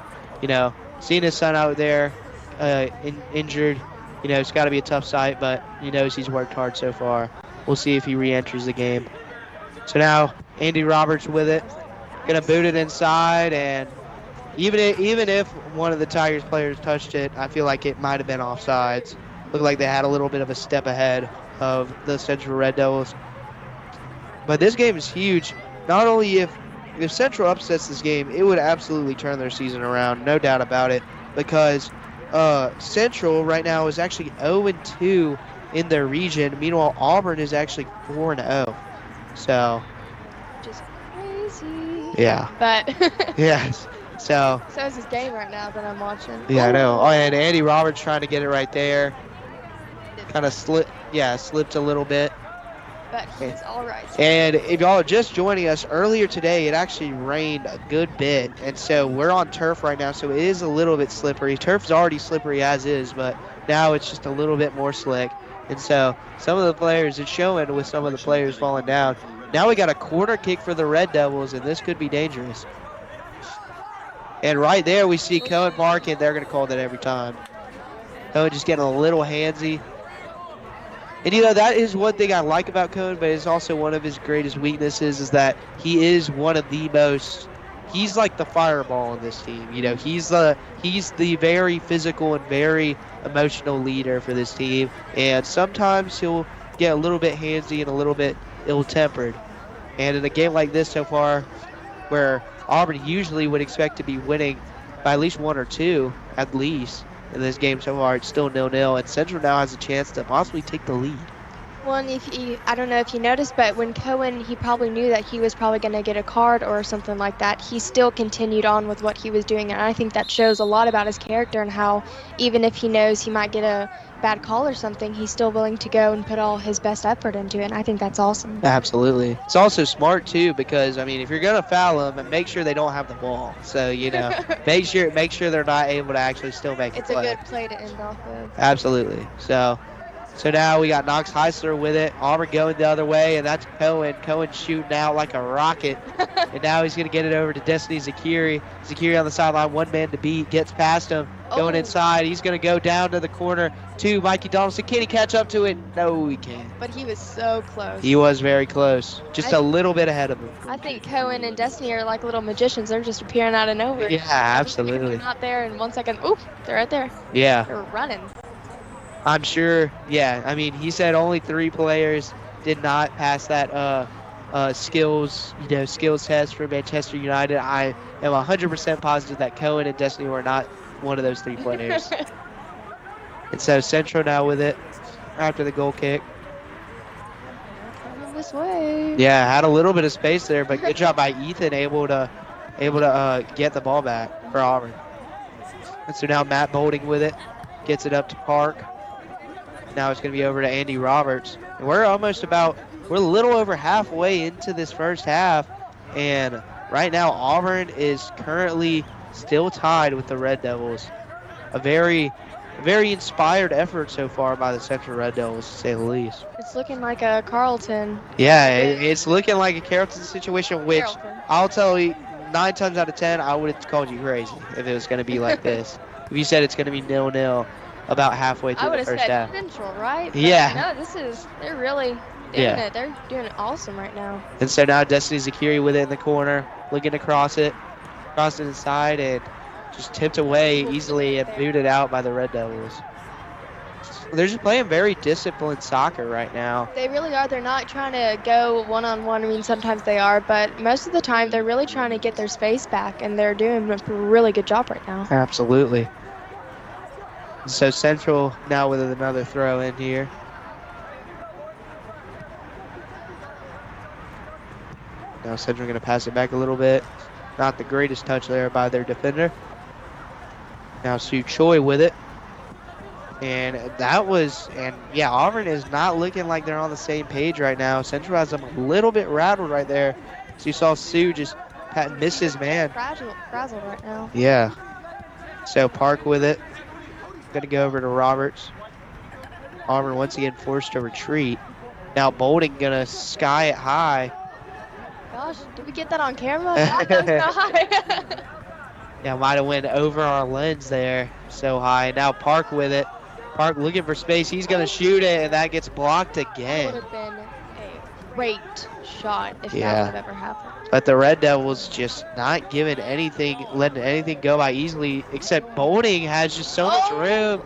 seeing his son out there injured, it's got to be a tough sight, but he knows he's worked hard so far. We'll see if he re-enters the game. So now Andy Roberts with it, gonna boot it inside, and even if one of the Tigers players touched it, I feel like it might have been offsides. Looked like they had a little bit of a step ahead of the Central Red Devils. But this game is huge. Not only if Central upsets this game, it would absolutely turn their season around, no doubt about it, because Central right now is actually 0-2 in their region. Meanwhile, Auburn is actually 4-0. So. Just crazy. Yeah. But. Yes. So is this game right now that I'm watching. Yeah, I know. Oh, and Andy Roberts trying to get it right there. Kind of slipped a little bit. But he's all right. And if y'all are just joining us, earlier today it actually rained a good bit, and so we're on turf right now, so it is a little bit slippery. Turf's already slippery as is, but now it's just a little bit more slick. And so some of the players, it's showing with some of the players falling down. Now we got a corner kick for the Red Devils, and this could be dangerous. And right there we see Cohen marking. They're going to call that every time. Cohen just getting a little handsy. And that is one thing I like about Cohen, but it's also one of his greatest weaknesses is that he is one of the most, he's like the fireball in this team. He's the very physical and very emotional leader for this team. And sometimes he'll get a little bit handsy and a little bit ill-tempered. And in a game like this so far, where Auburn usually would expect to be winning by at least 1 or 2, at least. In this game so far, it's still 0-0, and Central now has a chance to possibly take the lead. Well, and I don't know if you noticed, but when Cohen, he probably knew that he was probably going to get a card or something like that, he still continued on with what he was doing, and I think that shows a lot about his character and how even if he knows he might get a bad call or something, he's still willing to go and put all his best effort into it, and I think that's awesome. Absolutely. It's also smart, too, because, if you're going to foul them, make sure they don't have the ball. So, make sure they're not able to actually still make a play. It's a good play to end off of. Absolutely. So now we got Knox Heisler with it. Auburn going the other way, and that's Cohen. Cohen shooting out like a rocket. And now he's going to get it over to Destiny Zakiri. Zakiri on the sideline, one man to beat, gets past him. Going inside. He's going to go down to the corner to Mikey Donaldson. Can he catch up to it? No, he can't. But he was so close. He was very close. Just a little bit ahead of him. I think Cohen and Destiny are like little magicians. They're just appearing out of nowhere. Yeah, absolutely. They're not there in 1 second. Oop, they're right there. Yeah. They're running. I'm sure, yeah. He said only 3 players did not pass that skills test for Manchester United. I am 100% positive that Cohen and Destiny were not one of those 3 players. And so Central now with it after the goal kick. Coming this way. Yeah, had a little bit of space there, but good job by Ethan able to get the ball back for Auburn. And so now Matt Bolding with it, gets it up to Park. Now it's going to be over to Andy Roberts. And we're a little over halfway into this first half, and right now Auburn is currently still tied with the Red Devils. A very inspired effort so far by the Central Red Devils, to say the least. It's looking like a Carlton. Yeah, it's looking like a Carrollton situation, which I'll tell you, 9 times out of 10, I would have called you crazy if it was going to be like this. If you said it's going to be 0-0 about halfway through the first half. I would have said Central, right? But yeah. No, they're really doing it. They're doing it awesome right now. And so now Destiny Zakiri with it in the corner, looking to cross it inside, and just tipped away easily and booted out by the Red Devils. They're just playing very disciplined soccer right now. They really are. They're not trying to go one-on-one. Sometimes they are, but most of the time they're really trying to get their space back, and they're doing a really good job right now. Absolutely. So Central now with another throw in here. Now Central going to pass it back a little bit. Not the greatest touch there by their defender. Now Sue Choi with it. And yeah, Auburn is not looking like they're on the same page right now. Central has them a little bit rattled right there. So you saw Sue just miss his man. Frazzled right now. Yeah. So Park with it. Going to go over to Roberts. Auburn once again forced to retreat. Now Bolden going to sky it high. Gosh, did we get that on camera? That was so high. Yeah, might have went over our lens there so high. Now Park with it. Park looking for space. He's going to shoot it, and that gets blocked again. That would have been a great shot if that would have ever happened. But the Red Devils just not giving anything, letting anything go by easily, except Bolding has just so much room.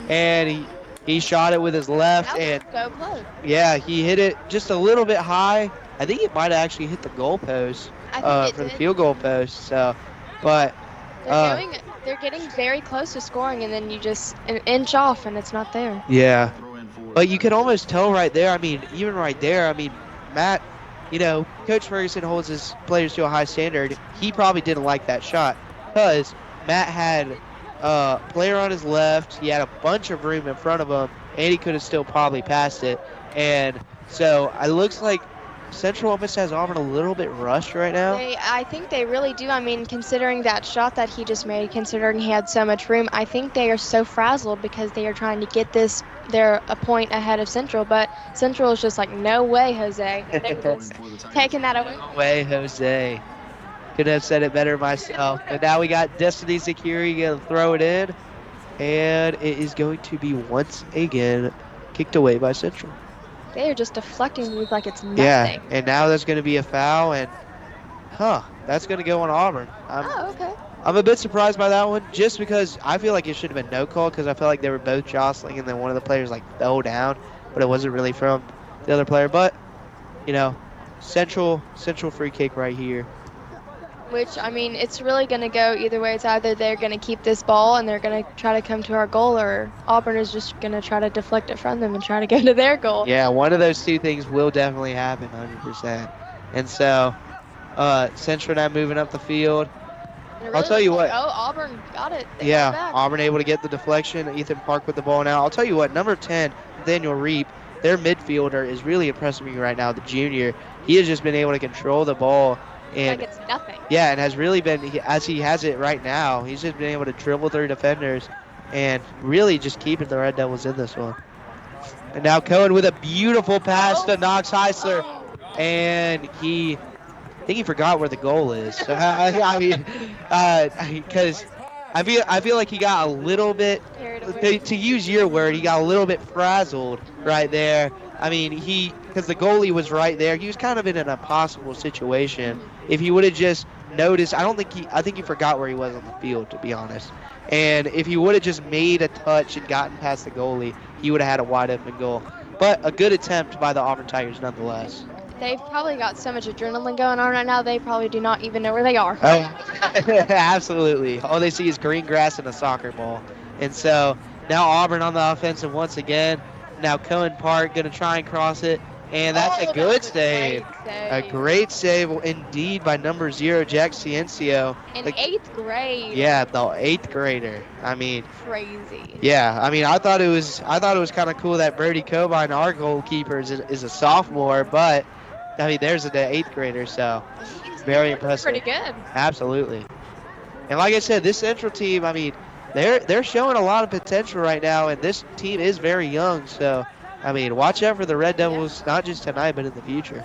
And he shot it with his left. And so close. Yeah, he hit it just a little bit high. I think it might have actually hit the goal post for the field goal post. So, but they're getting very close to scoring, and then you just an inch off, and it's not there. Yeah, but you can almost tell right there. I mean, even right there. I mean, Matt, you know, Coach Ferguson holds his players to a high standard. He probably didn't like that shot because Matt had a player on his left. He had a bunch of room in front of him, and he could have still probably passed it. And so it looks like Central almost has Auburn a little bit rushed right now. I think they really do. I mean, considering that shot that he just made, considering he had so much room, I think they are so frazzled because they are trying to get they're a point ahead of Central, but Central is just like, no way, Jose. They're just taking that away. No way, Jose. Could have said it better myself. But now we got Destiny Security going to throw it in, and it is going to be once again kicked away by Central. They are just deflecting moves like it's nothing. Yeah, and now there's going to be a foul, and that's going to go on Auburn. Okay. I'm a bit surprised by that one, just because I feel like it should have been no call, because I feel like they were both jostling, and then one of the players like fell down, but it wasn't really from the other player. But you know, Central free kick right here. Which, I mean, it's really going to go either way. It's either they're going to keep this ball and they're going to try to come to our goal, or Auburn is just going to try to deflect it from them and try to go to their goal. Yeah, one of those two things will definitely happen, 100%. And so, Central now moving up the field. Really I'll tell you what. Oh, Auburn got it. They got it Yeah, back. Auburn able to get the deflection. Ethan Park with the ball now. I'll tell you what, number 10, Daniel Reap, their midfielder, is really impressing me right now, the junior. He has just been able to control the ball. And like it's nothing. Yeah, and has really been, as he has it right now, he's just been able to dribble through defenders and really just keeping the Red Devils in this one. And now Cohen with a beautiful pass to Knox Heisler. And I think he forgot where the goal is. So, I mean, because I feel like he got a little bit, to use your word, he got a little bit frazzled right there. I mean, because the goalie was right there. He was kind of in an impossible situation. If he would have just noticed, I think he forgot where he was on the field, to be honest. And if he would have just made a touch and gotten past the goalie, he would have had a wide open goal. But a good attempt by the Auburn Tigers nonetheless. They've probably got so much adrenaline going on right now, they probably do not even know where they are. Oh, absolutely. All they see is green grass and a soccer ball. And so now Auburn on the offensive once again. Now Cohen Park going to try and cross it. And that's a good save. A great save indeed by number 0, Jack Ciencio. In 8th grade. Yeah, the 8th grader. I mean, crazy. Yeah, I mean, I thought it was kind of cool that Brody Cobine, our goalkeeper, is a sophomore, but I mean, there's the 8th grader, so very impressive. Pretty good. Absolutely. And like I said, this Central team, I mean, they're showing a lot of potential right now, and this team is very young, so I mean, watch out for the Red Devils, not just tonight, but in the future.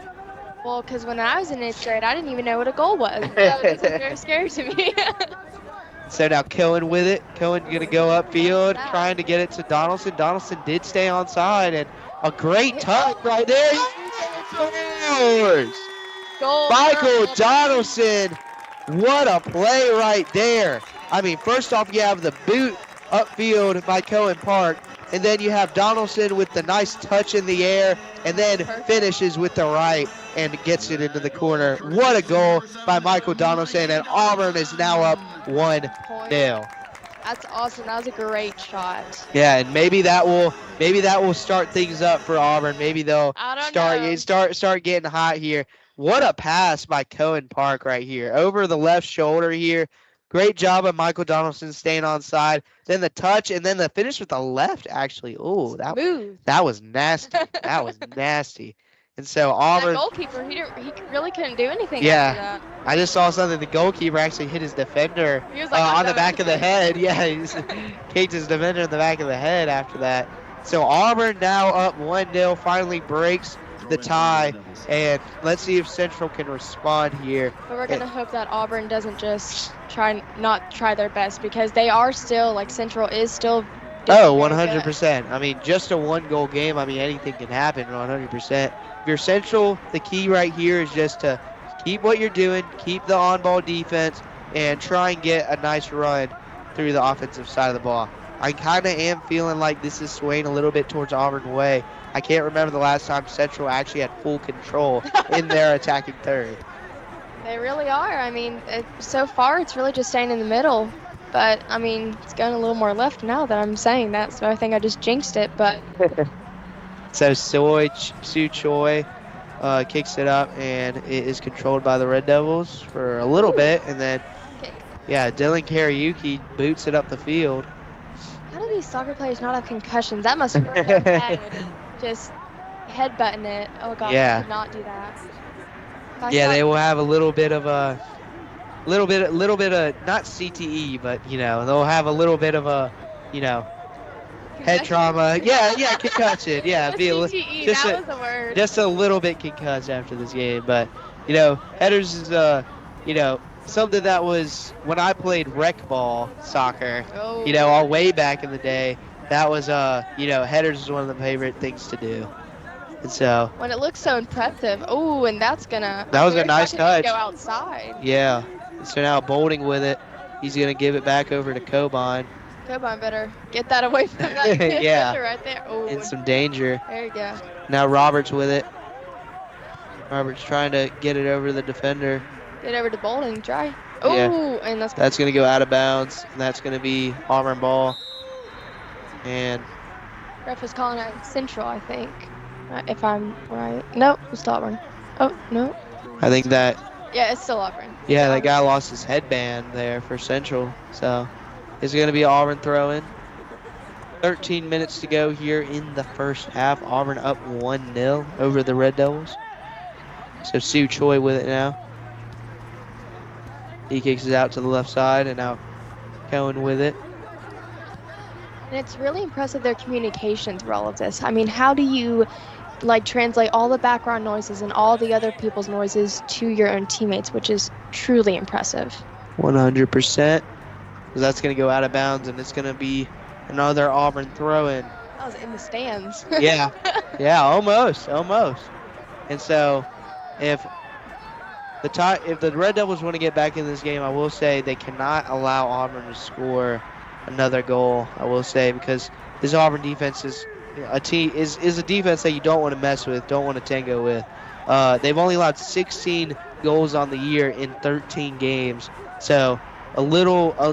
Well, because when I was in 8th grade, I didn't even know what a goal was. So this is very scary to me. So now Cohen with it. Cohen going to go upfield, trying to get it to Donaldson. Donaldson did stay onside, and a great tuck right there. Goal. Michael Donaldson. What a play right there. I mean, first off, you have the boot upfield by Cohen Park. And then you have Donaldson with the nice touch in the air, and then finishes with the right and gets it into the corner. What a goal by Michael Donaldson, and Auburn is now up 1-0. That's awesome. That was a great shot. Yeah, and maybe that will start things up for Auburn. Maybe they'll start getting hot here. what a pass by Cohen Park right here. Over the left shoulder here. Great job of Michael Donaldson staying on side. Then the touch, and then the finish with the left, actually. Oh, that was nasty. That was nasty. And so Auburn. That goalkeeper, he really couldn't do anything Yeah, after that. I just saw something. The goalkeeper actually hit his defender He was like, on the back of the head. Yeah, he kicked his defender in the back of the head after that. So Auburn now up 1-0, finally breaks the tie, and let's see if Central can respond here. But we're going to hope that Auburn doesn't just not try their best, because they are still, like, Central is still Oh, 100%. I mean, just a 1-goal game. I mean, anything can happen 100%. If you're Central, the key right here is just to keep what you're doing, keep the on-ball defense, and try and get a nice run through the offensive side of the ball. I kind of am feeling like this is swaying a little bit towards Auburn way. I can't remember the last time Central actually had full control in their attacking third. They really are. I mean, so far it's really just staying in the middle. But, I mean, it's going a little more left now that I'm saying that, so I think I just jinxed it. But So Sue Choi kicks it up, and it is controlled by the Red Devils for a little bit. And then, yeah, Dylan Kariuki boots it up the field. how do these soccer players not have concussions? That must hurt their head. Just headbutting it. Oh, God, Yeah. I could not do that. Yeah, they will have a little bit of a little bit of not CTE, but they'll have a little bit of a head trauma. Yeah, concussion. Yeah, be CTE, just that was the word. just a little bit concussed after this game. But headers is something that was when I played rec ball soccer. All way back in the day. That was headers is one of the favorite things to do. And so when it looks so impressive. Oh, and that was a nice touch. Go outside. Yeah. So now Bolding with it. He's going to give it back over to Coban. Coban better get that away from that Yeah. right there. Oh, In some danger. There you go. Now Roberts with it. Roberts trying to get it over to the defender. Get over to Bolding. Try. Oh, Yeah. and that's going to go out of bounds. And that's going to be Auburn ball. And ref was calling out Central, I think. If I'm right. Nope, it's Auburn. Oh, no. I think that, Yeah, it's still Auburn. yeah, that guy lost his headband there for Central. So it's going to be Auburn throw-in. 13 minutes to go here in the first half. Auburn up 1-0 over the Red Devils. So Sue Choi with it now. He kicks it out to the left side, and now Cohen with it. And it's really impressive their communication through all of this. I mean, how do you translate all the background noises and all the other people's noises to your own teammates, which is truly impressive. 100%. That's going to go out of bounds, and it's going to be another Auburn throw-in. That was in the stands. Yeah, almost. And so, if the Red Devils want to get back in this game, I will say they cannot allow Auburn to score another goal. I will say, because this Auburn defense is a defense that you don't want to mess with, don't want to tango with. They've only allowed 16 goals on the year in 13 games, so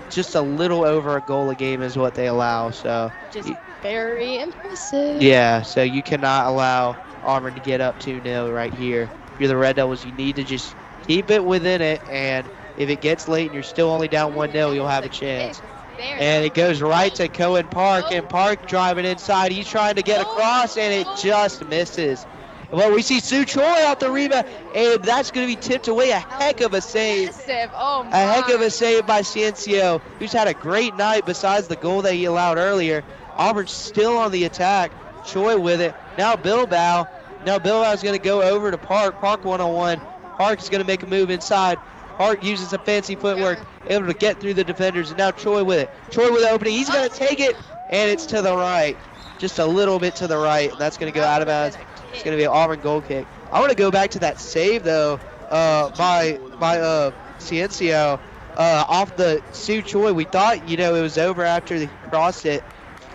just a little over a goal a game is what they allow. So just very impressive. Yeah, so you cannot allow Auburn to get up 2-0 right here. If you're the Red Devils, you need to just keep it within it, and if it gets late and you're still only down 1-0, you'll have a chance. And it goes right to Cohen Park, and Park driving inside. He's trying to get across, and it just misses. Well, we see Sue Choi out the rebound, and that's going to be tipped away. A heck of a save. Oh my. A heck of a save by Ciencio, who's had a great night besides the goal that he allowed earlier. Auburn's still on the attack. Choi with it. Now Bilbao. Now Bilbao's going to go over to Park. Park one-on-one. Park's going to make a move inside. Park uses some fancy footwork, able to get through the defenders, and now Choi with it. Choi with the opening. He's going to take it, and it's to the right. Just a little bit to the right. That's going to go out of bounds. It's going to be an Auburn goal kick. I want to go back to that save, though, by Ciencio off the Sue Choi. We thought, it was over after he crossed it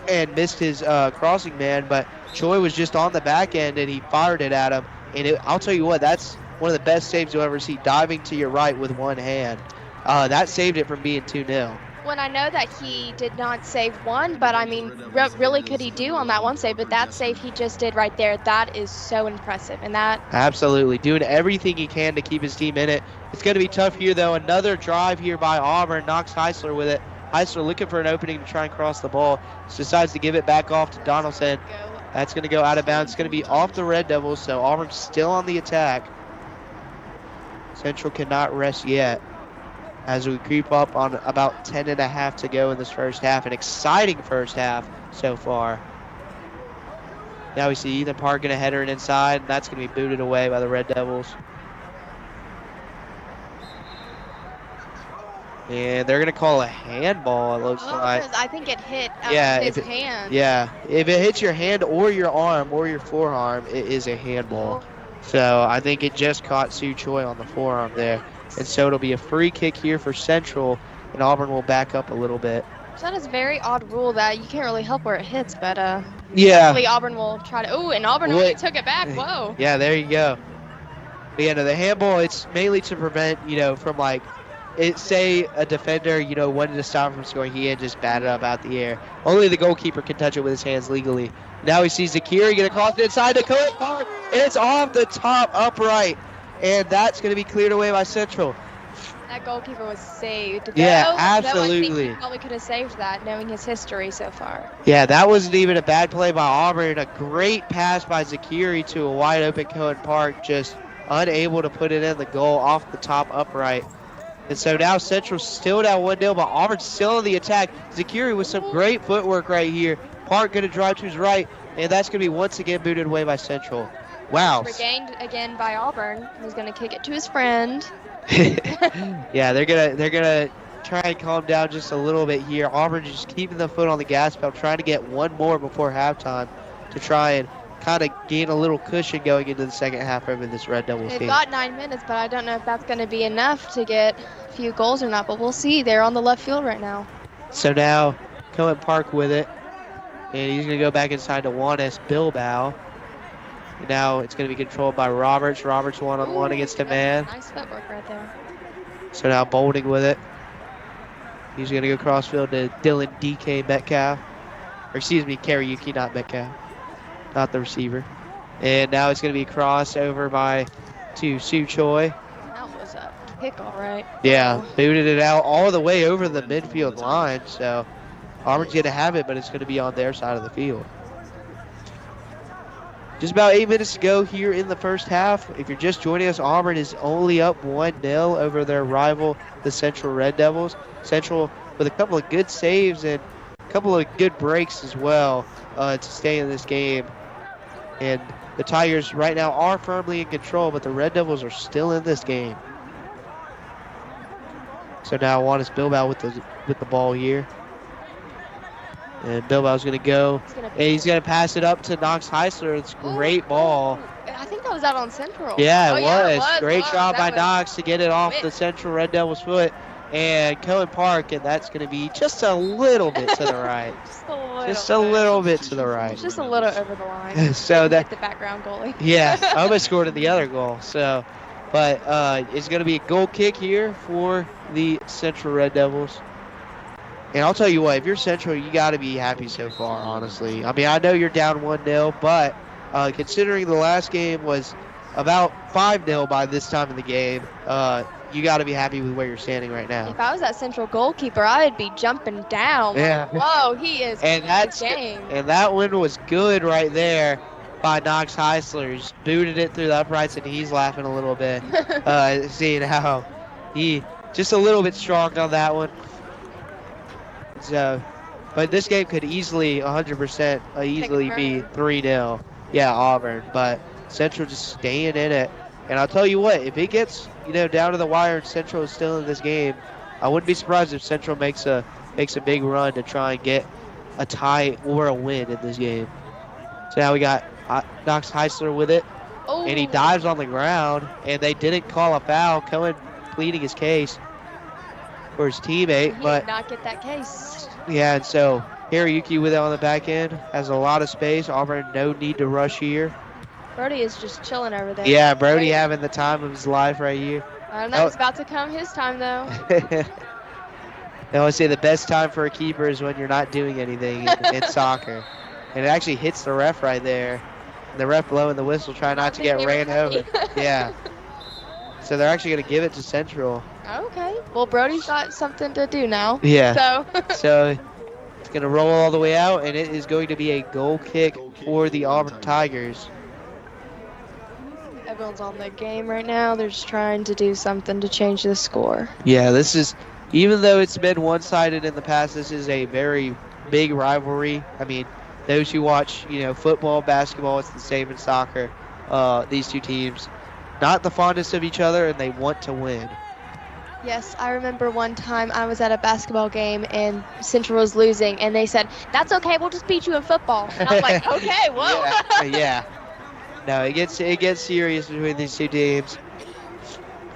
and missed his crossing man, but Choi was just on the back end, and he fired it at him. And I'll tell you what, that's one of the best saves you'll ever see, diving to your right with one hand. That saved it from being 2-0. When I know that he did not save one, but I mean, really could he do on that one save? But that save he just did right there, that is so impressive. And that Absolutely. Doing everything he can to keep his team in it. It's going to be tough here, though. Another drive here by Auburn. Knox Heisler with it. Heisler looking for an opening to try and cross the ball. Just decides to give it back off to Donaldson. That's going to go out of bounds. It's going to be off the Red Devils, so Auburn's still on the attack. Central cannot rest yet as we creep up on about 10.5 to go in this first half. An exciting first half so far. Now we see Ethan Park going to header it inside, and that's going to be booted away by the Red Devils. And they're going to call a handball, it looks like. Because I think it hit his hand. Yeah, if it hits your hand or your arm or your forearm, it is a handball. So I think it just caught Sue Choi on the forearm there. And so it'll be a free kick here for Central, and Auburn will back up a little bit. So that is a very odd rule that you can't really help where it hits, but yeah. Hopefully Auburn will try to. Oh, and Auburn already took it back. Whoa. Yeah, there you go. But yeah, no, the handball, it's mainly to prevent, from say a defender, wanted to stop him from scoring, he had just batted up out the air. Only the goalkeeper can touch it with his hands legally. Now he sees Zakiri get across the inside to Cohen Park, and it's off the top upright, and that's going to be cleared away by Central. That goalkeeper was saved. Yeah, absolutely. I think he probably could have saved that, knowing his history so far. Yeah, that wasn't even a bad play by Auburn. A great pass by Zakiri to a wide open Cohen Park, just unable to put it in the goal off the top upright. And so now Central's still down 1-0, but Auburn's still on the attack. Zakiri with some great footwork right here. Park going to drive to his right, and that's going to be once again booted away by Central. Wow. Regained again by Auburn. He's going to kick it to his friend. Yeah, they're gonna try and calm down just a little bit here. Auburn just keeping the foot on the gas pedal, trying to get one more before halftime to try and kind of gain a little cushion going into the second half over this Red Devils team. They've got 9 minutes, but I don't know if that's going to be enough to get a few goals or not, but we'll see. They're on the left field right now. So now Cohen Park with it, and he's going to go back inside to Juanes Bilbao. Now it's going to be controlled by Roberts. Roberts one-on-one against a man. Nice footwork right there. So now Bolding with it. He's going to go crossfield to Dylan DK Metcalf. Or excuse me, Kariuki, not Metcalf. Not the receiver. And now it's going to be crossed over to Sue Choi. That was a kick, all right. Yeah, booted it out all the way over the midfield line. So Auburn's going to have it, but it's going to be on their side of the field. Just about 8 minutes to go here in the first half. If you're just joining us, Auburn is only up 1-0 over their rival, the Central Red Devils. Central with a couple of good saves and a couple of good breaks as well to stay in this game. And the Tigers right now are firmly in control, but the Red Devils are still in this game. So now Juanes Bilbao with the ball here. And Bilbao's going to go, and he's going to pass it up to Knox Heisler. It's a great ball. I think that was out on Central. Yeah, it was. Great job by Knox to get it off the Central Red Devils' foot. And Cohen Park, and that's going to be just a little bit to the right. Just a little bit to the right. Just a little over the line. So that the background goalie. Yeah, I almost scored in the other goal. So, but it's going to be a goal kick here for the Central Red Devils. And I'll tell you what, if you're Central, you got to be happy so far, honestly. I mean, I know you're down 1-0, but considering the last game was about 5-0 by this time in the game, you got to be happy with where you're standing right now. If I was that Central goalkeeper, I'd be jumping down. Yeah. Whoa, he is and game. And that one was good right there by Knox Heisler. Just booted it through the uprights, and he's laughing a little bit, seeing how he just a little bit strong on that one. So, but this game could easily, 100%, easily be 3-0. Yeah, Auburn. But Central just staying in it. And I'll tell you what, if it gets, down to the wire and Central is still in this game, I wouldn't be surprised if Central makes a big run to try and get a tie or a win in this game. So now we got Knox Heisler with it. Oh. And he dives on the ground, and they didn't call a foul. Cohen pleading his case for his teammate, He but did not get that case. yeah, and so Hiroyuki with it on the back end has a lot of space. Auburn no need to rush here. Brody is just chilling over there. Yeah, Brody having the time of his life right here. I don't know. It's about to come his time though. They always say the best time for a keeper is when you're not doing anything in soccer. And it actually hits the ref right there. And the ref blowing the whistle, trying not to get ran over. Yeah. So they're actually going to give it to Central. Okay. Well, Brody's got something to do now. Yeah. So. So it's going to roll all the way out, and it is going to be a goal kick for the Auburn Tigers. Everyone's on the game right now. They're just trying to do something to change the score. Yeah, this is, even though it's been one-sided in the past, this is a very big rivalry. I mean, those who watch, football, basketball, it's the same in soccer. These two teams, not the fondest of each other, and they want to win. Yes, I remember one time I was at a basketball game and Central was losing, and they said, "That's okay, we'll just beat you in football." And I'm like, "Okay, whoa." Yeah. No, it gets serious between these two teams.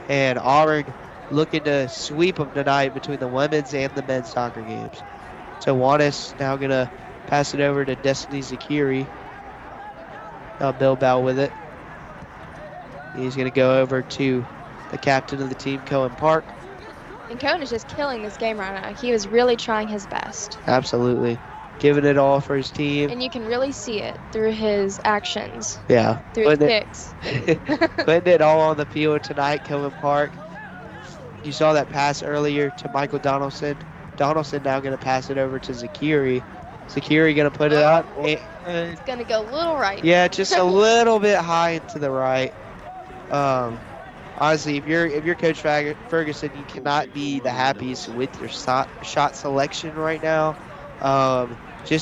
And Auburn looking to sweep them tonight between the women's and the men's soccer games. So Juanis now going to pass it over to Destiny Zakiri. Now Bilbao with it. He's going to go over to the captain of the team, Cohen Park. And Cohen is just killing this game right now. He was really trying his best. Absolutely. Giving it all for his team. And you can really see it through his actions. Yeah. Through his kicks. Putting it all on the field tonight, Cohen Park. You saw that pass earlier to Michael Donaldson. Donaldson now going to pass it over to Zakiri. Zakiri going to put it up. It's going to go a little right. Yeah, just a little bit high and to the right. Honestly, if you're Coach Ferguson, you cannot be the happiest with your shot selection right now. You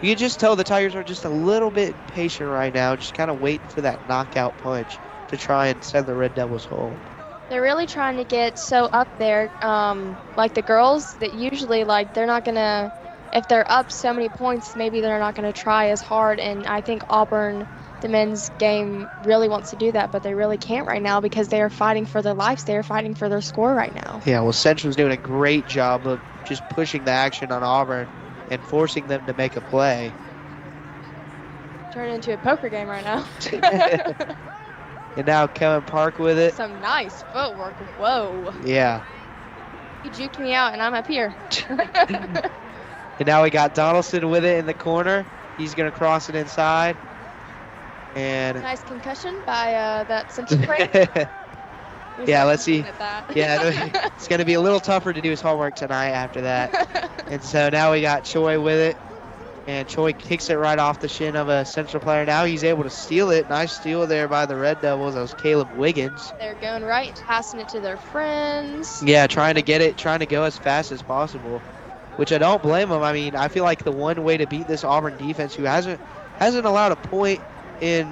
can just tell the Tigers are just a little bit impatient right now, just kind of waiting for that knockout punch to try and send the Red Devils home. They're really trying to get so up there, like the girls, that usually they're not gonna, if they're up so many points, maybe they're not gonna try as hard. And I think Auburn, the men's game, really wants to do that, but they really can't right now because they are fighting for their lives. They are fighting for their score right now. Yeah, well, Central's doing a great job of just pushing the action on Auburn and forcing them to make a play. Turn into a poker game right now. And now Cohen Park with it. Some nice footwork. Whoa. Yeah. You juked me out, and I'm up here. And now we got Donaldson with it in the corner. He's going to cross it inside. And nice concussion by that Central player. Yeah, let's see. Yeah, it's going to be a little tougher to do his homework tonight after that. And so now we got Choi with it. And Choi kicks it right off the shin of a Central player. Now he's able to steal it. Nice steal there by the Red Devils. That was Caleb Wiggins. They're going right, passing it to their friends. Yeah, trying to get it, trying to go as fast as possible, which I don't blame them. I mean, I feel like the one way to beat this Auburn defense, who hasn't allowed a point in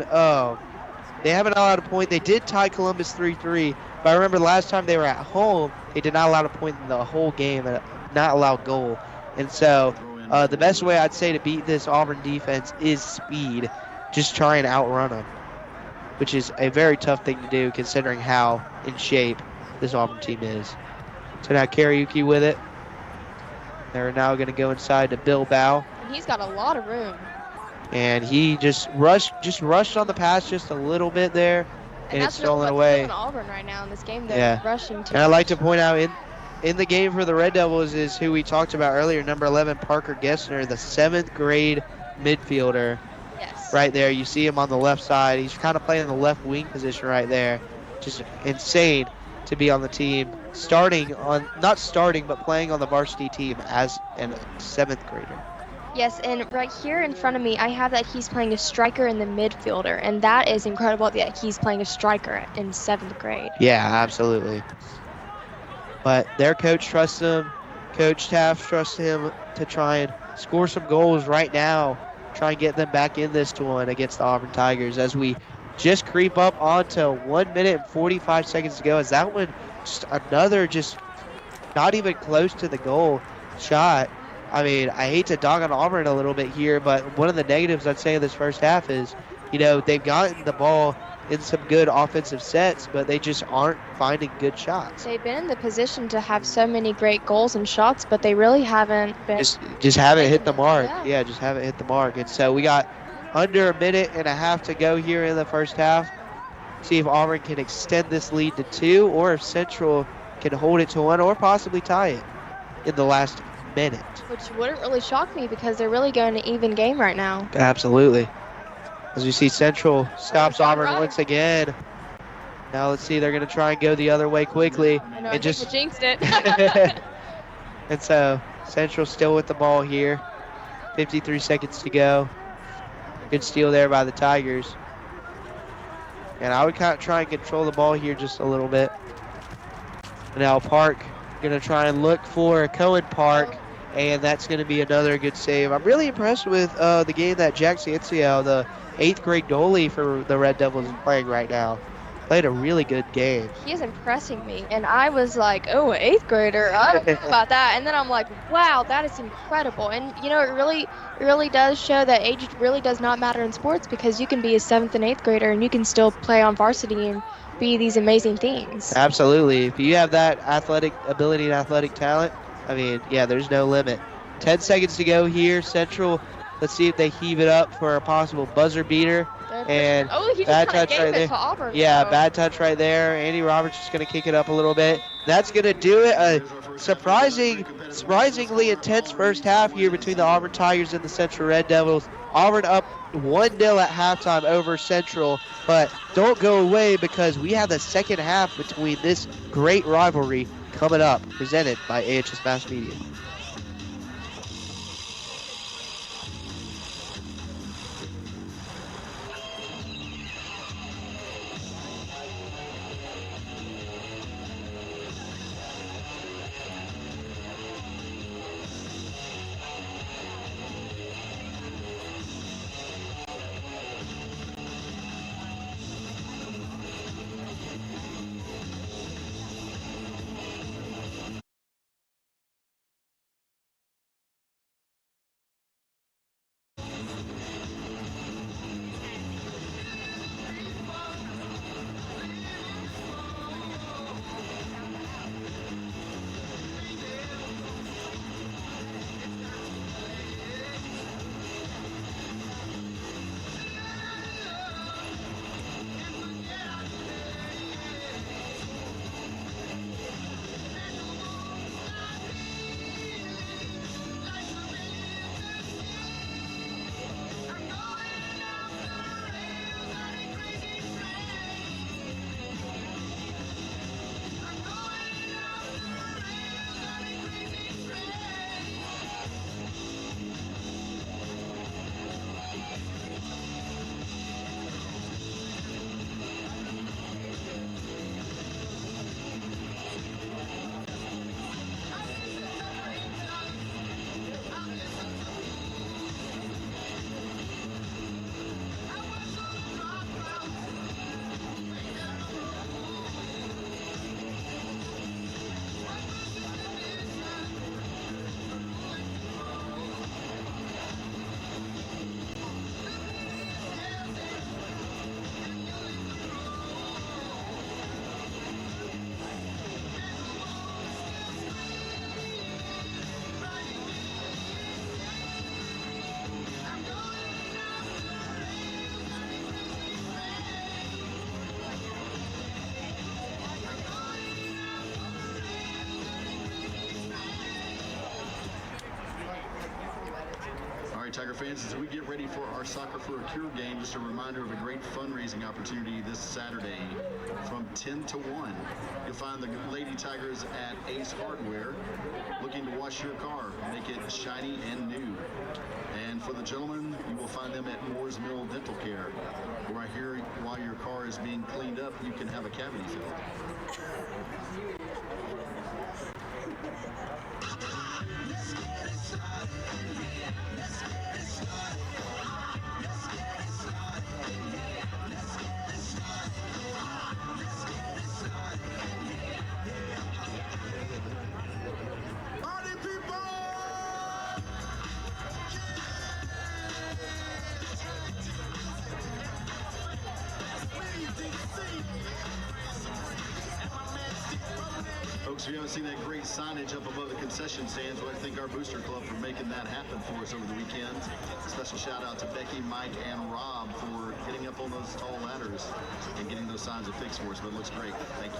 they haven't allowed a point. They did tie Columbus 3-3, but I remember last time they were at home, they did not allow a point in the whole game and not allow a goal. And so the best way I'd say to beat this Auburn defense is speed. Just try and outrun them, which is a very tough thing to do considering how in shape this Auburn team is. So now Karaoke with it. They're now going to go inside to Bilbao. And he's got a lot of room. And he just rushed on the pass just a little bit there, and it's stolen away. That's Auburn right now in this game. They're rushing too And I'd like to point out in the game for the Red Devils is who we talked about earlier, number 11, Parker Gessner, the 7th grade midfielder. Yes. Right there, you see him on the left side. He's kind of playing the left wing position right there. Just insane to be on the team, not starting, but playing on the varsity team as a 7th grader. Yes, and right here in front of me, I have that he's playing a striker in the midfielder, and that is incredible that he's playing a striker in 7th grade. Yeah, absolutely. But their coach trusts him. Coach Taft trusts him to try and score some goals right now, try and get them back in this one against the Auburn Tigers as we just creep up onto 1 minute and 45 seconds to go. As that one, just another not even close to the goal shot. I mean, I hate to dog on Auburn a little bit here, but one of the negatives I'd say in this first half is, they've gotten the ball in some good offensive sets, but they just aren't finding good shots. They've been in the position to have so many great goals and shots, but they really haven't been. Just haven't hit the mark. Yeah, just haven't hit the mark. And so we got under a minute and a half to go here in the first half. See if Auburn can extend this lead to 2, or if Central can hold it to 1, or possibly tie it. in the last minute. Which wouldn't really shock me because they're really going an even game right now. Absolutely. As you see, Central stops Auburn right. once again. Now let's see, they're going to try and go the other way quickly. I know, I think I jinxed it. And so Central still with the ball here. 53 seconds to go. Good steal there by the Tigers. And I would kind of try and control the ball here just a little bit. Now Park going to try and look for Cohen Park, and that's going to be another good save. I'm really impressed with the game that Jack Sanciao, the 8th grade goalie for the Red Devils, is playing right now. Played a really good game. He is impressing me, and I was like, oh, an 8th grader, I don't know about that. And then I'm like, wow, that is incredible. And you know, it really does show that age really does not matter in sports, because you can be a 7th and 8th grader and you can still play on varsity and be these amazing things. Absolutely. If you have that athletic ability and athletic talent, I mean, yeah, there's no limit. 10 seconds to go here. Central, let's see if they heave it up for a possible buzzer beater. And he bad just kind of touch gave right it there. to Auburn. Yeah, though. bad touch right there. Andy Roberts just going to kick it up a little bit. That's going to do it. A surprisingly intense first half here between the Auburn Tigers and the Central Red Devils. Auburn up 1-0 at halftime over Central, but don't go away because we have the second half between this great rivalry coming up, presented by AHS Mass Media. Tiger fans, as we get ready for our Soccer for a Cure game, just a reminder of a great fundraising opportunity this Saturday from 10 to 1. You'll find the Lady Tigers at Ace Hardware looking to wash your car, make it shiny and new. And for the gentlemen, you will find them at Moore's Mill Dental Care, where I hear while your car is being cleaned up, you can have a cavity filled. Folks, if you haven't seen that great signage up above the concession stands, we'd like to thank our booster club for making that happen for us over the weekend. A special shout out to Becky, Mike, and Rob for getting up on those tall ladders and getting those signs affixed for us, but it looks great. Thank you.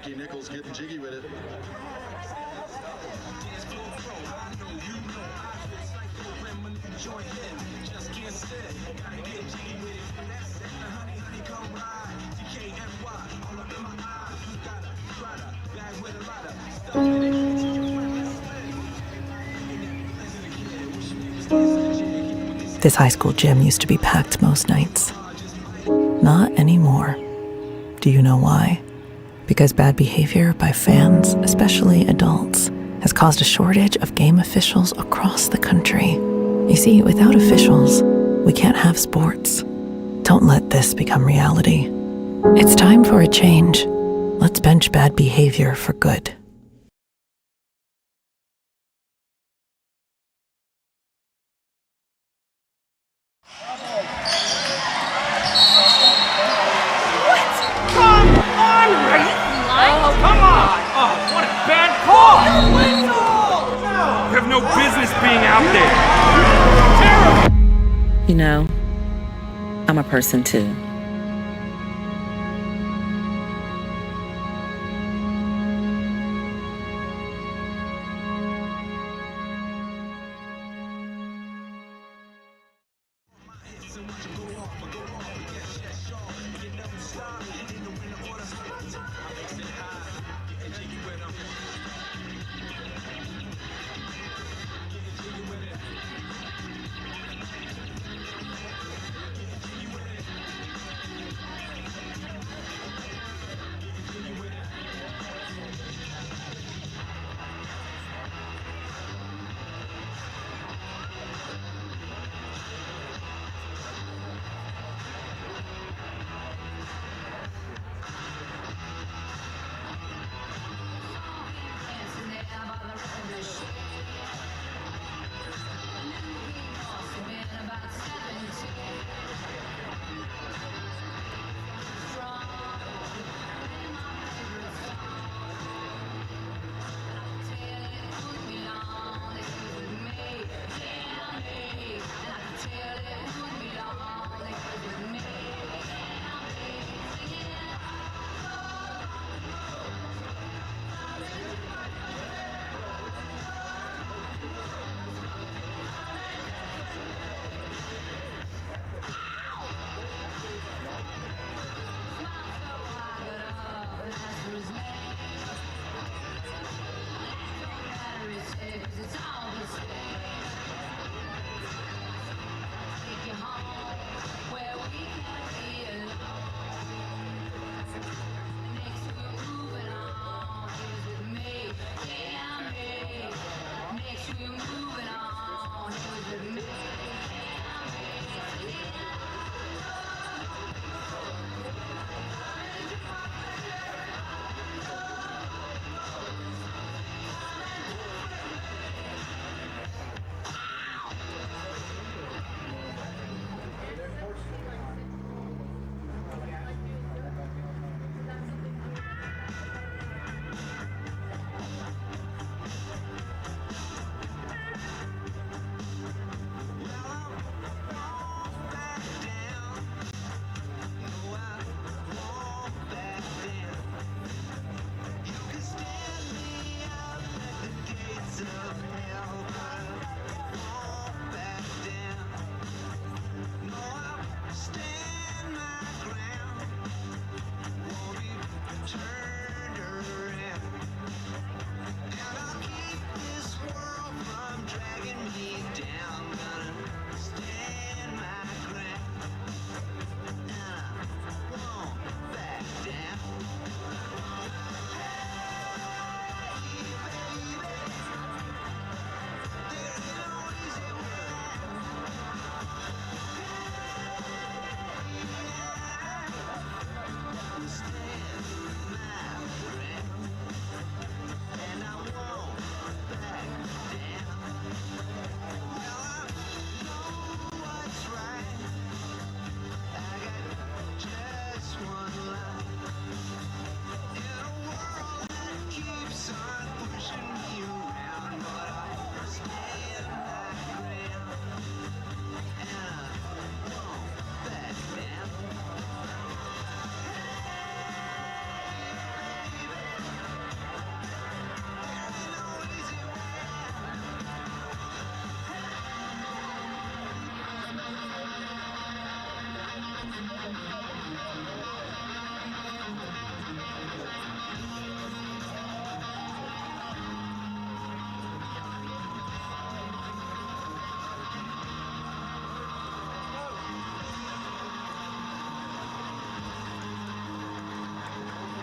Becky Nichols getting jiggy with it. This high school gym used to be packed most nights. Not anymore. Do you know why? Because bad behavior by fans, especially adults, has caused a shortage of game officials across the country. You see, without officials, we can't have sports. Don't let this become reality. It's time for a change. Let's bench bad behavior for good. You have no business being out there. Terrible. You know, I'm a person too.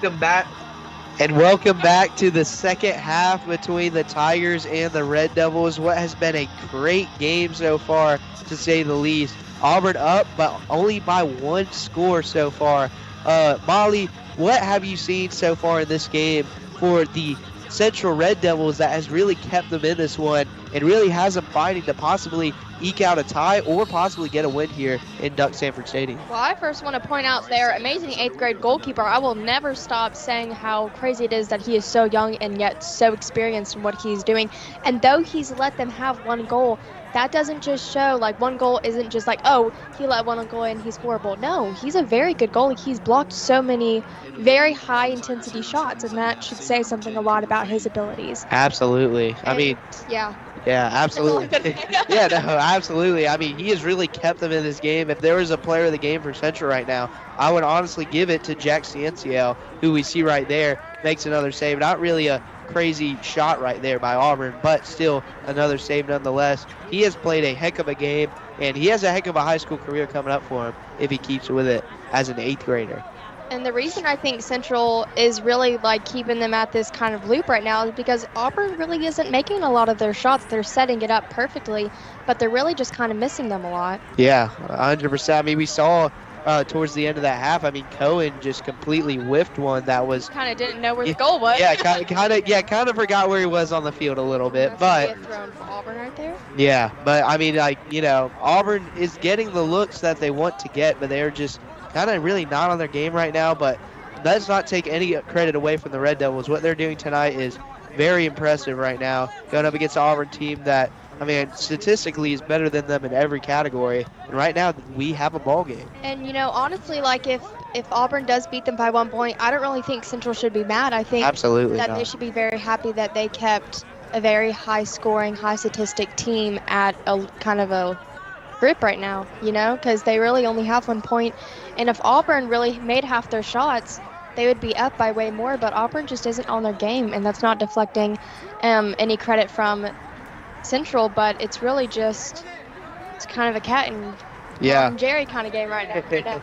welcome back. And welcome back to the second half between the Tigers and the Red Devils. What has been a great game so far, to say the least. Auburn up, but only by 1 score so far. Molly, what have you seen so far in this game for the Central Red Devils that has really kept them in this one and really has them fighting to possibly eke out a tie or possibly get a win here in Duck Sanford Stadium? Well, I first want to point out their amazing 8th grade goalkeeper. I will never stop saying how crazy it is that he is so young and yet so experienced in what he's doing. And though he's let them have 1 goal, that doesn't just show, like, 1 goal isn't just like, oh, he let 1 goal in, he's horrible. No, he's a very good goalie. He's blocked so many very high-intensity shots, and that should say something a lot about his abilities. Absolutely. Yeah. Yeah, absolutely. Yeah, no, absolutely. I mean, he has really kept them in this game. If there was a player of the game for Central right now, I would honestly give it to Jack Ciencio, who we see right there, makes another save. Not really a crazy shot right there by Auburn, but still another save nonetheless. He has played a heck of a game, and he has a heck of a high school career coming up for him if he keeps with it as an 8th grader. And the reason I think Central is really like keeping them at this kind of loop right now is because Auburn really isn't making a lot of their shots. They're setting it up perfectly, but they're really just kind of missing them a lot. Yeah, 100%. I mean, we saw towards the end of that half, I mean, Cohen just completely whiffed one that was Kind of didn't know where the goal was. Yeah, kind of forgot where he was on the field a little bit, but thrown for Auburn right there. Yeah, but I mean, like, you know, Auburn is getting the looks that they want to get, but they're just kind of really not on their game right now. But let's not take any credit away from the Red Devils. What they're doing tonight is very impressive right now, going up against the Auburn team that, I mean, statistically is better than them in every category. And right now, we have a ball game. And, you know, honestly, like, if Auburn does beat them by 1 point, I don't really think Central should be mad. I think Absolutely that not. they should be very happy that they kept a very high-scoring, high-statistic team at a kind of a grip right now, you know, because they really only have 1 point. And if Auburn really made half their shots, they would be up by way more, but Auburn just isn't on their game, and that's not deflecting any credit from Central, but it's really just, it's kind of a cat and Jerry kind of game right now.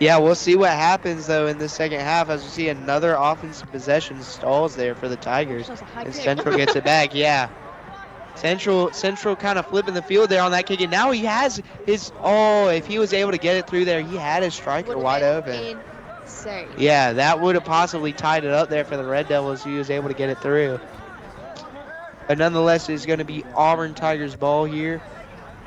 Yeah, we'll see what happens, though, in the second half as we see another offensive possession stalls there for the Tigers. And Central gets it back, yeah. Central kind of flipping the field there on that kick, and now he has his, if he was able to get it through there, he had his striker wide open. Insane. Yeah, that would have possibly tied it up there for the Red Devils if he was able to get it through. But nonetheless, it's going to be Auburn Tigers ball here.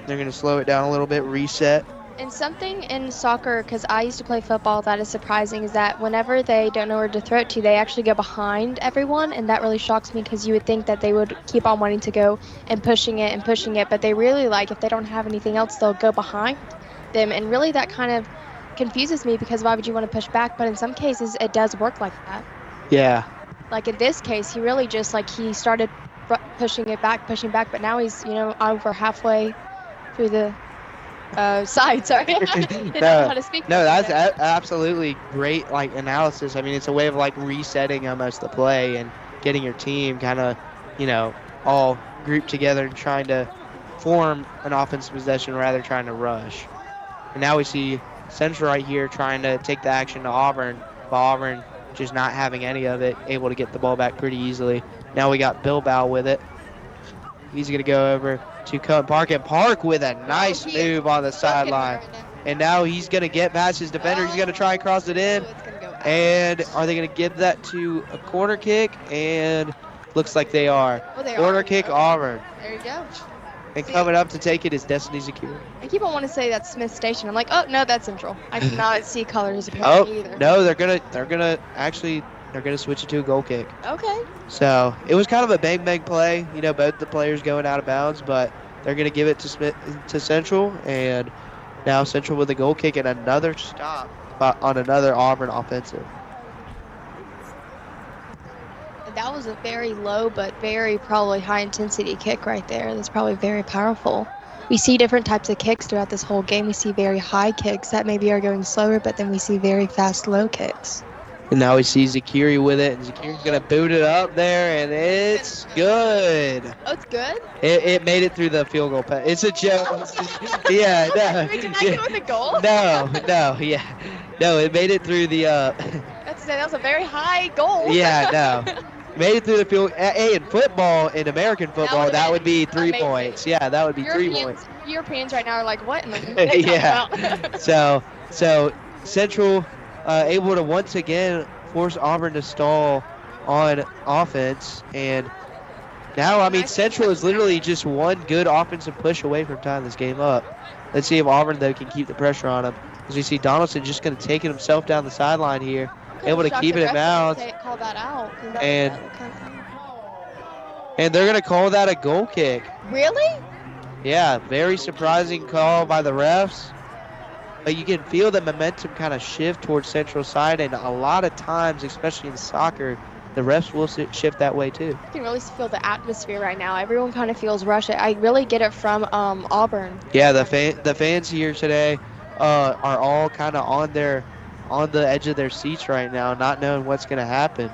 They're going to slow it down a little bit, reset. And something in soccer, because I used to play football, that is surprising, is that whenever they don't know where to throw it to, they actually go behind everyone, and that really shocks me because you would think that they would keep on wanting to go and pushing it, but they really, like, if they don't have anything else, they'll go behind them, and really that kind of confuses me because why would you want to push back? But in some cases, it does work like that. Yeah. Like in this case, he really just, like, he started pushing back, but now he's, you know, over halfway through the side. Sorry, didn't know how to speak. No, that's absolutely great, like, analysis. I mean, it's a way of, like, resetting almost the play and getting your team kind of, you know, all grouped together and trying to form an offensive possession rather than trying to rush. And now we see Central right here trying to take the action to Auburn, but Auburn just not having any of it, able to get the ball back pretty easily. Now we got Bilbao with it. He's going to go over to Cohen Park, and Park with a nice move on the sideline. And now he's going to get past his defender. He's going to try and cross it in. And are they going to give that to a corner kick? And looks like they are. Corner kick, Auburn. There you go. And coming up to take it is Destiny Secure. I keep on wanting to say that's Smith Station. I'm like, oh no, that's Central. I did not see colors apparently either. No, they're gonna switch it to a goal kick. Okay. So it was kind of a bang play, you know, both the players going out of bounds, but they're gonna give it to Central, and now Central with a goal kick and another stop on another Auburn offensive. That was a very low but very probably high intensity kick right there. That's probably very powerful. We see different types of kicks throughout this whole game. We see very high kicks that maybe are going slower, but then we see very fast low kicks. And now we see Zakiri with it, and Zakiri's going to boot it up there, and it's good. Oh, it's good? It made it through the field goal pass. It's a joke. Yeah, no. Did not get with a goal? No, yeah. No, it made it through the... That's say that was a very high goal. Yeah, no. Made it through the field. Hey, in football, in American football, that would be 3 amazing. points. Yeah, that would be 3 points. Europeans right now are like, what in the heck are you talking about? So Central able to once again force Auburn to stall on offense, and now, I mean, Central is literally just one good offensive push away from tying this game up. Let's see if Auburn, though, can keep the pressure on them. As we see Donaldson just going to take it himself down the sideline here, able to keep it in bounds. Call that out. And they're going to call that a goal kick. Really? Yeah, very surprising call by the refs. But you can feel the momentum kind of shift towards Central side, and a lot of times, especially in soccer, the refs will shift that way too. You can really feel the atmosphere right now. Everyone kind of feels rushed. I really get it from Auburn. Yeah, the fans here today are all kind of on the edge of their seats right now, not knowing what's going to happen.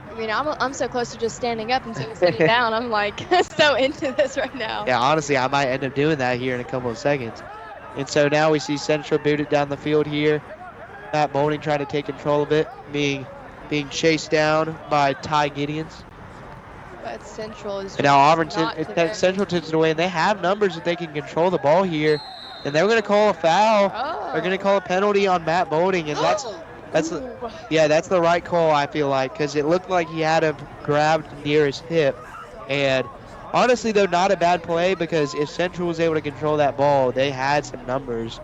I mean, I'm so close to just standing up and sitting down. I'm like so into this right now. Yeah, honestly, I might end up doing that here in a couple of seconds. And so now we see Central booted down the field here. Matt Boulding trying to take control of it, being chased down by Ty Gideons. But Central is. And now Auburn, Central takes it away, and they have numbers that they can control the ball here. And they're going to call a foul. Oh. They're going to call a penalty on Matt Boulding, and that's the right call, I feel like, because it looked like he had him grabbed near his hip. And honestly, though, not a bad play, because if Central was able to control that ball, they had some numbers.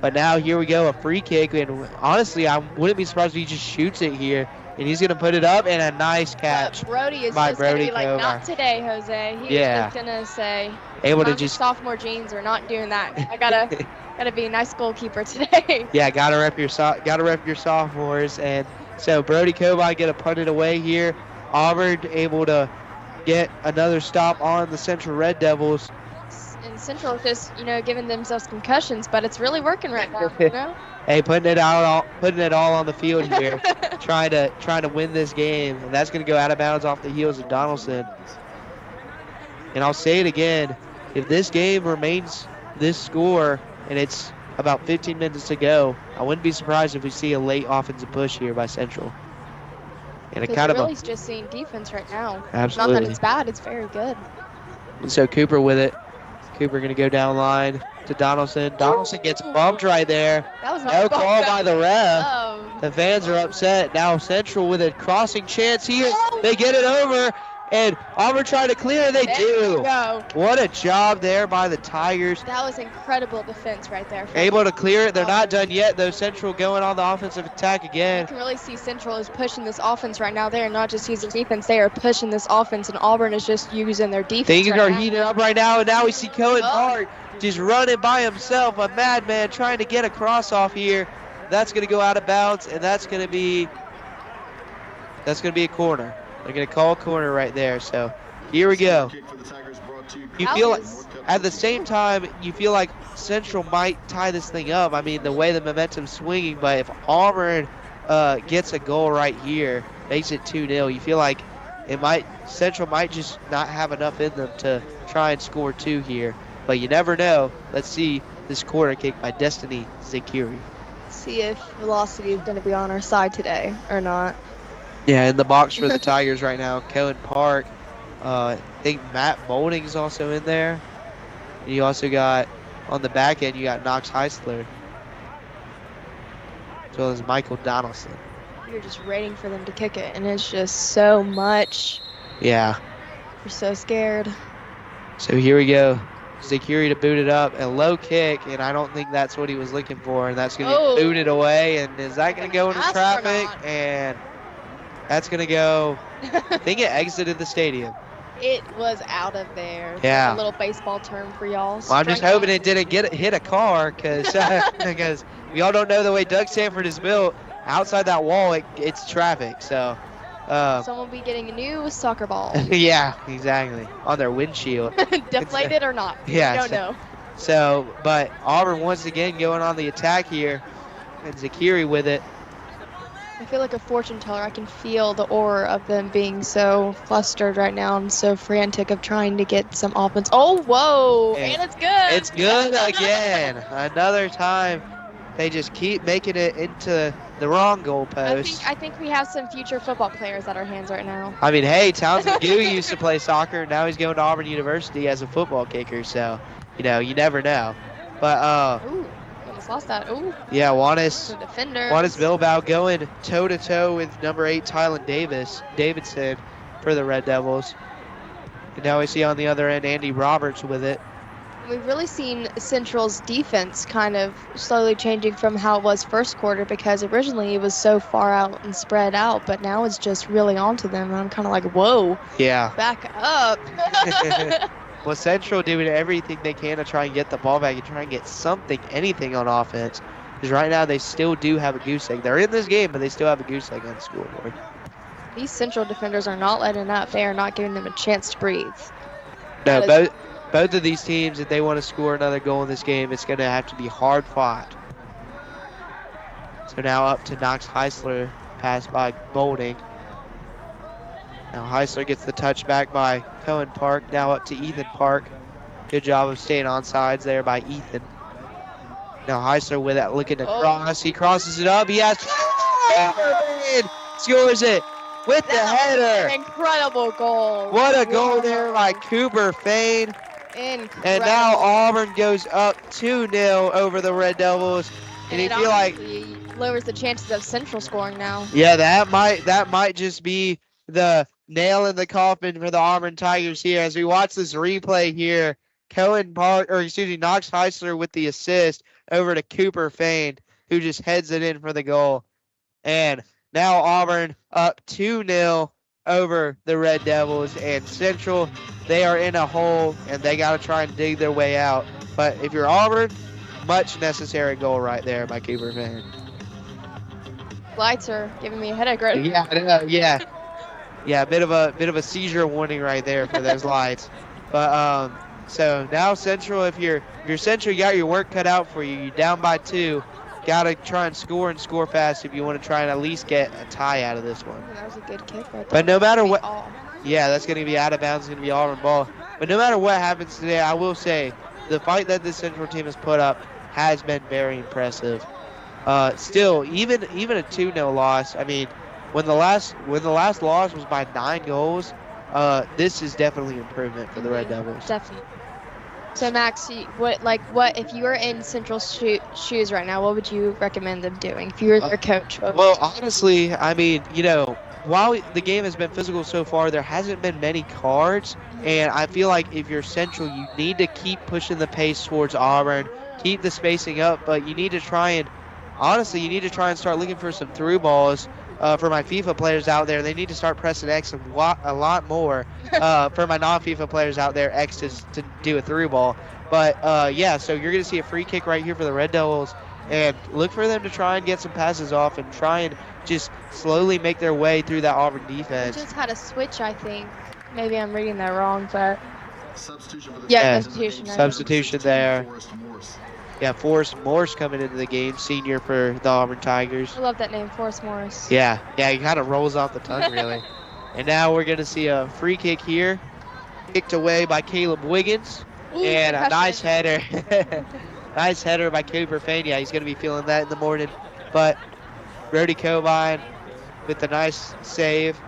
But now here we go, a free kick, and honestly, I wouldn't be surprised if he just shoots it here, and he's going to put it up, and a nice catch Brody is by just going to Brody be like, Kovar. not today, Jose. He's just going to say, able to my just sophomore jeans are not doing that. I gotta be a nice goalkeeper today. Yeah, gotta rep your sophomores, and so Brody Kovar get a punt it away here. Auburn able to get another stop on the Central Red Devils. And Central just, giving themselves concussions, but it's really working right now, Hey, putting it all on the field here, trying to win this game, and that's gonna go out of bounds off the heels of Donaldson. And I'll say it again, if this game remains this score and it's about 15 minutes to go, I wouldn't be surprised if we see a late offensive push here by Central. And really just seeing defense right now. Absolutely. Not that it's bad, it's very good. And so Cooper with it. Cooper going to go down line to Donaldson. Donaldson gets bumped right there. That was no call by the ref. Oh. The fans are upset. Now Central with a crossing chance here. They get it over. And Auburn trying to clear. They do. Go. What a job there by the Tigers. That was incredible defense right there. Able to clear it. They're not done yet, though. Central going on the offensive attack again. You can really see Central is pushing this offense right now. They are not just using defense. They are pushing this offense, and Auburn is just using their defense. Things are heating up right now, and now we see Cohen Park just running by himself, a madman trying to get a cross off here. That's going to go out of bounds, and that's going to be a corner. They're going to call a corner right there. So here we go. You feel like, at the same time, you feel like Central might tie this thing up. I mean, the way the momentum's swinging, but if Auburn gets a goal right here, makes it 2-0, you feel like Central might just not have enough in them to try and score 2 here. But you never know. Let's see this corner kick by Destiny Zakiri. See if velocity is going to be on our side today or not. Yeah, in the box for the Tigers right now, Cohen Park. I think Matt Boulding's also in there. And you also got, on the back end, you got Knox Heisler. As well as Michael Donaldson. You're just waiting for them to kick it, and it's just so much. Yeah. You're so scared. So here we go. Zakiri to boot it up, a low kick, and I don't think that's what he was looking for, and that's going to be booted away, and is that going to go into traffic? And that's going to go, I think it exited the stadium. It was out of there. Yeah. That's a little baseball term for y'all. Well, I'm just hoping it didn't hit a car because we all don't know the way Doug Sanford is built. Outside that wall, it's traffic. So someone will be getting a new soccer ball. Yeah, exactly. On their windshield. Deflated or not. Yeah. We don't know. So, but Auburn once again going on the attack here. And Zakiri with it. I feel like a fortune teller. I can feel the aura of them being so flustered right now and so frantic of trying to get some offense. Oh, whoa. And it's good. It's good again. Another time they just keep making it into the wrong goalpost. I think we have some future football players at our hands right now. I mean, hey, Townsend Dewey used to play soccer. Now he's going to Auburn University as a football kicker. So, you know, you never know. But, Ooh, almost lost that. Ooh. yeah, Juanis Bilbao going toe-to-toe with number 8, Tylen Davidson for the Red Devils. And now we see on the other end Andy Roberts with it. We've really seen Central's defense kind of slowly changing from how it was first quarter, because originally it was so far out and spread out, but now it's just really onto them. And I'm kind of like, whoa. Yeah. Back up. Well, Central doing everything they can to try and get the ball back and try and get something, anything on offense. Because right now they still do have a goose egg. They're in this game, but they still have a goose egg on the scoreboard. These Central defenders are not letting up. They are not giving them a chance to breathe. No, both of these teams, if they want to score another goal in this game, it's going to have to be hard fought. So now up to Knox Heisler, passed by Bolding. Now Heisler gets the touch back by Cohen Park. Now up to Ethan Park. Good job of staying on sides there by Ethan. Now Heisler with that looking to cross. He crosses it up. He has scores it with the header. Incredible goal. What a goal there by Cooper Fain. Incredible. And now Auburn goes up 2-0 over the Red Devils. And you feel like lowers the chances of Central scoring now. yeah, that might just be the nail in the coffin for the Auburn Tigers here as we watch this replay here. Knox Heisler with the assist over to Cooper Fain, who just heads it in for the goal. And now Auburn up 2-0 over the Red Devils, and Central, they are in a hole and they got to try and dig their way out. But if you're Auburn, much necessary goal right there by Cooper Fain. Lights are giving me a headache right Yeah, I know, yeah. Yeah, a bit of a seizure warning right there for those lights. But so now Central, if you're Central, you got your work cut out for you. You're down by 2. Got to try and score fast if you want to try and at least get a tie out of this one. That was a good kick right there. But no matter what, yeah, that's going to be out of bounds. It's going to be Auburn ball. But no matter what happens today, I will say the fight that this Central team has put up has been very impressive. Still, even a 2-0 loss. I mean, when the last loss was by 9 goals, this is definitely improvement for the Red Devils. Definitely. So Max, what if you were in Central's shoes right now? What would you recommend them doing if you were their coach? Well, honestly, I mean, you know, while the game has been physical so far, there hasn't been many cards, and I feel like if you're Central, you need to keep pushing the pace towards Auburn, keep the spacing up, but you need to try and start looking for some through balls. For my FIFA players out there, they need to start pressing X a lot more. For my non-FIFA players out there, X is to do a through ball. But yeah, so you're going to see a free kick right here for the Red Devils, and look for them to try and get some passes off and try and just slowly make their way through that Auburn defense. Just had a switch, I think. Maybe I'm reading that wrong, but substitution substitution there. Yeah, Forrest Morse coming into the game, senior for the Auburn Tigers. I love that name, Forrest Morris. Yeah, he kind of rolls off the tongue, really. And now we're going to see a free kick here, kicked away by Caleb Wiggins, and a nice header. Nice header by Cooper Fain. Yeah, he's going to be feeling that in the morning. But Brody Cobine with the nice save,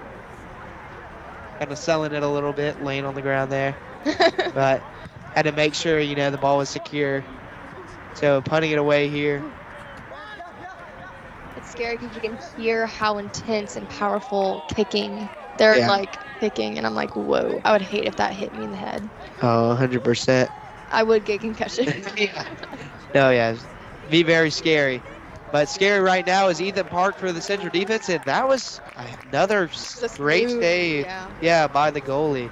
kind of selling it a little bit, laying on the ground there. But had to make sure, you know, the ball was secure. So punting it away here. It's scary because you can hear how intense and powerful kicking they're like kicking, and I'm like, whoa, I would hate if that hit me in the head. Oh, 100%. I would get concussion. No, yeah, be very scary. But scary right now is Ethan Park for the Central defense, and that was another great save. Yeah, by the goalie.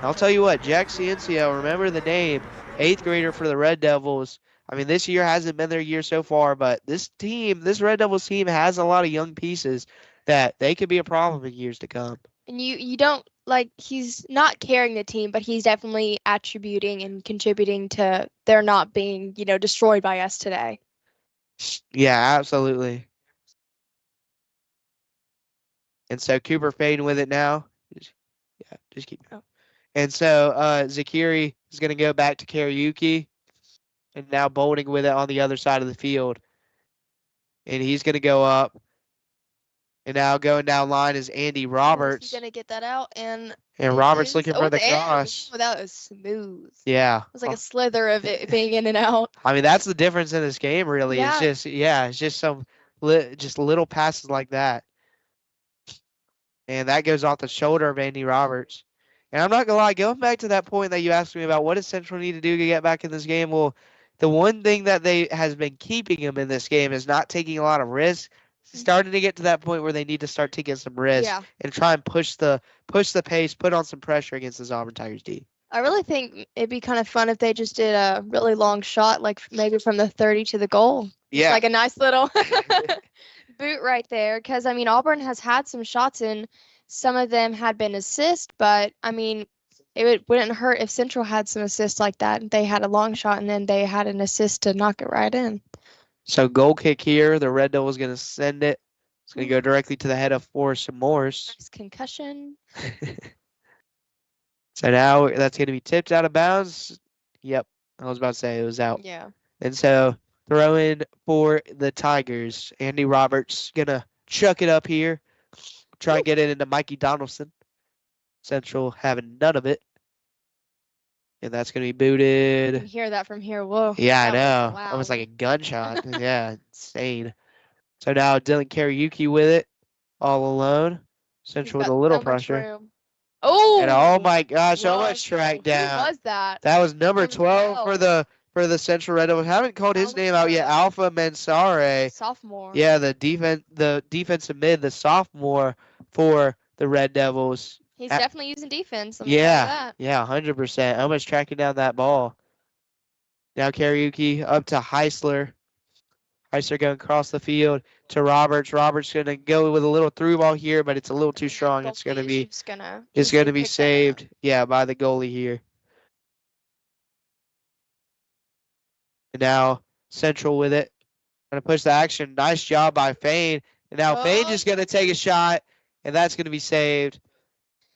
I'll tell you what, Jack Ciencio, remember the name, 8th grader for the Red Devils. I mean, this year hasn't been their year so far, but this Red Devils team has a lot of young pieces that they could be a problem in years to come. And you don't, like, he's not carrying the team, but he's definitely attributing and contributing to their not being, you know, destroyed by us today. Yeah, absolutely. And so Cooper Fain with it now. Just keep going. And so Zakiri is going to go back to Karaoke. And now Bolding with it on the other side of the field. And he's going to go up. And now going down line is Andy Roberts. He's gonna get that out, and Roberts looking for the cross. Oh, that was smooth. Yeah. It was like a slither of it being in and out. I mean, that's the difference in this game, really. Yeah. It's just some just little passes like that. And that goes off the shoulder of Andy Roberts. And I'm not going to lie, going back to that point that you asked me about, what does Central need to do to get back in this game? Well, the one thing that has been keeping them in this game is not taking a lot of risks. Starting to get to that point where they need to start taking some risks and try and push the pace, put on some pressure against this Auburn Tigers D. I really think it'd be kind of fun if they just did a really long shot, like maybe from the 30 to the goal. Yeah. Like a nice little boot right there. Because, I mean, Auburn has had some shots and some of them had been assists, but, I mean, it wouldn't hurt if Central had some assists like that. They had a long shot and then they had an assist to knock it right in. So goal kick here. The Red Devils going to send it. It's going to go directly to the head of Forrest Morse. Nice concussion. So now that's going to be tipped out of bounds. Yep. I was about to say it was out. Yeah. And so throw in for the Tigers. Andy Roberts going to chuck it up here. Try and get it into Mikey Donaldson. Central having none of it. And that's going to be booted. You can hear that from here. Whoa. Yeah, I know. Wow. Almost like a gunshot. Yeah, insane. So now Dylan Kariuki with it, all alone. Central with a little pressure. Oh! And oh my gosh, almost tracked down. Who was that? That was number 12 for the Central Red Devils. Haven't called his name out yet. Alpha Mensare. Sophomore. Yeah, the defensive mid, the sophomore for the Red Devils. He's definitely using defense. Yeah, 100%. Almost tracking down that ball. Now Kariuki up to Heisler. Heisler going across the field to Roberts. Roberts going to go with a little through ball here, but it's a little too strong. It's going to be saved. Yeah, by the goalie here. And now Central with it. Going to push the action. Nice job by Fain. And now Fain just going to take a shot, and that's going to be saved.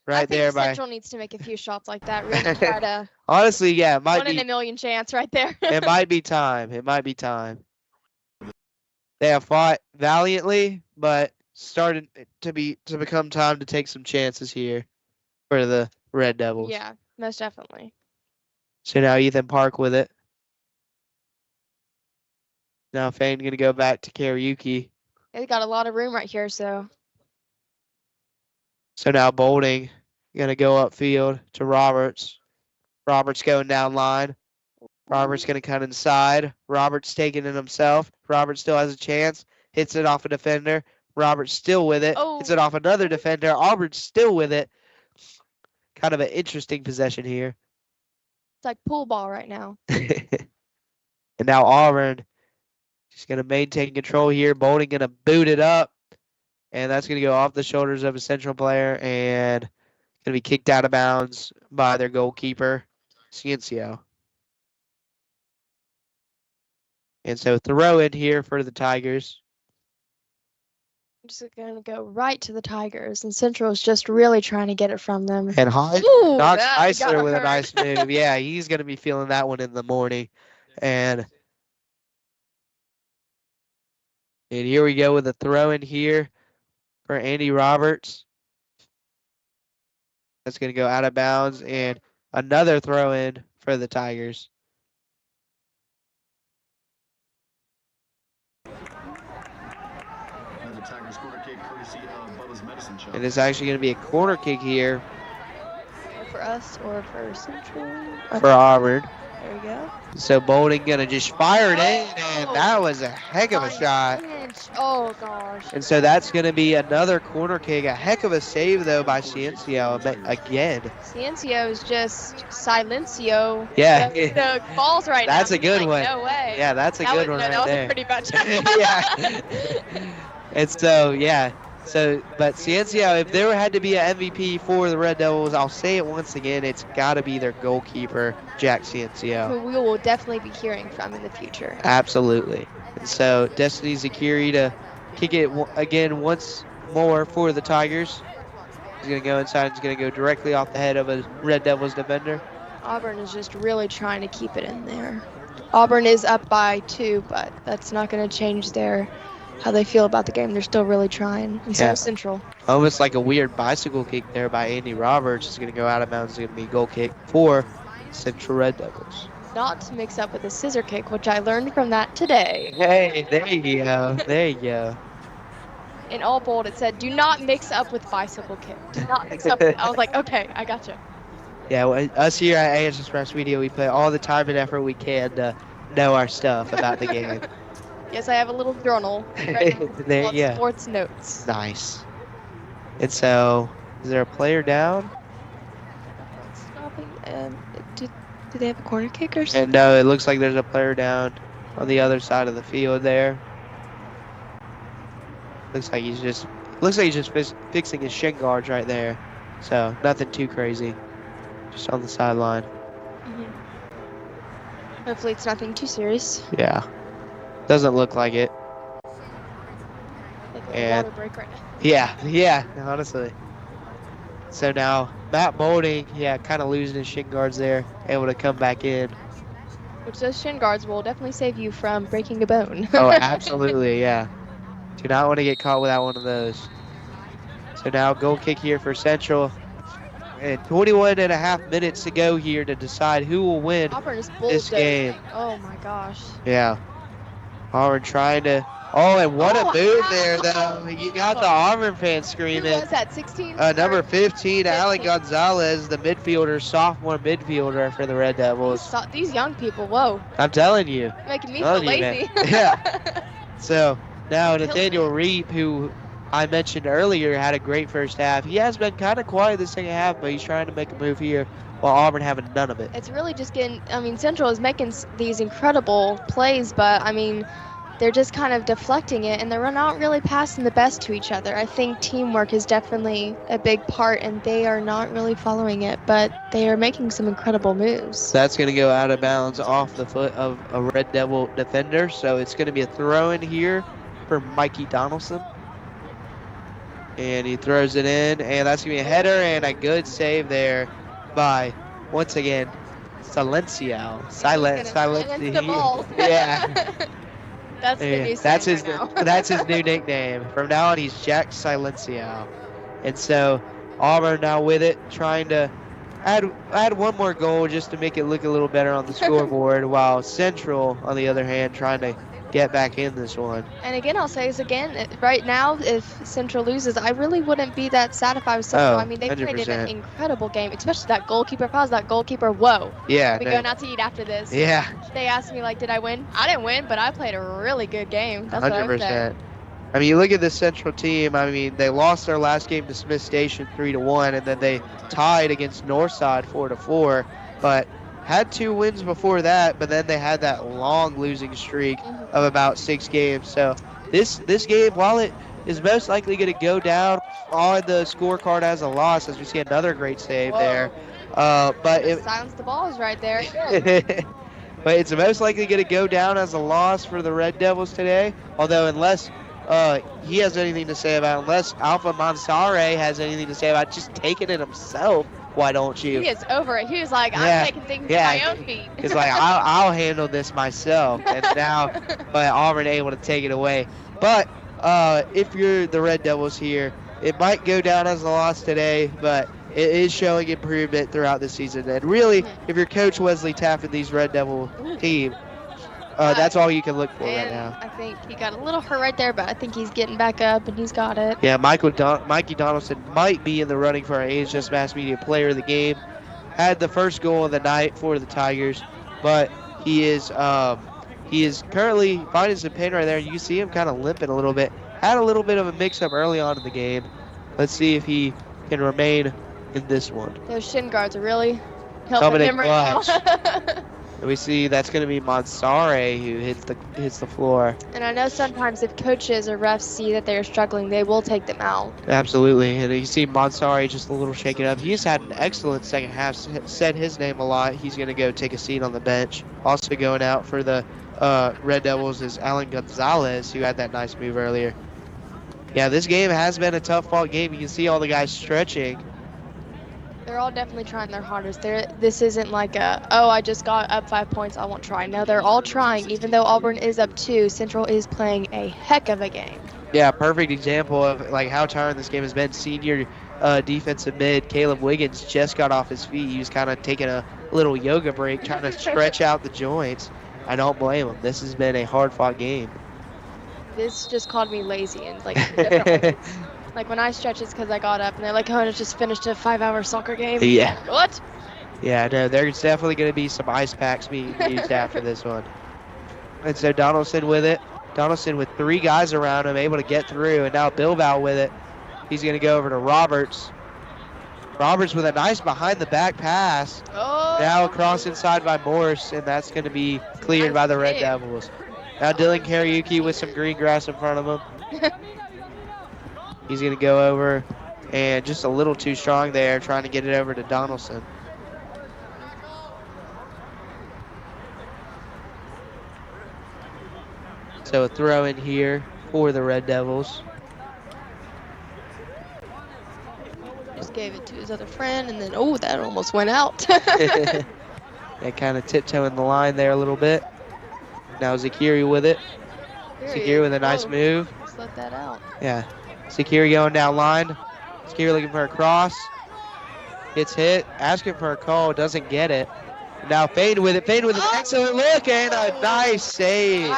Right there by Central needs to make a few shots like that. Really try to. Honestly, yeah, it might one be in a million chance right there. it might be time. It might be time. They have fought valiantly, but started to become time to take some chances here for the Red Devils. Yeah, most definitely. So now Ethan Park with it. Now Fain gonna go back to Kariuki. They got a lot of room right here, so. So now Bolding going to go upfield to Roberts. Roberts going down line. Roberts going to cut inside. Roberts taking it himself. Roberts still has a chance. Hits it off a defender. Roberts still with it. Hits it off another defender. Auburn's still with it. Kind of an interesting possession here. It's like pool ball right now. And now Auburn just going to maintain control here. Bolding going to boot it up. And that's going to go off the shoulders of a Central player and going to be kicked out of bounds by their goalkeeper, Ciencio. And so throw in here for the Tigers. I'm just going to go right to the Tigers, and Central is just really trying to get it from them. And knocks Heisler with a nice move. Yeah, he's going to be feeling that one in the morning. And here we go with a throw in here for Andy Roberts. That's going to go out of bounds, and another throw in for the Tigers. And it's actually going to be a corner kick here. For us or for Central? For Auburn. There we go. So Bolding going to just fire it in, and that was a heck of a shot. Oh, gosh. And so that's going to be another corner kick. A heck of a save, though, by Ciencio again. Ciencio is just silencio. Yeah. The balls right now. That's a good one. No way. Yeah, that's a good one right that was there. a pretty bad shot. Yeah. And so, yeah. So, but Ciencio, if there had to be an MVP for the Red Devils, I'll say it once again, it's got to be their goalkeeper, Jack Ciencio. Who we will definitely be hearing from in the future. Absolutely. And so, Destiny Zakiri to kick it again once more for the Tigers. He's going to go inside. He's going to go directly off the head of a Red Devils defender. Auburn is just really trying to keep it in there. Auburn is up by 2, but that's not going to change their how they feel about the game. They're still really trying. And so Yeah. is Central. Almost like a weird bicycle kick there by Andy Roberts. Is going to go out of bounds. It's going to be a goal kick for Central Red Devils. Not to mix up with a scissor kick, which I learned from that today. Hey, there you go. There you go. In all bold, it said, "Do not mix up with bicycle kick. Do not mix up." I was like, okay, I gotcha. Yeah, well, us here at AHSAA Media, we put all the time and effort we can to know our stuff about the game. Yes, I have a little journal right now There, called yeah. Sports Notes. Nice. And so, is there a player down? Stopping. Do they have a corner kick or something? And no, it looks like there's a player down on the other side of the field there. Looks like he's just fixing his shin guards right there. So nothing too crazy. Just on the sideline. Hopefully it's nothing too serious. Yeah. Doesn't look like it. Like And a water break right now. yeah, honestly. So now Matt Molding, kind of losing his shin guards there, able to come back in. Which those shin guards will definitely save you from breaking a bone. Oh, absolutely, yeah. Do not want to get caught without one of those. So now goal kick here for Central. And 21 and a half minutes to go here to decide who will win Auburn is this game. Oh my gosh. Yeah. Auburn trying to. Oh, and what a move there, though. You got the Auburn fans screaming. Who was that, 16? Number 15, Alec Gonzalez, the midfielder, sophomore midfielder for the Red Devils. These young people, whoa. I'm telling you. Making me feel lazy. Yeah. So now Nathaniel Reap, who I mentioned earlier, had a great first half. He has been kind of quiet the second half, but he's trying to make a move here while Auburn having none of it. It's really just getting, Central is making these incredible plays, but, they're just kind of deflecting it, and they're not really passing the best to each other. I think teamwork is definitely a big part, and they are not really following it, but they are making some incredible moves. That's going to go out of bounds off the foot of a Red Devil defender, so it's going to be a throw in here for Mikey Donaldson. And he throws it in, and that's going to be a header and a good save there by, once again, Silencio. Yeah. That's the new that's his now. that's his new nickname. From now on, he's Jack Silencio. And so Auburn now with it, trying to add one more goal just to make it look a little better on the scoreboard, while Central, on the other hand, trying to get back in this one. And again, I'll say this again, right now, if Central loses, I really wouldn't be that sad if I was Central. Oh, They 100%. played an incredible game, especially that goalkeeper. If I was that goalkeeper, whoa. Yeah. We going out to eat after this. Yeah. They asked me, did I win? I didn't win, but I played a really good game. That's what I would say. 100%. You look at the Central team. They lost their last game to Smith Station 3-1, and then they tied against Northside 4-4. But had 2 wins before that, but then they had that long losing streak of about 6 games. So this game, while it is most likely going to go down on the scorecard as a loss, as we see another great save there. But it silence the balls right there. but it's most likely going to go down as a loss for the Red Devils today. Although unless he has anything to say about it, unless Alpha Mansare has anything to say about just taking it himself, why don't you? He is over it. He was like, I'm taking things to my own feet. He's like, I'll handle this myself. And now, but Auburn able to take it away. But if you're the Red Devils here, it might go down as a loss today, but it is showing improvement throughout the season. And really, if you're Coach Wesley Taft and these Red Devil team, that's all you can look for right now. I think he got a little hurt right there, but I think he's getting back up and he's got it. Yeah, Mikey Donaldson might be in the running for our AHS Mass Media Player of the Game. Had the first goal of the night for the Tigers, but he is currently finding some pain right there. You can see him kind of limping a little bit. Had a little bit of a mix-up early on in the game. Let's see if he can remain in this one. Those shin guards are really helping him right now. And we see that's going to be Mansare who hits the floor. And I know sometimes if coaches or refs see that they're struggling, they will take them out. Absolutely. And you see Mansare just a little shaken up. He's had an excellent second half. Said his name a lot. He's going to go take a seat on the bench. Also going out for the Red Devils is Alan Gonzalez, who had that nice move earlier. Yeah, this game has been a tough fought game. You can see all the guys stretching. They're all definitely trying their hardest. This isn't like oh, I just got up 5 points, I won't try. No, they're all trying. Even though Auburn is up 2, Central is playing a heck of a game. Yeah, perfect example of like how tiring this game has been. Senior defensive mid Caleb Wiggins just got off his feet. He was kind of taking a little yoga break, trying to stretch out the joints. I don't blame him. This has been a hard-fought game. This just called me lazy and like different ways. Like when I stretch, it's because I got up, and they're like, "Oh, and I just finished a 5-hour soccer game." Yeah. What? Yeah, no, there's definitely going to be some ice packs being used after this one. And so Donaldson with it. Donaldson with 3 guys around him, able to get through, and now Bilbao with it. He's going to go over to Roberts. Roberts with a nice behind-the-back pass. Oh. Now across inside by Morse, and that's going to be cleared by the Red Devils. Now Dylan Karaoke with some green grass in front of him. He's going to go over, and just a little too strong there, trying to get it over to Donaldson. So a throw in here for the Red Devils. Just gave it to his other friend, and then, oh, that almost went out. They kind of tiptoeing the line there a little bit. Now Zakiri with it. Zakiri with a nice move. Just let that out. Yeah. Zakiri going down line. Zakiri looking for a cross. Gets hit. Asking for a call. Doesn't get it. Now Fade with it. Fade with an excellent look and a nice save.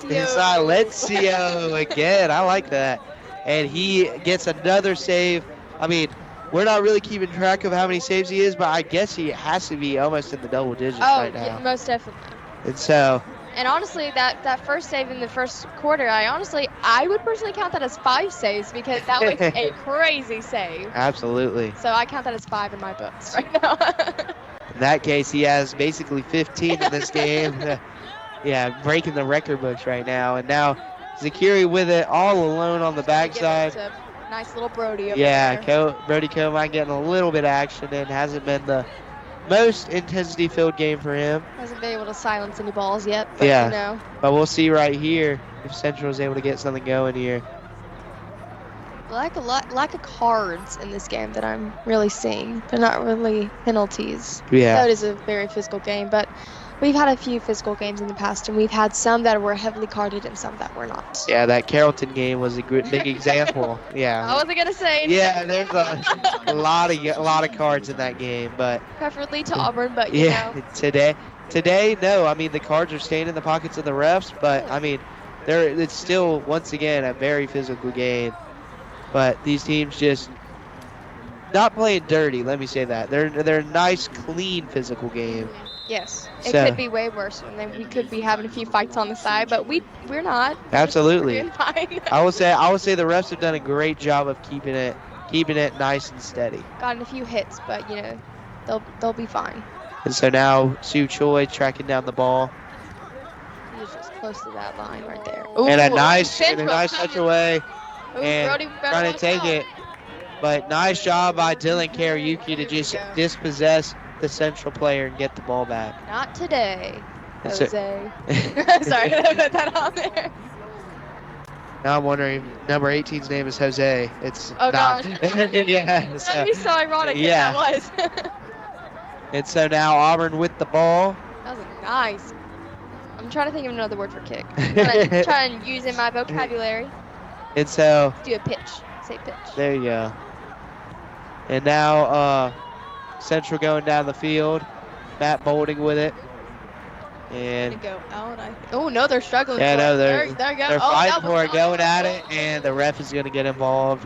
Silencio again. I like that. And he gets another save. I mean, we're not really keeping track of how many saves he is, but I guess he has to be almost in the double digits right now. Yeah, most definitely. And so. And honestly, that first save in the first quarter, I would personally count that as 5 saves because that was a crazy save. Absolutely. So I count that as 5 in my books right now. In that case, he has basically 15 in this game. Yeah, breaking the record books right now. And now Zakiri with it all alone on the backside. Nice little Brody over there. Brody Comine getting a little bit of action and hasn't been the most intensity-filled game for him. Hasn't been able to silence any balls yet, but yeah. You know. But we'll see right here if Central is able to get something going here. Lack of cards in this game that I'm really seeing. They're not really penalties. Yeah. So it is a very physical game, but we've had a few physical games in the past, and we've had some that were heavily carded and some that were not. Yeah, that Carrollton game was a big example. Yeah. I wasn't gonna say. Yeah, there's a lot of cards in that game, but preferably to Auburn, but you know. Today, no. I mean, the cards are staying in the pockets of the refs, but I mean, it's still once again a very physical game. But these teams just not playing dirty. Let me say that they're a nice, clean, physical game. Yes, it could be way worse, and then we could be having a few fights on the side, but we're not. Absolutely. We're doing fine. I would say the refs have done a great job of keeping it nice and steady. Gotten a few hits, but you know, they'll be fine. And so now Sue Choi tracking down the ball. He's just close to that line right there. Ooh, and a nice touch away. Ooh, and Brody trying to take it. But nice job by Dylan Karaoke to just dispossess the Central player and get the ball back. Not today, Jose. Sorry, I put that on there. Now I'm wondering if number 18's name is Jose. It's oh, not. Gosh. Yeah. That'd be so ironic if that was. And so now Auburn with the ball. That was nice. I'm trying to think of another word for kick. I'm trying to use in my vocabulary. And so. Do a pitch. Say pitch. There you go. And now Central going down the field. Matt Bolding with it. And go out. Oh no, they're struggling. Yeah, no, they're fighting for it, going at it, and the ref is going to get involved.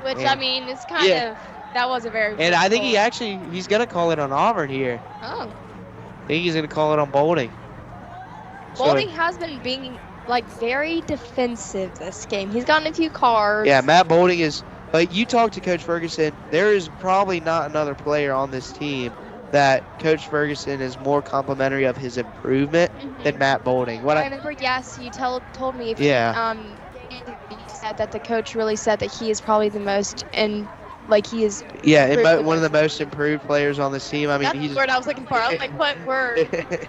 Which I mean, it's kind of that was a very. And I think he's going to call it on Auburn here. Oh. I think he's going to call it on Bolding. Bolding has been being like very defensive this game. He's gotten a few cards. Yeah, Matt Bolding is. But you talk to Coach Ferguson, there is probably not another player on this team that Coach Ferguson is more complimentary of his improvement than Matt Bolding. I remember, yes, you told me. You said that the coach really said that he is probably the most, and like he is. Yeah, one of the most improved players on this team. I mean, that's the word I was looking for. I was like, what word?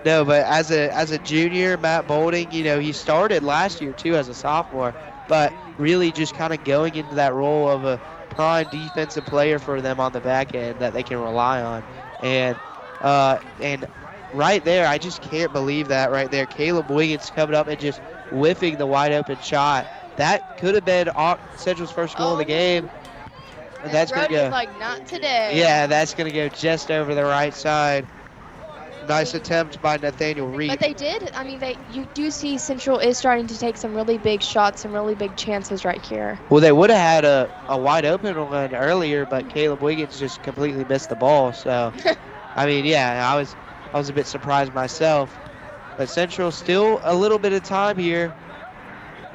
No, but as a junior, Matt Bolding, you know, he started last year too as a sophomore, but really just kind of going into that role of a prime defensive player for them on the back end that they can rely on. And right there, I just can't believe that right there. Caleb Wiggins coming up and just whiffing the wide open shot. That could have been Central's first goal of the game. And that's going to go. Like, not today. Yeah, that's going to go just over the right side. Nice attempt by Nathaniel Reed. But they did. I mean, you do see Central is starting to take some really big shots, some really big chances right here. Well, they would have had a wide open one earlier, but Caleb Wiggins just completely missed the ball. So, I mean, yeah, I was a bit surprised myself. But Central still a little bit of time here.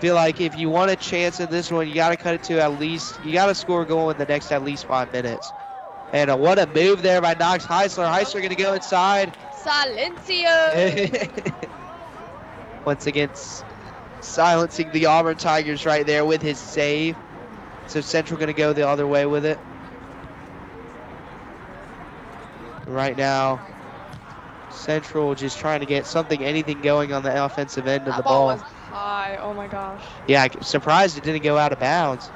Feel like if you want a chance in this one, you got to cut it to at least, you got to score a goal in the next at least 5 minutes. And what a move there by Knox Heisler. Heisler going to go inside. Silencio. Once again, silencing the Auburn Tigers right there with his save. So Central going to go the other way with it. Right now, Central just trying to get anything going on the offensive end of the ball. Was high. Oh my gosh. Yeah, surprised it didn't go out of bounds.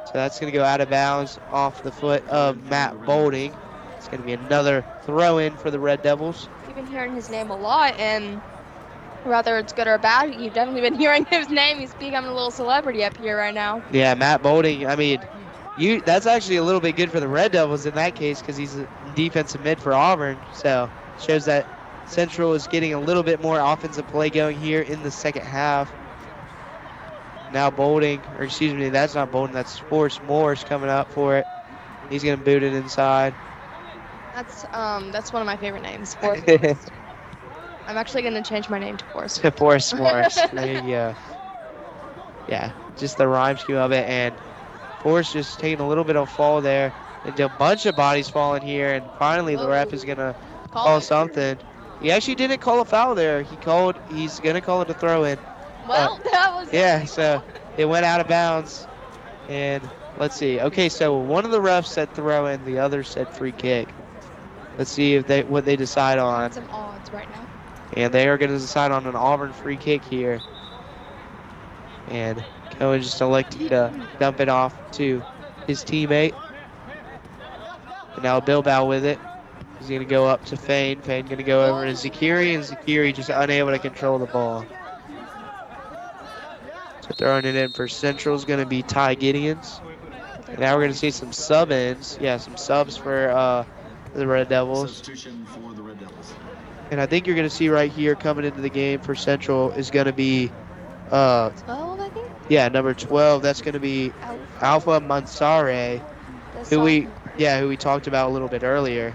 So that's going to go out of bounds off the foot of Matt Bolding. It's going to be another throw-in for the Red Devils. You've been hearing his name a lot, and whether it's good or bad, you've definitely been hearing his name. He's becoming a little celebrity up here right now. Yeah, Matt Bolding, I mean, that's actually a little bit good for the Red Devils in that case because he's a defensive mid for Auburn. So shows that Central is getting a little bit more offensive play going here in the second half. Now Bolding, or excuse me, that's not Bolding, that's Forrest Morris coming up for it. He's going to boot it inside. That's one of my favorite names, Forrest Morris. I'm actually going to change my name to Forrest. Forrest Morris. There you go. Yeah, just the rhyme scheme of it, and Forrest just taking a little bit of fall there. And a bunch of bodies falling here, and finally the ref is going to call something. He actually didn't call a foul there. He's going to call it a throw-in. Well, that was... Yeah, so it went out of bounds. And let's see. Okay, so one of the refs said throw-in, the other said free kick. Let's see what they decide on. Some odds right now. And they are going to decide on an Auburn free kick here. And Cohen just elected to dump it off to his teammate. And now Bilbao with it. He's going to go up to Fane. Fane going to go over to Zakiri, and Zakiri just unable to control the ball. So throwing it in for Central is going to be Ty Gideons. And now we're going to see some sub-ins. Yeah, some subs for the Red Devils. Substitution for the Red Devils. And I think you're going to see right here coming into the game for Central is going to be 12, I think? Yeah, number 12. That's going to be Alpha Mansare, who we talked about a little bit earlier.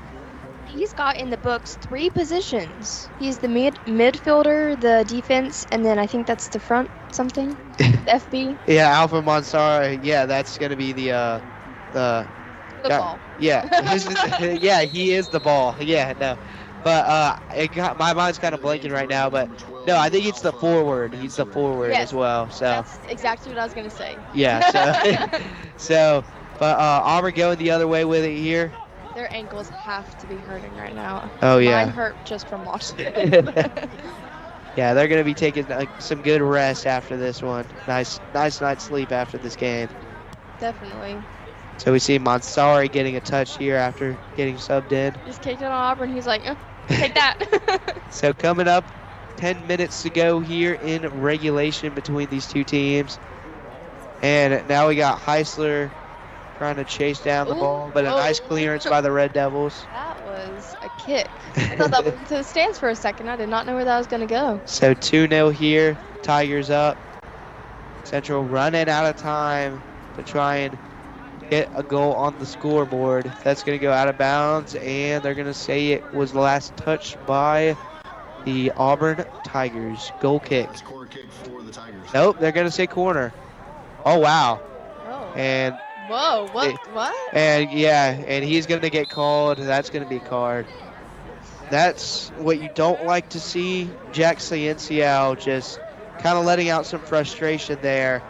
He's got in the books 3 positions. He's the midfielder, the defense, and then I think that's the front something, the FB. Yeah, Alpha Mansare. Yeah, that's going to be the ball. Yeah, yeah, he is the ball. Yeah, no. But my mind's kind of blanking right now. But no, I think it's the forward. He's the forward as well. So that's exactly what I was gonna say. Yeah. But Auburn going the other way with it here. Their ankles have to be hurting right now. Oh yeah. Mine hurt just from watching it. Yeah, they're gonna be taking some good rest after this one. Nice night's sleep after this game. Definitely. So we see Mansari getting a touch here after getting subbed in. Just kicked it on Auburn. He's like, take that. So coming up, 10 minutes to go here in regulation between these two teams. And now we got Heisler trying to chase down the ball, but a nice clearance by the Red Devils. That was a kick. I thought that went to the stands for a second. I did not know where that was going to go. So 2-0 here. Tigers up. Central running out of time to try and get a goal on the scoreboard. That's going to go out of bounds, and they're going to say it was last touched by the Auburn Tigers. Goal kick. Corner kick for the Tigers. Nope, they're going to say corner. Oh, wow. Oh. And whoa, what? And yeah, and he's going to get called. That's going to be a card. That's what you don't like to see. Jack Cienciao just kind of letting out some frustration there.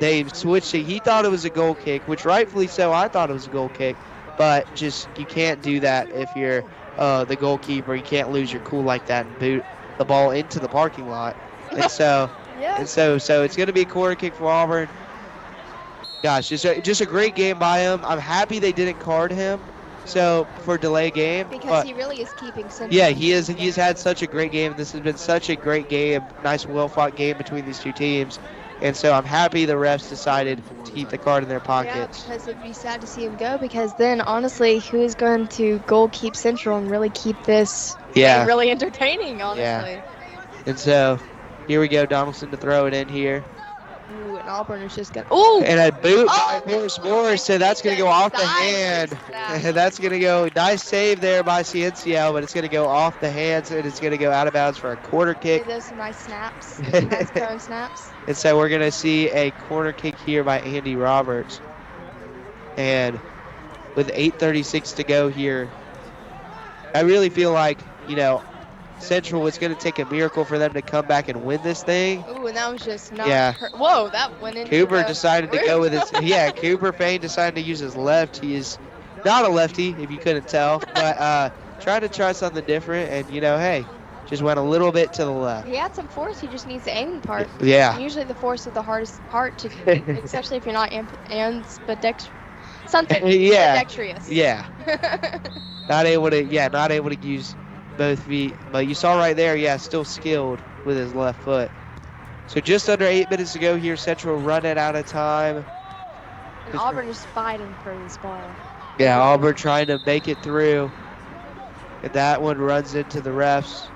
They switched it. He thought it was a goal kick, which rightfully so. I thought it was a goal kick, but just you can't do that if you're the goalkeeper. You can't lose your cool like that and boot the ball into the parking lot. And so, so it's going to be a corner kick for Auburn. gosh, just a great game by him. I'm happy they didn't card him, so for delay game. Because he really is keeping Central. Yeah, he is. He's had such a great game. This has been such a great game, nice, well-fought game between these two teams, and so I'm happy the refs decided to keep the card in their pockets. Yeah, because it'd be sad to see him go. Because then, honestly, who is going to goal keep Central and really keep this game really entertaining? Honestly. Yeah. And so, here we go, Donaldson to throw it in here. Ooh, and Auburn is just going to... Ooh! And a boot by Morris Moore, so that's going to go off the hand. That's going to go, nice save there by CNCL, but it's going to go off the hands, and it's going to go out of bounds for a corner kick. Those some nice snaps, nice cone snaps. And so we're going to see a corner kick here by Andy Roberts. And with 8:36 to go here, I really feel like, you know, Central was going to take a miracle for them to come back and win this thing. Ooh, and that was just not... Whoa, that went into Cooper decided to go with his... Cooper Payne decided to use his left. He is not a lefty, if you couldn't tell, but trying to try something different, and, you know, hey, just went a little bit to the left. He had some force, he just needs the aiming part. Yeah. And usually the force is the hardest part to do, especially if you're not ambidextrous. Yeah. Not able to use both feet, but you saw right there, still skilled with his left foot. So just under 8 minutes to go here, Central running out of time. And Auburn is fighting for this ball. Yeah, Auburn trying to make it through, and that one runs into the refs.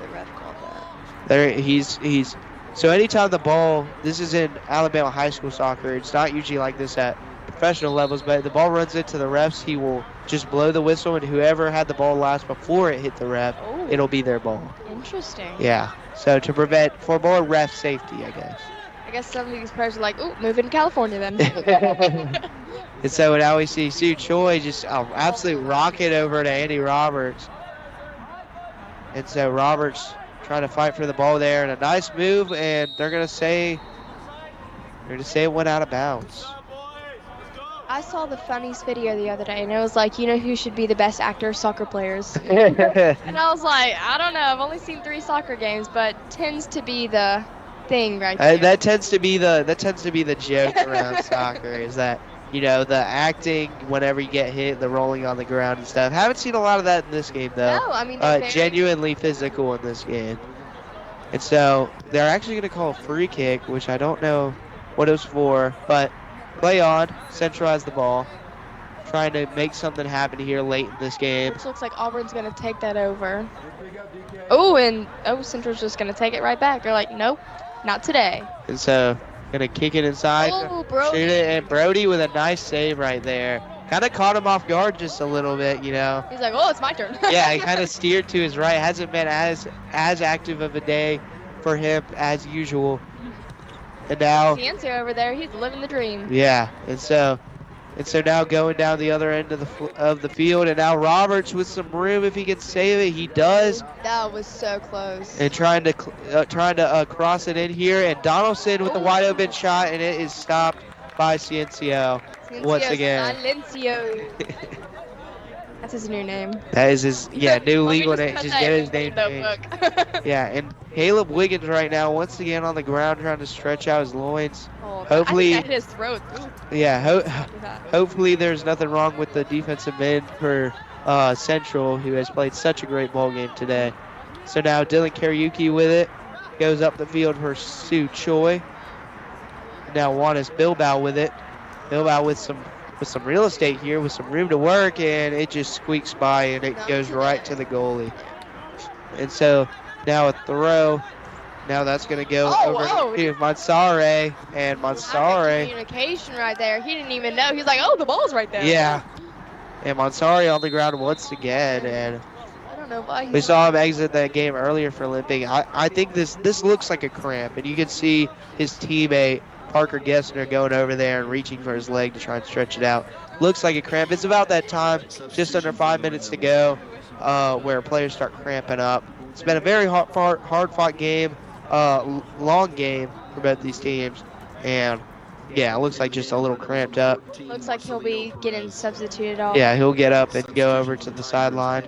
The ref called that. There, he's. So anytime the ball, this is in Alabama high school soccer. It's not usually like this at professional levels, but the ball runs into the refs, he will just blow the whistle, and whoever had the ball last before it hit the ref, it'll be their ball. Interesting. Yeah. So for more ref safety, I guess. I guess some of these players are like, ooh, moving to California then. And so now we see Sue Choi just absolute rocket over to Andy Roberts. And so Roberts trying to fight for the ball there, and a nice move, and they're gonna say it went out of bounds. I saw the funniest video the other day, and it was like, you know who should be the best actor? Soccer players. And I was like, I don't know. I've only seen 3 soccer games, but tends to be the thing right there. That tends to be the joke around soccer, is that, you know, the acting whenever you get hit, the rolling on the ground and stuff. Haven't seen a lot of that in this game though. No, I mean, genuinely physical in this game. And so they're actually going to call a free kick, which I don't know what it was for, but play on. Central has the ball, trying to make something happen here late in this game. Which looks like Auburn's going to take that over. Central's just going to take it right back. They're like, nope, not today. And so, going to kick it inside, Brody. shoot it, and Brody with a nice save right there. Kind of caught him off guard just a little bit, you know. He's like, oh, it's my turn. Yeah, he kind of steered to his right. Hasn't been as active of a day for him as usual. And now Ciencio over there, he's living the dream. Yeah, and so now going down the other end of the field, and now Roberts with some room, if he can save it, he does. That was so close. And trying to cross it in here, and Donaldson with the wide open shot, and it is stopped by Ciencio once again. Silencio. That's his new name. That is his new legal name. Just get his name. Yeah, and Caleb Wiggins right now once again on the ground trying to stretch out his loins. Hopefully, I think that hit his throat. Yeah, hopefully there's nothing wrong with the defensive end for Central, who has played such a great ball game today. So now Dylan Kariuki with it, goes up the field for Sue Choi. Now Juanis Bilbao with it. Bilbao with some real estate here, with some room to work, and it just squeaks by, and it goes right to the goalie. And so now a throw. Now that's going to go over to Mansare, and Mansare. Communication right there. He didn't even know. He's like, oh, the ball's right there. Yeah. And Mansare on the ground once again, and I don't know why. We saw him exit that game earlier for limping. I think this looks like a cramp, and you can see his teammate Parker Gessner going over there and reaching for his leg to try and stretch it out. Looks like a cramp. It's about that time, just under 5 minutes to go, where players start cramping up. It's been a very hard-fought game, long game for both these teams, and yeah, it looks like just a little cramped up. Looks like he'll be getting substituted off. Yeah, he'll get up and go over to the sideline.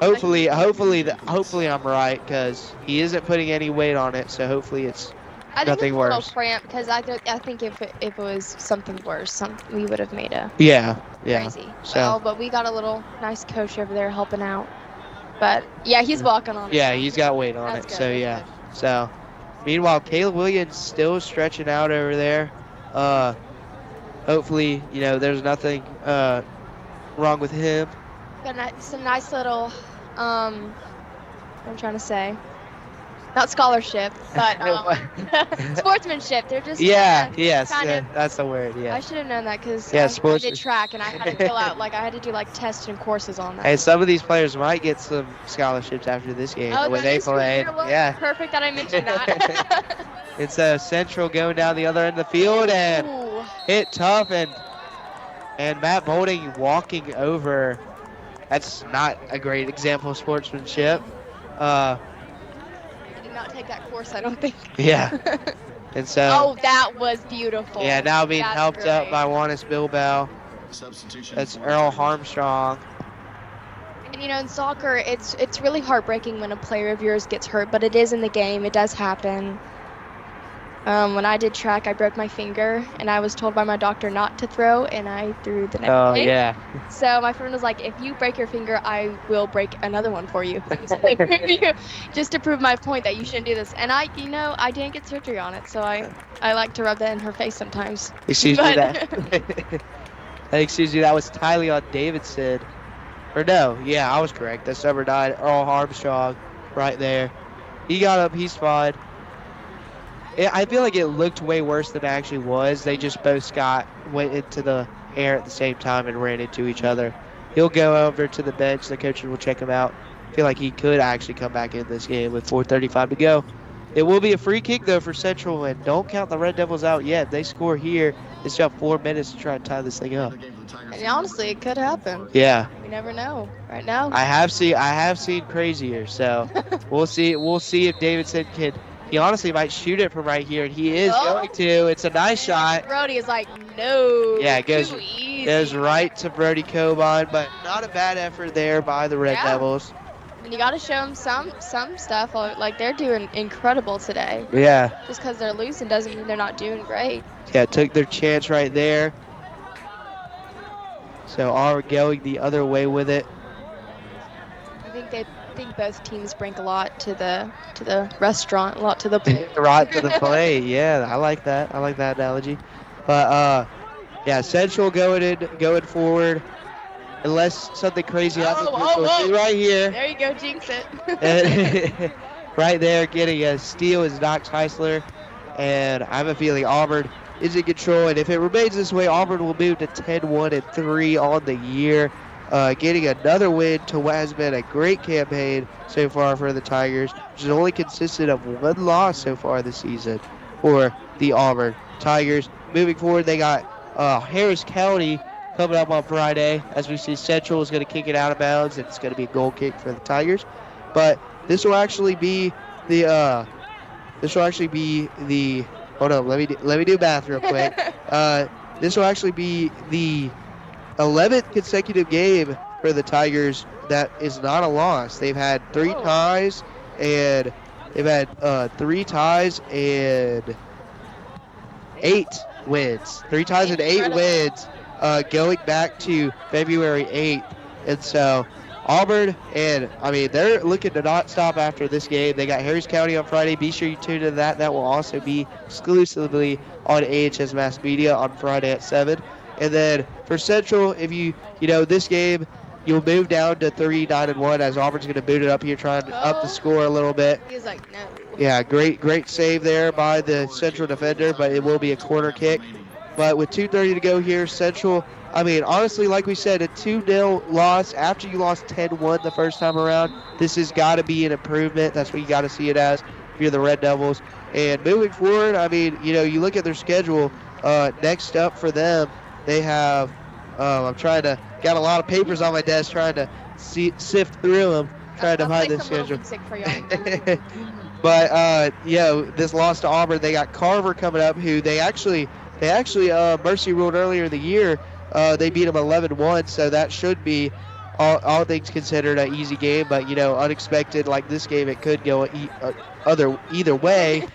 Hopefully I'm right, because he isn't putting any weight on it, so hopefully it's I think Nothing it's a little worse. cramped because I think if it was something worse, we would have made a Yeah. crazy. So. Well, but we got a little nice coach over there helping out. But yeah, he's walking on it. Yeah, now. he's got weight on That's it. good, So that's yeah. good. So, meanwhile, Caleb Williams still stretching out over there. Hopefully, there's nothing wrong with him. Got some nice little, what I'm trying to say, not scholarship, but sportsmanship. They're just Yes, kind of. that's the word. I Yeah. should have known that because Yeah, I did track and I had to fill out I had to do tests and courses on that. And some of these players might get some scholarships after this game when that they is play. true. Well, Yeah. perfect that I mentioned that. It's Central going down the other end of the field and Ooh. hit tough and Matt Bolding walking over. That's not a great example of sportsmanship. I did not take that course, I don't think. Yeah. And so. Oh, that was beautiful. Yeah, now being That's helped great. up by Juanis Bilbao. That's Earl Harmstrong. And in soccer, it's really heartbreaking when a player of yours gets hurt, but it is in the game. It does happen. When I did track, I broke my finger, and I was told by my doctor not to throw, and I threw the next day. Oh, yeah. So my friend was like, if you break your finger, I will break another one for you. Just to prove my point that you shouldn't do this. And I didn't get surgery on it, so I like to rub that in her face sometimes. Excuse me, that. Excuse me, that was Tyleon Davidson. Or no, yeah, I was correct. That's number 9, Earl Armstrong, right there. He got up, he's fine. I feel like it looked way worse than it actually was. They just both went into the air at the same time and ran into each other. He'll go over to the bench. The coaches will check him out. I feel like he could actually come back in this game with 4:35 to go. It will be a free kick, though, for Central, and don't count the Red Devils out yet. If they score here, it's got 4 minutes to try and tie this thing up. And honestly, it could happen. Yeah. We never know. Right now. I have seen crazier, so we'll see. We'll see if Davidson can. He honestly might shoot it from right here, and he is going to. It's a nice shot. Brody is like, no. Yeah, it goes easy. right to Brody Coban, but not a bad effort there by the Red Devils. And you got to show them some stuff. Like, they're doing incredible today. Yeah. Just because they're losing doesn't mean they're not doing great. Yeah, took their chance right there. So are going the other way with it. I think both teams bring a lot to the restaurant, a lot to the plate. Right to the plate. Yeah, I like that. I like that analogy. But yeah, Central going forward. Unless something crazy happens, right here. There you go, jinx it. Right there, getting a steal is Knox Heisler. And I have a feeling Auburn is in control. And if it remains this way, Auburn will move to 10-1-3 on the year. Getting another win to what has been a great campaign so far for the Tigers, which has only consisted of 1 loss so far this season for the Auburn Tigers. Moving forward, they got Harris County coming up on Friday. As we see, Central is going to kick it out of bounds, and it's going to be a goal kick for the Tigers. But this will actually be the hold on, let me do math real quick. This will actually be the 11th consecutive game for the Tigers that is not a loss. They've had 3 ties, and they've had 3 ties and 8 wins. 3 ties and 8 wins going back to February 8th. And so Auburn, and I mean, they're looking to not stop after this game. They got Harris County on Friday. Be sure you tune into that. That will also be exclusively on AHS Mass Media on Friday at 7. And then for Central, if this game, you'll move down to 3-9-1 as Auburn's going to boot it up here, trying to up the score a little bit. He's like, no. Yeah, great save there by the Central defender, but it will be a corner kick. But with 2:30 to go here, Central, I mean, honestly, like we said, a 2-0 loss after you lost 10-1 the first time around. This has got to be an improvement. That's what you got to see it as if you're the Red Devils. And moving forward, I mean, you look at their schedule. Next up for them, they have, got a lot of papers on my desk trying to sift through them, trying to find the schedule. But, this loss to Auburn, they got Carver coming up, who they actually mercy ruled earlier in the year. They beat them 11-1, so that should be, all things considered, an easy game. But, unexpected like this game, it could go either way.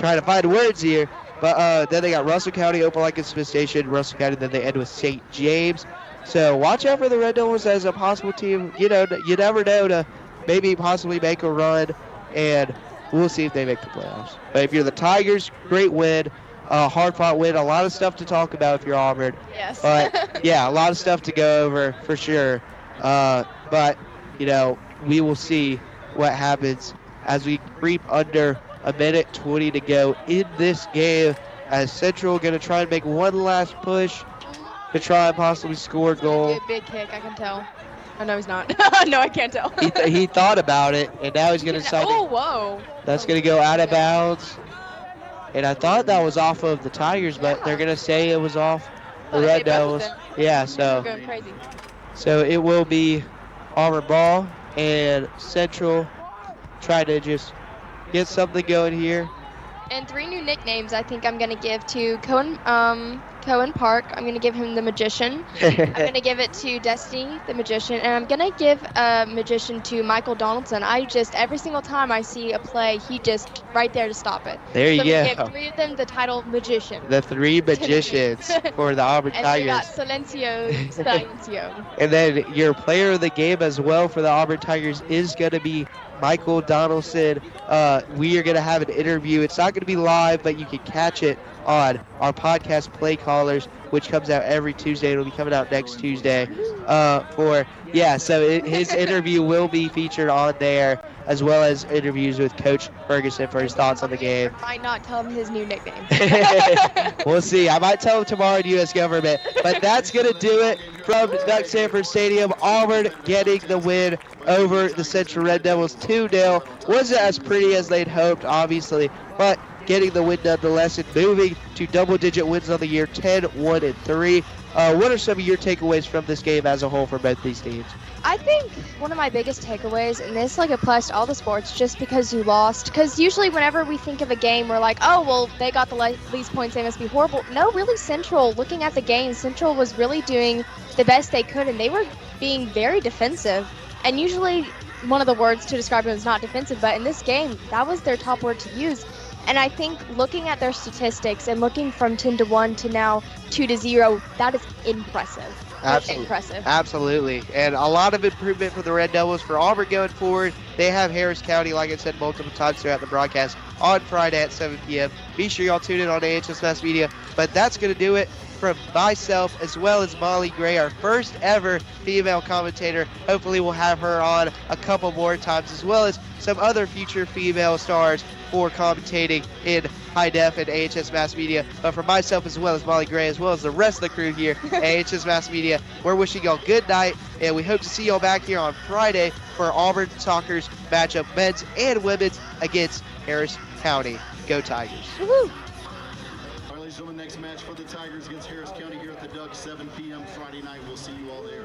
trying to find words here. But then they got Russell County, Opelika, Smith Station, Russell County. Then they end with St. James. So watch out for the Red Devils as a possible team. You know, you never know to maybe possibly make a run, and we'll see if they make the playoffs. But if you're the Tigers, great win. Hard-fought win. A lot of stuff to talk about if you're Auburn. Yes. But, yeah, a lot of stuff to go over for sure. But, you know, we will see what happens as we creep under a minute 20 to go in this game, as Central going to try and make one last push to try and possibly score a goal. A big kick, I can tell. Oh, no, he's not. No, I can't tell. He thought about it, and now he's going to decide. Oh, whoa. That's going to go out of bounds. And I thought that was off of the Tigers, but they're going to say it was off the Red Devils. Yeah, so. Going crazy. So it will be Auburn ball, and Central try to just get something going here. And 3 new nicknames I think I'm going to give to Cohen Park. I'm going to give him the Magician. I'm going to give it to Destiny, the Magician. And I'm going to give a Magician to Michael Donaldson. Every single time I see a play, he just right there to stop it. There you so go. I'm going to give 3 of them the title Magician. The 3 Magicians for the Auburn and Tigers. And we got Silencio. And then your player of the game as well for the Auburn Tigers is going to be Michael Donaldson. We are going to have an interview. It's not going to be live, but you can catch it on our podcast Play Callers, which comes out every Tuesday. It'll be coming out next Tuesday. So his interview will be featured on there, as well as interviews with Coach Ferguson for his thoughts on the game. I might not tell him his new nickname. We'll see. I might tell him tomorrow in U.S. Government. But that's going to do it from Duck Sanford Stadium. Auburn getting the win over the Central Red Devils 2-0. Wasn't as pretty as they'd hoped, obviously, but getting the win nonetheless and moving to double-digit wins on the year, 10-1-3. What are some of your takeaways from this game as a whole for both these teams? I think one of my biggest takeaways, and this applies to all the sports, just because you lost, because usually whenever we think of a game, we're like, oh, well, they got the least points, they must be horrible. No, really, Central, looking at the game, Central was really doing the best they could, and they were being very defensive. And usually one of the words to describe them is not defensive, but in this game, that was their top word to use. And I think looking at their statistics and looking from 10-1 to now 2-0, that is impressive. Absolutely. Impressive. Absolutely. And a lot of improvement for the Red Devils. For Auburn going forward, they have Harris County, like I said multiple times throughout the broadcast, on Friday at 7 p.m. Be sure y'all tune in on AHS Mass Media. But that's going to do it from myself as well as Molly Gray, our first ever female commentator. Hopefully we'll have her on a couple more times, as well as some other future female stars for commentating in HiDef and AHS Mass Media. But for myself as well as Molly Gray, as well as the rest of the crew here at AHS Mass Media, we're wishing y'all good night, and we hope to see y'all back here on Friday for Auburn Soccer's matchup, men's and women's, against Harris County. Go Tigers. Woo-hoo. All right, ladies and gentlemen, next match for the Tigers against Harris County here at the Duck, 7 p.m. Friday night. We'll see you all there.